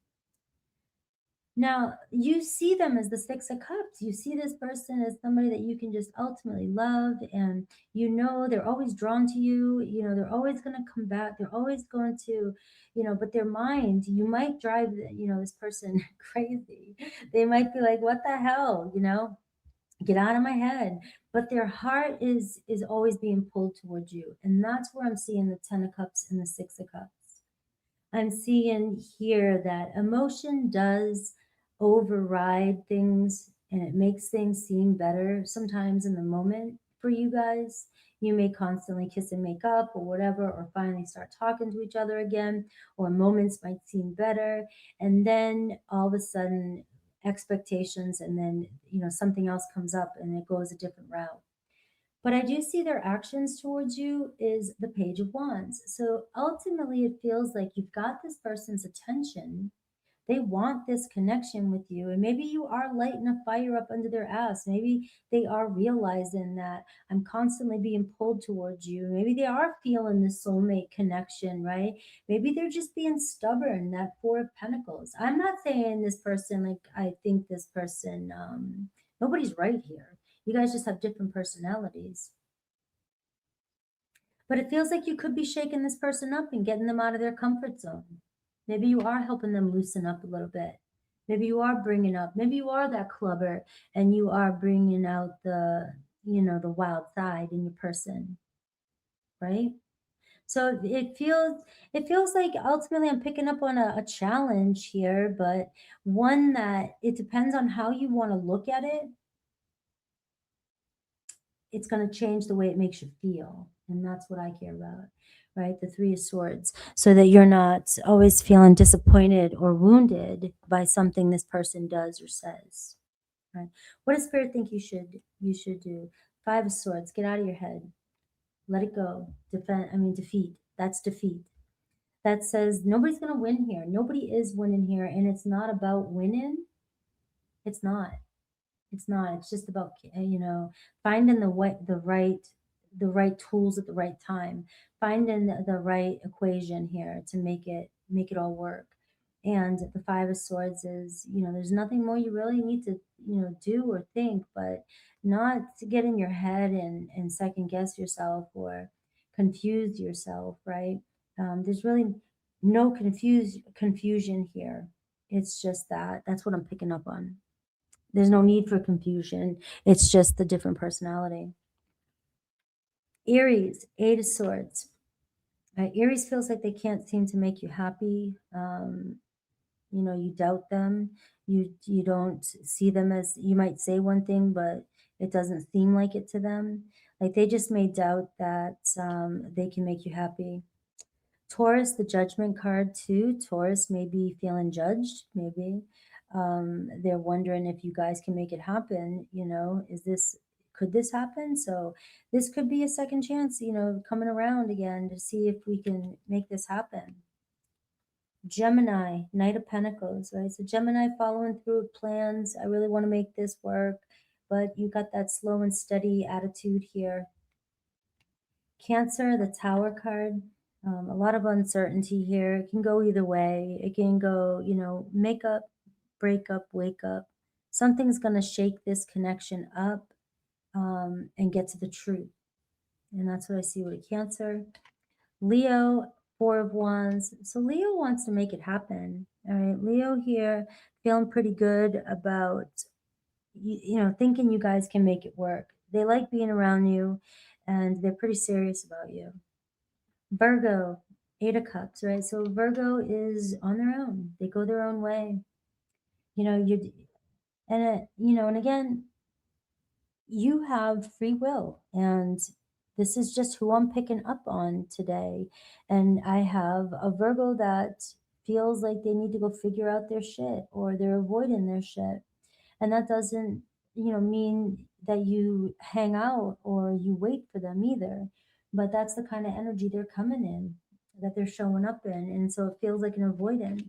Now, you see them as the Six of Cups. You see this person as somebody that you can just ultimately love, and they're always drawn to you. They're always going to come back. They're always going to, but their mind, you might drive, this person crazy. They might be like, what the hell, get out of my head. But their heart is always being pulled towards you, and that's where I'm seeing the Ten of Cups and the Six of Cups. I'm seeing here that emotion does override things, and it makes things seem better sometimes in the moment for you guys. You may constantly kiss and make up or whatever, or finally start talking to each other again, or moments might seem better, and then all of a sudden expectations, and then something else comes up and it goes a different route. But I do see their actions towards you is the Page of Wands. So ultimately it feels like you've got this person's attention. They want this connection with you, and maybe you are lighting a fire up under their ass. Maybe they are realizing that I'm constantly being pulled towards you. Maybe they are feeling the soulmate connection, right? Maybe they're just being stubborn. That Four of Pentacles. I'm not saying this person, like, I think this person, nobody's right here. You guys just have different personalities. But it feels like you could be shaking this person up and getting them out of their comfort zone. Maybe you are helping them loosen up a little bit. Maybe you are bringing up, maybe you are that clubber and you are bringing out the wild side in your person, right? So it feels like ultimately I'm picking up on a challenge here, but one that it depends on how you want to look at it. It's going to change the way it makes you feel. And that's what I care about, right? The Three of Swords, so that you're not always feeling disappointed or wounded by something this person does or says, right? What does Spirit think you should do? Five of Swords, get out of your head. Let it go. Defeat. That's defeat. That says nobody's going to win here. Nobody is winning here. And it's not about winning. It's not. It's not. It's just about, finding the right tools at the right time, finding the right equation here to make it all work. And the Five of Swords is, there's nothing more you really need to, do or think, but not to get in your head and second guess yourself or confuse yourself, right? There's really no confusion here. It's just that's what I'm picking up on. There's no need for confusion. It's just the different personality. Aries, Eight of Swords. Aries feels like they can't seem to make you happy. You doubt them. You don't see them as, you might say one thing, but it doesn't seem like it to them. Like they just may doubt that they can make you happy. Taurus, the Judgment card too. Taurus may be feeling judged, maybe. They're wondering if you guys can make it happen. Could this happen? So this could be a second chance, coming around again to see if we can make this happen. Gemini, Knight of Pentacles, right? So Gemini following through with plans. I really want to make this work, but you got that slow and steady attitude here. Cancer, the Tower card. A lot of uncertainty here. It can go either way. It can go, make up, break up, wake up. Something's going to shake this connection up and get to the truth. And that's what I see with a Cancer. Leo, Four of Wands. So Leo wants to make it happen. All right. Leo here feeling pretty good about, thinking you guys can make it work. They like being around you and they're pretty serious about you. Virgo, Eight of Cups, right? So Virgo is on their own. They go their own way. And again, you have free will, and this is just who I'm picking up on today. And I have a Virgo that feels like they need to go figure out their shit, or they're avoiding their shit. And that doesn't, mean that you hang out or you wait for them either. But that's the kind of energy they're coming in, that they're showing up in. And so it feels like an avoidance.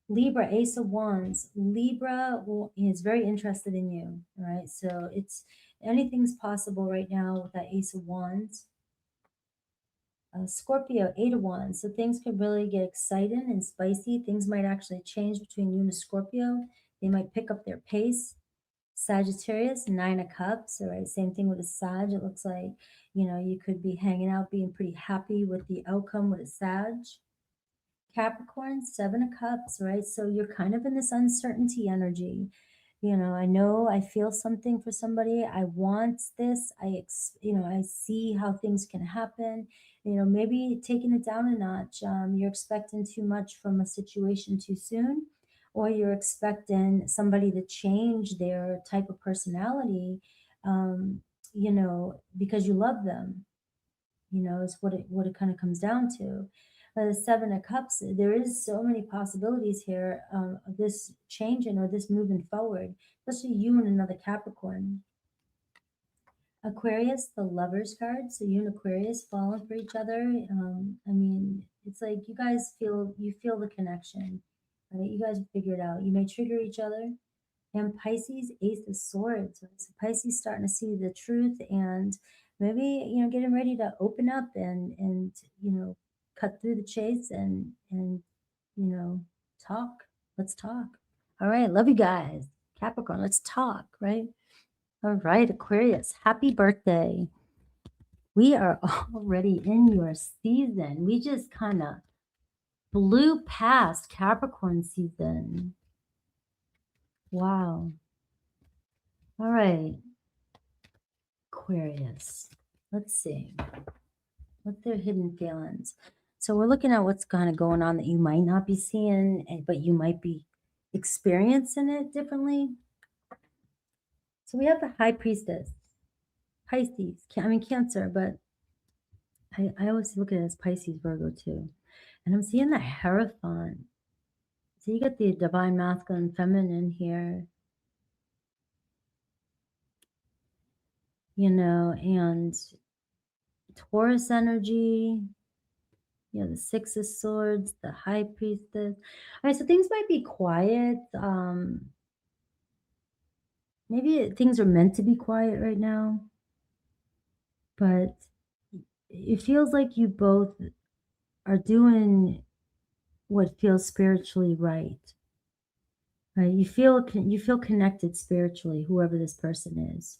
Libra, Ace of Wands. Libra is very interested in you, right? So anything's possible right now with that Ace of Wands. Scorpio, Eight of Wands. So things could really get exciting and spicy. Things might actually change between you and a Scorpio. They might pick up their pace. Sagittarius, Nine of Cups. All right, same thing with a Sag. It looks like, you could be hanging out, being pretty happy with the outcome with a Sag. Capricorn, Seven of Cups, right? So you're kind of in this uncertainty energy. I know I feel something for somebody. I want this. I see how things can happen. Maybe taking it down a notch. You're expecting too much from a situation too soon, or you're expecting somebody to change their type of personality, because you love them, is what it kind of comes down to. The Seven of Cups, there is so many possibilities here of this changing or this moving forward, especially you and another Capricorn. Aquarius, the Lovers card. So you and Aquarius falling for each other. It's like you guys feel the connection, right? You guys figure it out. You may trigger each other. And Pisces, Ace of Swords. So Pisces starting to see the truth and maybe, getting ready to open up and cut through the chase and talk. Let's talk. All right. Love you guys. Capricorn, let's talk, right? All right, Aquarius, happy birthday. We are already in your season. We just kind of blew past Capricorn season. Wow. All right, Aquarius. Let's see. What's their hidden feelings? So we're looking at what's kind of going on that you might not be seeing, but you might be experiencing it differently. So we have the High Priestess. Pisces, Cancer, but I always look at it as Pisces, Virgo too. And I'm seeing the Hierophant. So you got the divine masculine, feminine here, and Taurus energy, the Six of Swords, the High Priestess. All right, so things might be quiet. Maybe things are meant to be quiet right now, but it feels like you both are doing what feels spiritually right. Right? You feel connected spiritually, whoever this person is,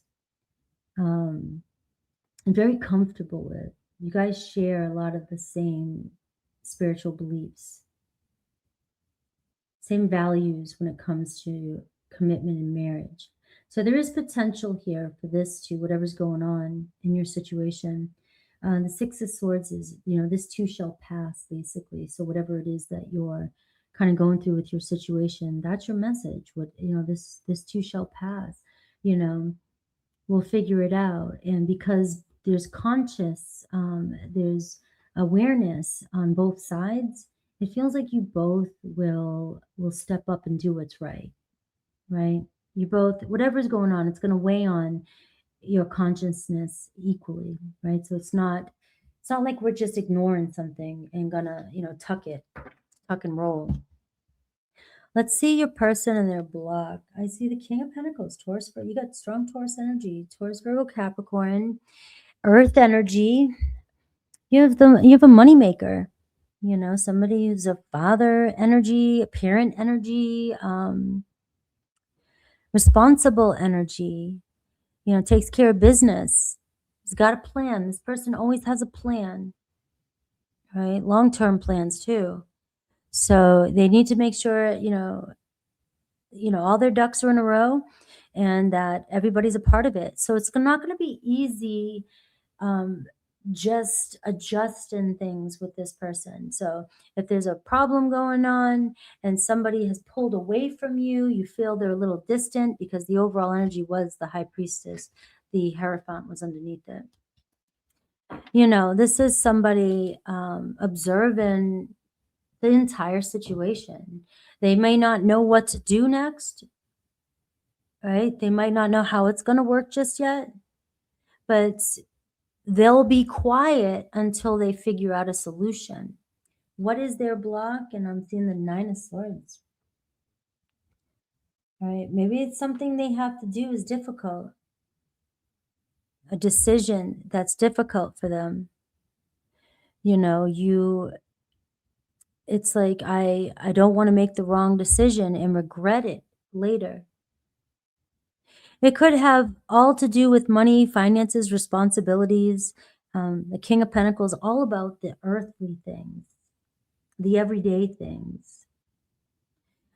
and very comfortable with. You guys share a lot of the same spiritual beliefs, same values when it comes to commitment and marriage. So there is potential here for this to, whatever's going on in your situation. The Six of Swords is, this too shall pass, basically. So whatever it is that you're kind of going through with your situation, that's your message. This too shall pass. We'll figure it out. And because there's there's awareness on both sides, it feels like you both will step up and do what's right. You both, whatever's going on, it's going to weigh on your consciousness equally, right? So it's not like we're just ignoring something and gonna, tuck and roll. Let's see your person and their block. I see the King of Pentacles, Taurus. You got strong Taurus energy, Taurus, Virgo, Capricorn, Earth energy. You have a moneymaker. Somebody who's a father energy, a parent energy, responsible energy. Takes care of business. He's got a plan. This person always has a plan, right? Long-term plans too. So they need to make sure, all their ducks are in a row and that everybody's a part of it. So it's not going to be easy just adjusting things with this person. So if there's a problem going on and somebody has pulled away from you, you feel they're a little distant because the overall energy was the High Priestess. The Hierophant was underneath it. This is somebody observing the entire situation. They may not know what to do next, right? They might not know how it's going to work just yet, but they'll be quiet until they figure out a solution. What is their block? And I'm seeing the Nine of Swords. All right, maybe it's something they have to do is difficult. A decision that's difficult for them. It's like, I don't want to make the wrong decision and regret it later. It could have all to do with money, finances, responsibilities. The King of Pentacles, all about the earthly things, the everyday things.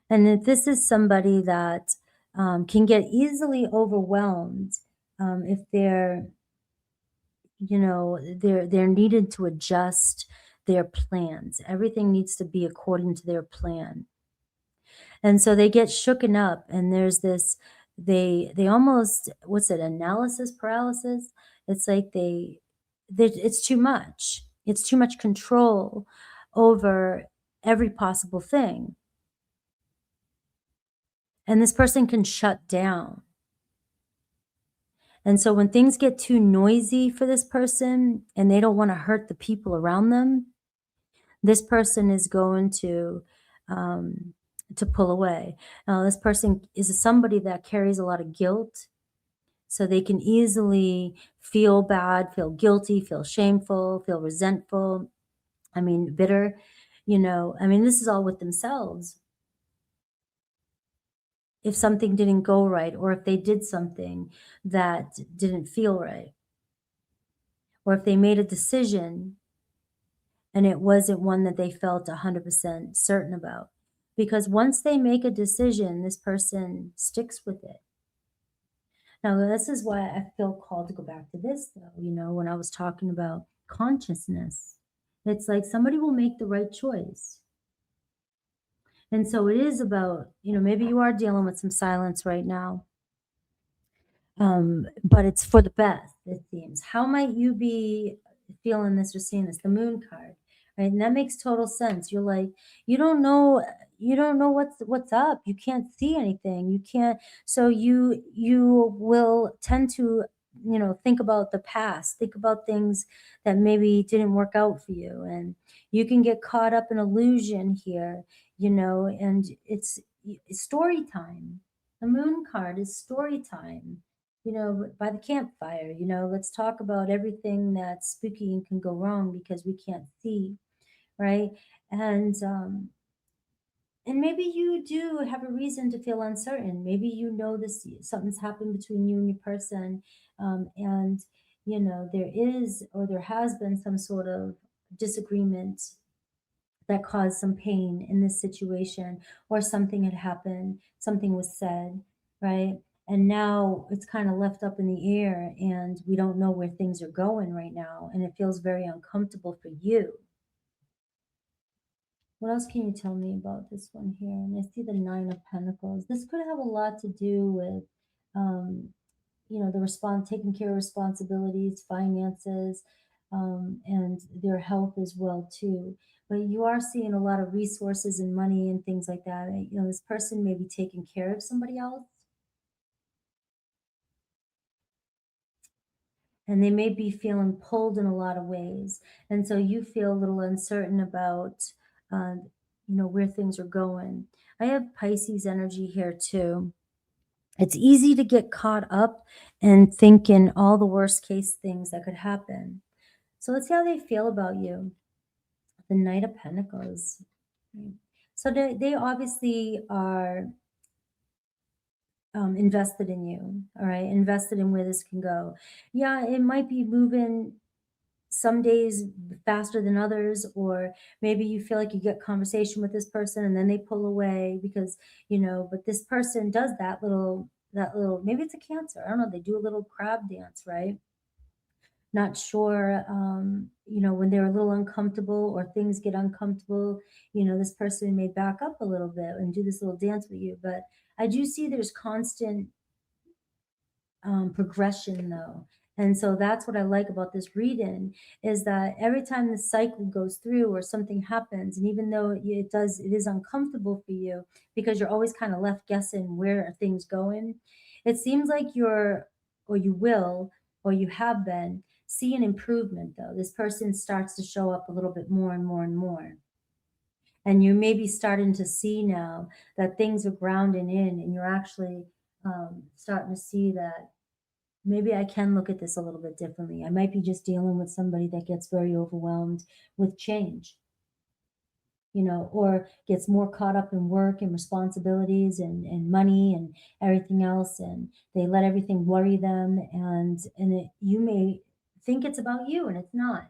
And if this is somebody that can get easily overwhelmed, if they're needed to adjust their plans. Everything needs to be according to their plan. And so they get shooken up, and there's this, they almost, analysis paralysis. It's like it's too much. It's too much control over every possible thing. And this person can shut down. And so when things get too noisy for this person and they don't want to hurt the people around them, this person is going to pull away. Now, this person is somebody that carries a lot of guilt. So they can easily feel bad, feel guilty, feel shameful, feel resentful. Bitter, this is all with themselves. If something didn't go right, or if they did something that didn't feel right, or if they made a decision and it wasn't one that they felt 100% certain about. Because once they make a decision, this person sticks with it. Now, this is why I feel called to go back to this, though, when I was talking about consciousness. It's like somebody will make the right choice. And so it is about, maybe you are dealing with some silence right now. But it's for the best, it seems. How might you be feeling this or seeing this? The moon card, right? And that makes total sense. You're like, you don't know, you don't know what's up. You can't see anything. You can't. So you will tend to, think about the past, think about things that maybe didn't work out for you, and you can get caught up in illusion here, and it's story time. The moon card is story time, by the campfire. Let's talk about everything that's spooky and can go wrong because we can't see, right? And um and maybe you do have a reason to feel uncertain. Maybe this, something's happened between you and your person, and there is, or there has been, some sort of disagreement that caused some pain in this situation, or something had happened, something was said, right? And now it's kind of left up in the air, and we don't know where things are going right now, and it feels very uncomfortable for you. What else can you tell me about this one here? And I see the Nine of Pentacles. This could have a lot to do with, um, the taking care of responsibilities, finances, and their health as well too. But you are seeing a lot of resources and money and things like that. This person may be taking care of somebody else, and they may be feeling pulled in a lot of ways. And so you feel a little uncertain about, uh, where things are going. I have Pisces energy here too. It's easy to get caught up and thinking all the worst case things that could happen. So let's see how they feel about you. The Knight of Pentacles. Right. So they obviously are, invested in you, all right? Invested in where this can go. Yeah, it might be moving some days faster than others, or maybe you feel like you get conversation with this person and then they pull away because, but this person does that little, maybe it's a Cancer. I don't know. They do a little crab dance, right? Not sure, when they're a little uncomfortable or things get uncomfortable, this person may back up a little bit and do this little dance with you. But I do see there's constant, progression though. And so that's what I like about this reading, is that every time the cycle goes through or something happens, and even though it is uncomfortable for you because you're always kind of left guessing where are things going, it seems like or you will, or you have been, see an improvement though. This person starts to show up a little bit more and more and more. And you may be starting to see now that things are grounding in, and you're actually, starting to see that maybe I can look at this a little bit differently. I might be just dealing with somebody that gets very overwhelmed with change, or gets more caught up in work and responsibilities and money and everything else. And they let everything worry them. You may think it's about you, and it's not.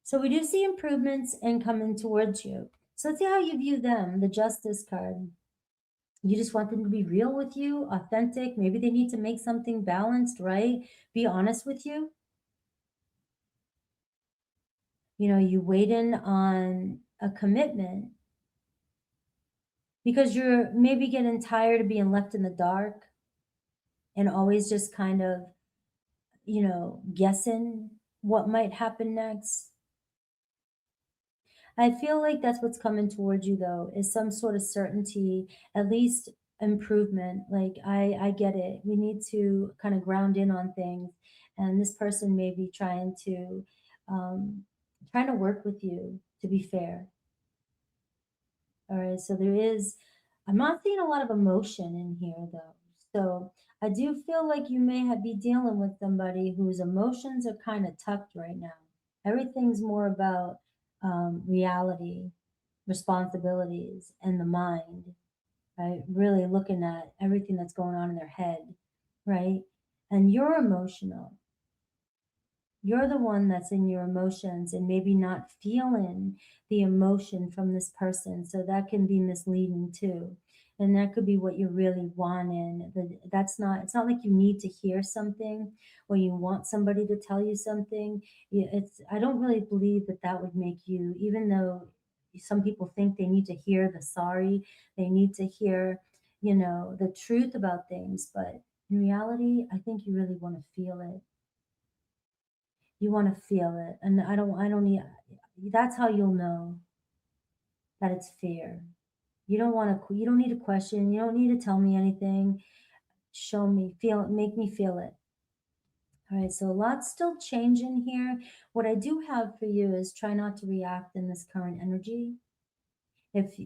So we do see improvements and coming towards you. So let's see how you view them. The Justice card. You just want them to be real with you, authentic. Maybe they need to make something balanced, right? Be honest with you. You waiting on a commitment because you're maybe getting tired of being left in the dark and always just kind of, guessing what might happen next. I feel like that's what's coming towards you though, is some sort of certainty, at least improvement. Like I get it. We need to kind of ground in on things, and this person may be um, trying to work with you to be fair. All right. So I'm not seeing a lot of emotion in here though. So I do feel like you may be dealing with somebody whose emotions are kind of tucked right now. Everything's more about, reality, responsibilities, and the mind, right? Really looking at everything that's going on in their head, right? And you're emotional. You're the one that's in your emotions and maybe not feeling the emotion from this person. So that can be misleading too. And that could be what you're really wanting. It's not like you need to hear something or you want somebody to tell you something. I don't really believe that that would make you, even though some people think they need to hear the sorry, they need to hear, the truth about things. But in reality, I think you really want to feel it. You want to feel it. And I don't need, that's how you'll know that it's fair. You don't need to question. You don't need to tell me anything. Show me, feel, make me feel it. All right, so a lot's still changing here. What I do have for you is try not to react in this current energy. If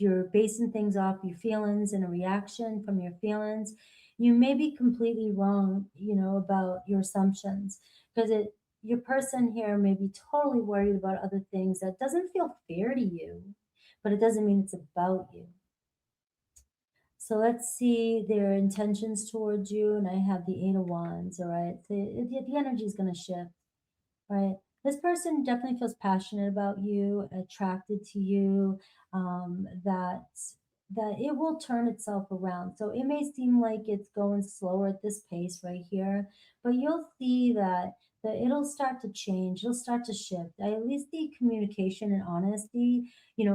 you're basing things off your feelings and a reaction from your feelings, you may be completely wrong, about your assumptions, because your person here may be totally worried about other things that doesn't feel fair to you, but it doesn't mean it's about you. So let's see their intentions towards you. And I have the Eight of Wands, all right? The energy is going to shift, right? This person definitely feels passionate about you, attracted to you, that it will turn itself around. So it may seem like it's going slower at this pace right here, but you'll see that it'll start to change, it'll start to shift. At least the communication and honesty,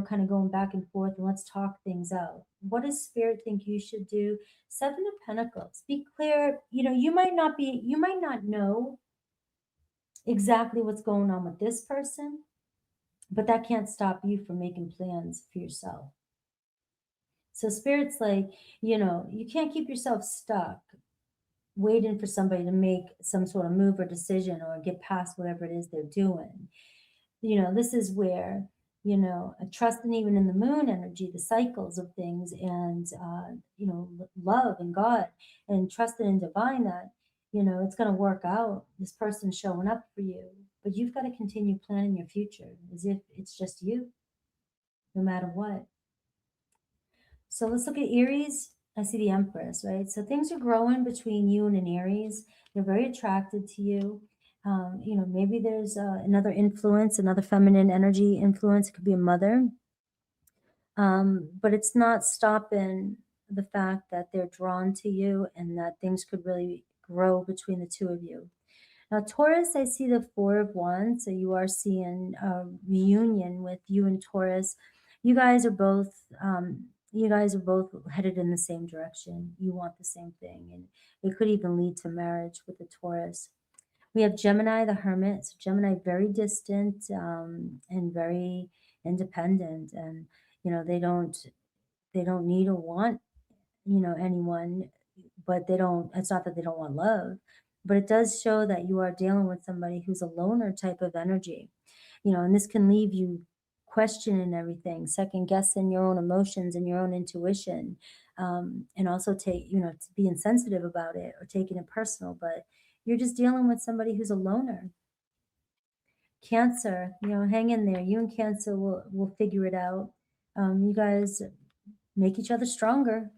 kind of going back and forth, and let's talk things out. What does spirit think you should do? Seven of Pentacles. Be clear. You might not know exactly what's going on with this person, but that can't stop you from making plans for yourself. So spirit's like, you can't keep yourself stuck waiting for somebody to make some sort of move or decision or get past whatever it is they're doing. This is where, trusting even in the moon energy, the cycles of things, and, love and God, and trusting in divine that, it's going to work out. This person's showing up for you, but you've got to continue planning your future as if it's just you, no matter what. So let's look at Aries. I see the Empress, right? So things are growing between you and an Aries. They're very attracted to you. Maybe there's another influence, another feminine energy influence. It could be a mother. But it's not stopping the fact that they're drawn to you and that things could really grow between the two of you. Now, Taurus, I see the Four of Wands. So you are seeing a reunion with you and Taurus. You guys are both headed in the same direction. You want the same thing, and it could even lead to marriage with the Taurus. We have Gemini, the Hermit. So Gemini, very distant, and very independent, and they don't need or want anyone, but they don't. It's not that they don't want love, but it does show that you are dealing with somebody who's a loner type of energy, and this can leave you questioning everything, second guessing your own emotions and your own intuition, and also being sensitive about it or taking it personal. But you're just dealing with somebody who's a loner. Cancer, hang in there. You and Cancer will figure it out. You guys make each other stronger.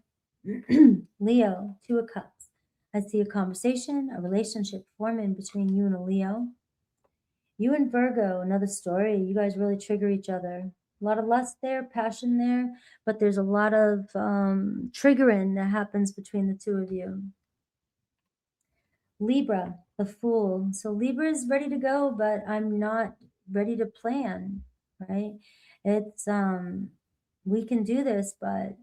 Leo, Two of Cups. I see a conversation, a relationship forming between you and a Leo. You and Virgo, another story. You guys really trigger each other. A lot of lust there, passion there, but there's a lot of triggering that happens between the two of you. Libra, the Fool. So Libra is ready to go, but I'm not ready to plan, right? It's we can do this, but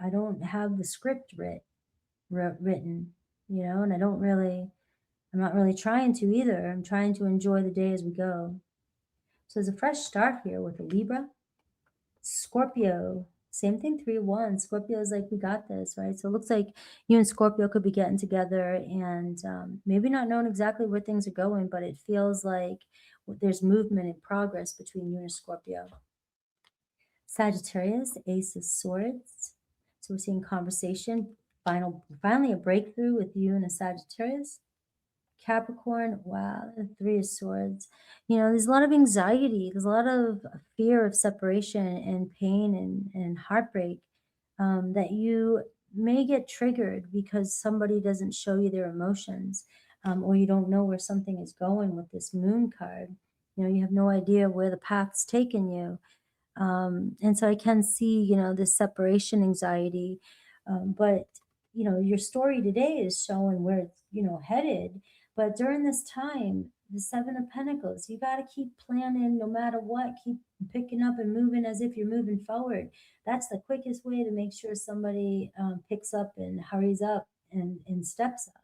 I don't have the script written, and I'm not really trying to either. I'm trying to enjoy the day as we go. So there's a fresh start here with a Libra. Scorpio, same thing, 3-1. Scorpio is like, we got this, right? So it looks like you and Scorpio could be getting together and maybe not knowing exactly where things are going, but it feels like there's movement and progress between you and Scorpio. Sagittarius, Ace of Swords. So we're seeing conversation, finally a breakthrough with you and a Sagittarius. Capricorn, wow, the Three of Swords. There's a lot of anxiety. There's a lot of fear of separation and pain and heartbreak, that you may get triggered because somebody doesn't show you their emotions, or you don't know where something is going with this Moon card. You have no idea where the path's taken you. And so I can see, this separation anxiety. But, your story today is showing where it's, headed. But during this time, the Seven of Pentacles. You got to keep planning no matter what. Keep picking up and moving as if you're moving forward. That's the quickest way to make sure somebody picks up and hurries up and steps up.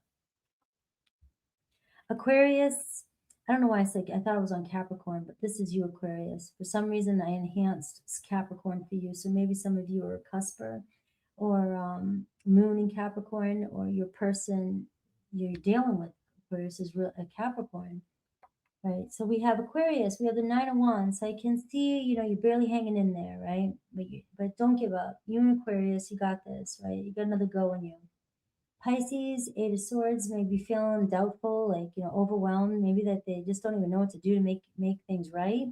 Aquarius, I don't know why I thought it was on Capricorn, but this is you, Aquarius. For some reason, I enhanced Capricorn for you. So maybe some of you are a cusper or moon in Capricorn, or your person you're dealing with, Aquarius, is a Capricorn. Right, so we have Aquarius, we have the Nine of Wands. I can see, you're barely hanging in there, right? But don't give up. You and Aquarius, you got this, right? You got another go in you. Pisces, Eight of Swords, may be feeling doubtful, like, overwhelmed, maybe that they just don't even know what to do to make things right.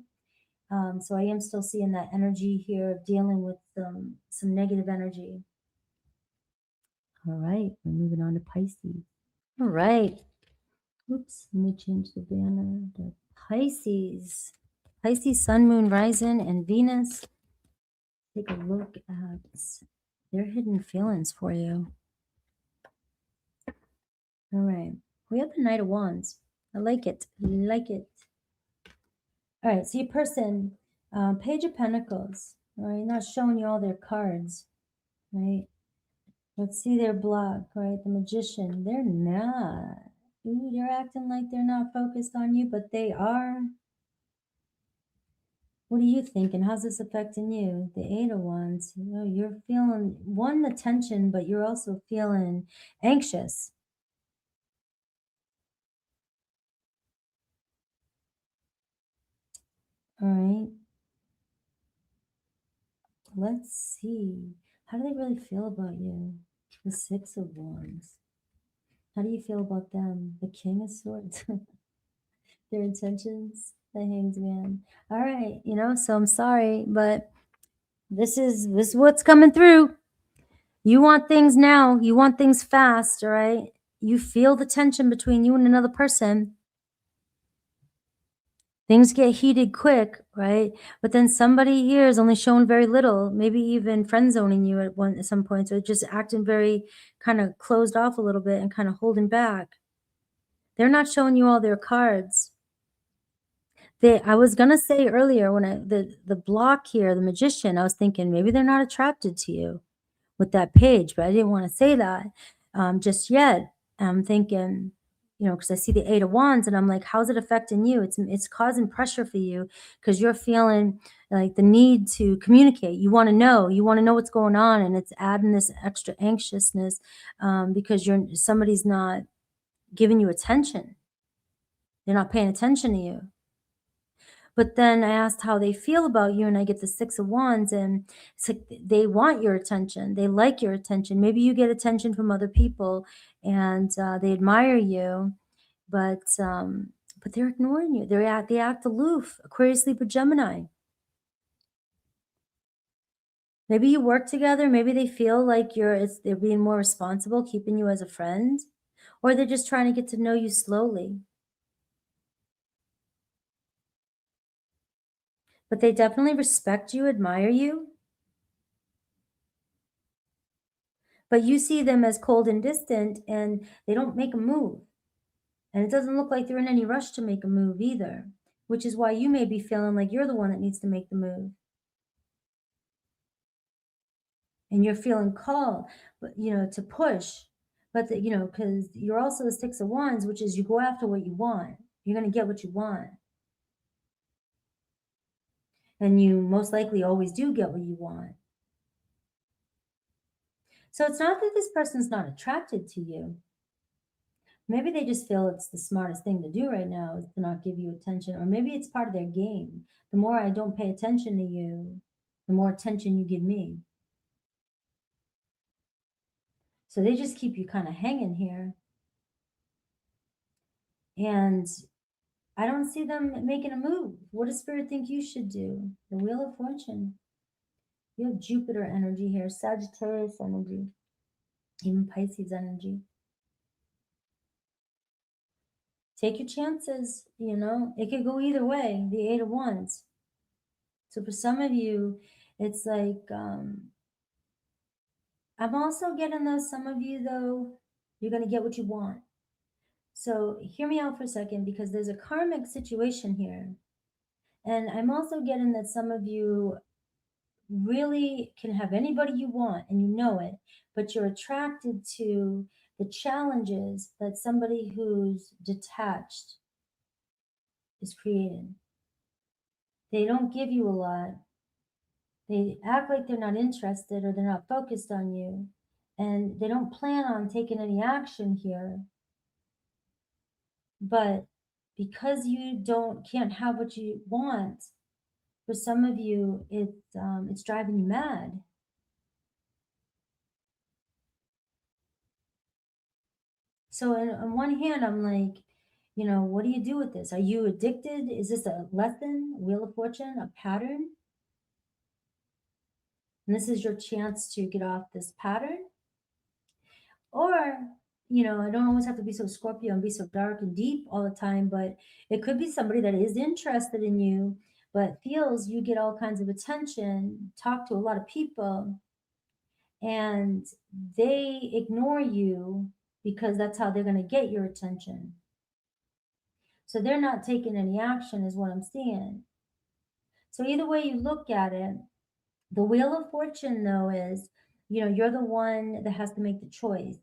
So I am still seeing that energy here of dealing with some negative energy. All right, we're moving on to Pisces. All right. Oops, let me change the banner. The Pisces. Pisces, Sun, Moon, Rising, and Venus. Take a look at their hidden feelings for you. All right. We have the Knight of Wands. I like it. Like it. All right. So your person, Page of Pentacles. All right. Not showing you all their cards. Right. Let's see their block. Right. The Magician. They're not. Ooh, they're acting like they're not focused on you, but they are. What are you thinking? How's this affecting you? The Eight of Wands. You're feeling the tension, but you're also feeling anxious. All right. Let's see. How do they really feel about you? The Six of Wands. How do you feel about them? The King of Swords. Their intentions. The Hanged Man. All right. So I'm sorry, but this is what's coming through. You want things now. You want things fast, all right? You feel the tension between you and another person. Things get heated quick, right? But then somebody here is only showing very little, maybe even friend zoning you at some point. So just acting very kind of closed off a little bit and kind of holding back. They're not showing you all their cards. I was gonna say earlier when the block here, the Magician, I was thinking maybe they're not attracted to you with that page, but I didn't want to say that just yet. I'm thinking, because I see the Eight of Wands and I'm like, how's it affecting you? It's causing pressure for you because you're feeling like the need to communicate. You want to know what's going on, and it's adding this extra anxiousness because somebody's not giving you attention. They're not paying attention to you. But then I asked how they feel about you, and I get the Six of Wands, and it's like they want your attention. They like your attention. Maybe you get attention from other people, and they admire you, but they're ignoring you. They act aloof. Aquarius, Libra, Gemini. Maybe you work together. Maybe they feel like they're being more responsible, keeping you as a friend, or they're just trying to get to know you slowly. But they definitely respect you, admire you. But you see them as cold and distant, and they don't make a move. And it doesn't look like they're in any rush to make a move either, which is why you may be feeling like you're the one that needs to make the move. And you're feeling called, but to push. But because you're also the Six of Wands, which is you go after what you want. You're going to get what you want. And you most likely always do get what you want. So it's not that this person's not attracted to you. Maybe they just feel it's the smartest thing to do right now is to not give you attention. Or maybe it's part of their game. The more I don't pay attention to you, the more attention you give me. So they just keep you kind of hanging here. And I don't see them making a move. What does Spirit think you should do? The Wheel of Fortune. You have Jupiter energy here, Sagittarius energy, even Pisces energy. Take your chances, It could go either way, the Eight of Wands. So for some of you, it's like, I'm also getting some of you, though, you're going to get what you want. So hear me out for a second, because there's a karmic situation here. And I'm also getting that some of you really can have anybody you want and you know it, but you're attracted to the challenges that somebody who's detached is creating. They don't give you a lot. They act like they're not interested or they're not focused on you, and they don't plan on taking any action here. But because you can't have what you want, for some of you, it's driving you mad. So on one hand, I'm like, what do you do with this? Are you addicted? Is this a lesson, Wheel of Fortune, a pattern? And this is your chance to get off this pattern. Or, I don't always have to be so Scorpio and be so dark and deep all the time, but it could be somebody that is interested in you, but feels you get all kinds of attention, talk to a lot of people, and they ignore you because that's how they're going to get your attention. So they're not taking any action, is what I'm seeing. So either way you look at it, the Wheel of Fortune, though, is, you're the one that has to make the choice.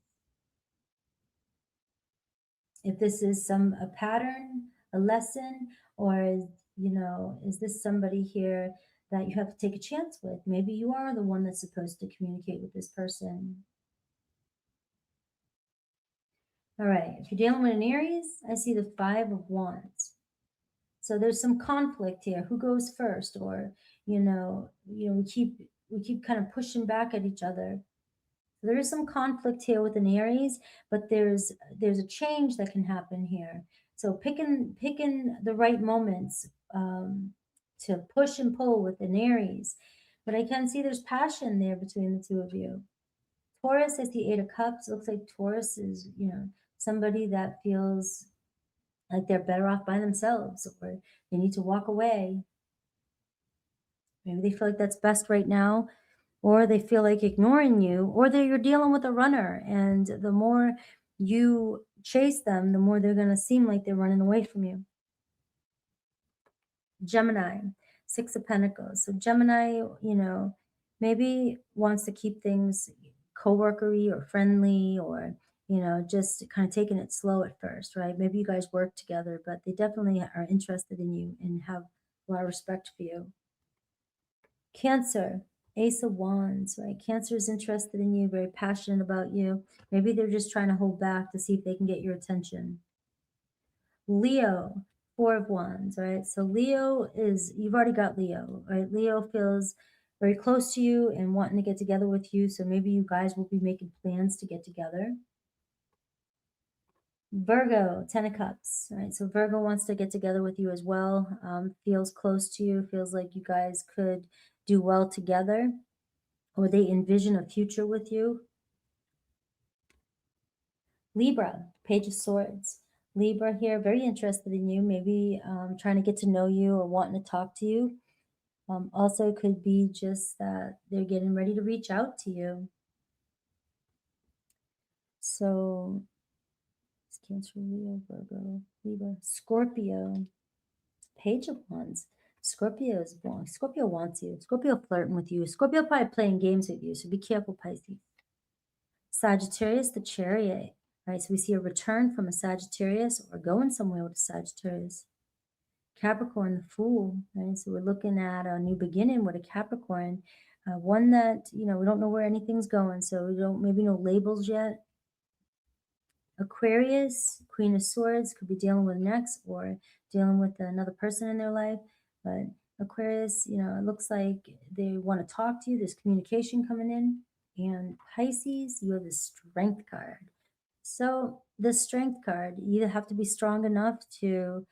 If this is a pattern, a lesson, or is this somebody here that you have to take a chance with? Maybe you are the one that's supposed to communicate with this person. All right, if you're dealing with an Aries, I see the Five of Wands. So there's some conflict here. Who goes first? Or, we keep kind of pushing back at each other. There is some conflict here with an Aries, but there's a change that can happen here. So picking the right moments to push and pull with an Aries. But I can see there's passion there between the two of you. Taurus, I see Eight of Cups. It looks like Taurus is, somebody that feels like they're better off by themselves, or they need to walk away. Maybe they feel like that's best right now, or they feel like ignoring you, or you're dealing with a runner, and the more you chase them, the more they're going to seem like they're running away from you. Gemini, Six of Pentacles. So Gemini, maybe wants to keep things co-workery or friendly, or just kind of taking it slow at first, right? Maybe you guys work together, but they definitely are interested in you and have a lot of respect for you. Cancer, Ace of Wands, right? Cancer is interested in you, very passionate about you. Maybe they're just trying to hold back to see if they can get your attention. Leo, Four of Wands, right? So Leo you've already got Leo, right? Leo feels very close to you and wanting to get together with you. So maybe you guys will be making plans to get together. Virgo, Ten of Cups, right? So Virgo wants to get together with you as well. Feels close to you, feels like you guys could do well together, or they envision a future with you. Libra, Page of Swords. Libra here, very interested in you, maybe trying to get to know you or wanting to talk to you. Also could be just that they're getting ready to reach out to you. So it's Cancer, Leo, Virgo, Libra, Scorpio, Page of Wands. Scorpio wants you. Scorpio flirting with you. Scorpio probably playing games with you, so be careful, Pisces. Sagittarius, the Chariot. Right, so we see a return from a Sagittarius, or going somewhere with a Sagittarius. Capricorn, the Fool. Right, so we're looking at a new beginning with a Capricorn, one that we don't know where anything's going, so we don't maybe no labels yet. Aquarius, Queen of Swords, could be dealing with an ex or dealing with another person in their life. But Aquarius, it looks like they want to talk to you. There's communication coming in. And Pisces, you have the Strength card. So the Strength card, you either have to be strong enough to,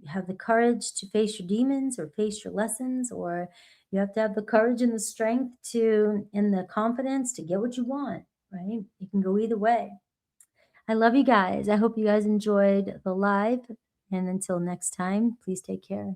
have the courage to face your demons or face your lessons, or you have to have the courage and the strength and the confidence to get what you want, right? It can go either way. I love you guys. I hope you guys enjoyed the live. And until next time, please take care.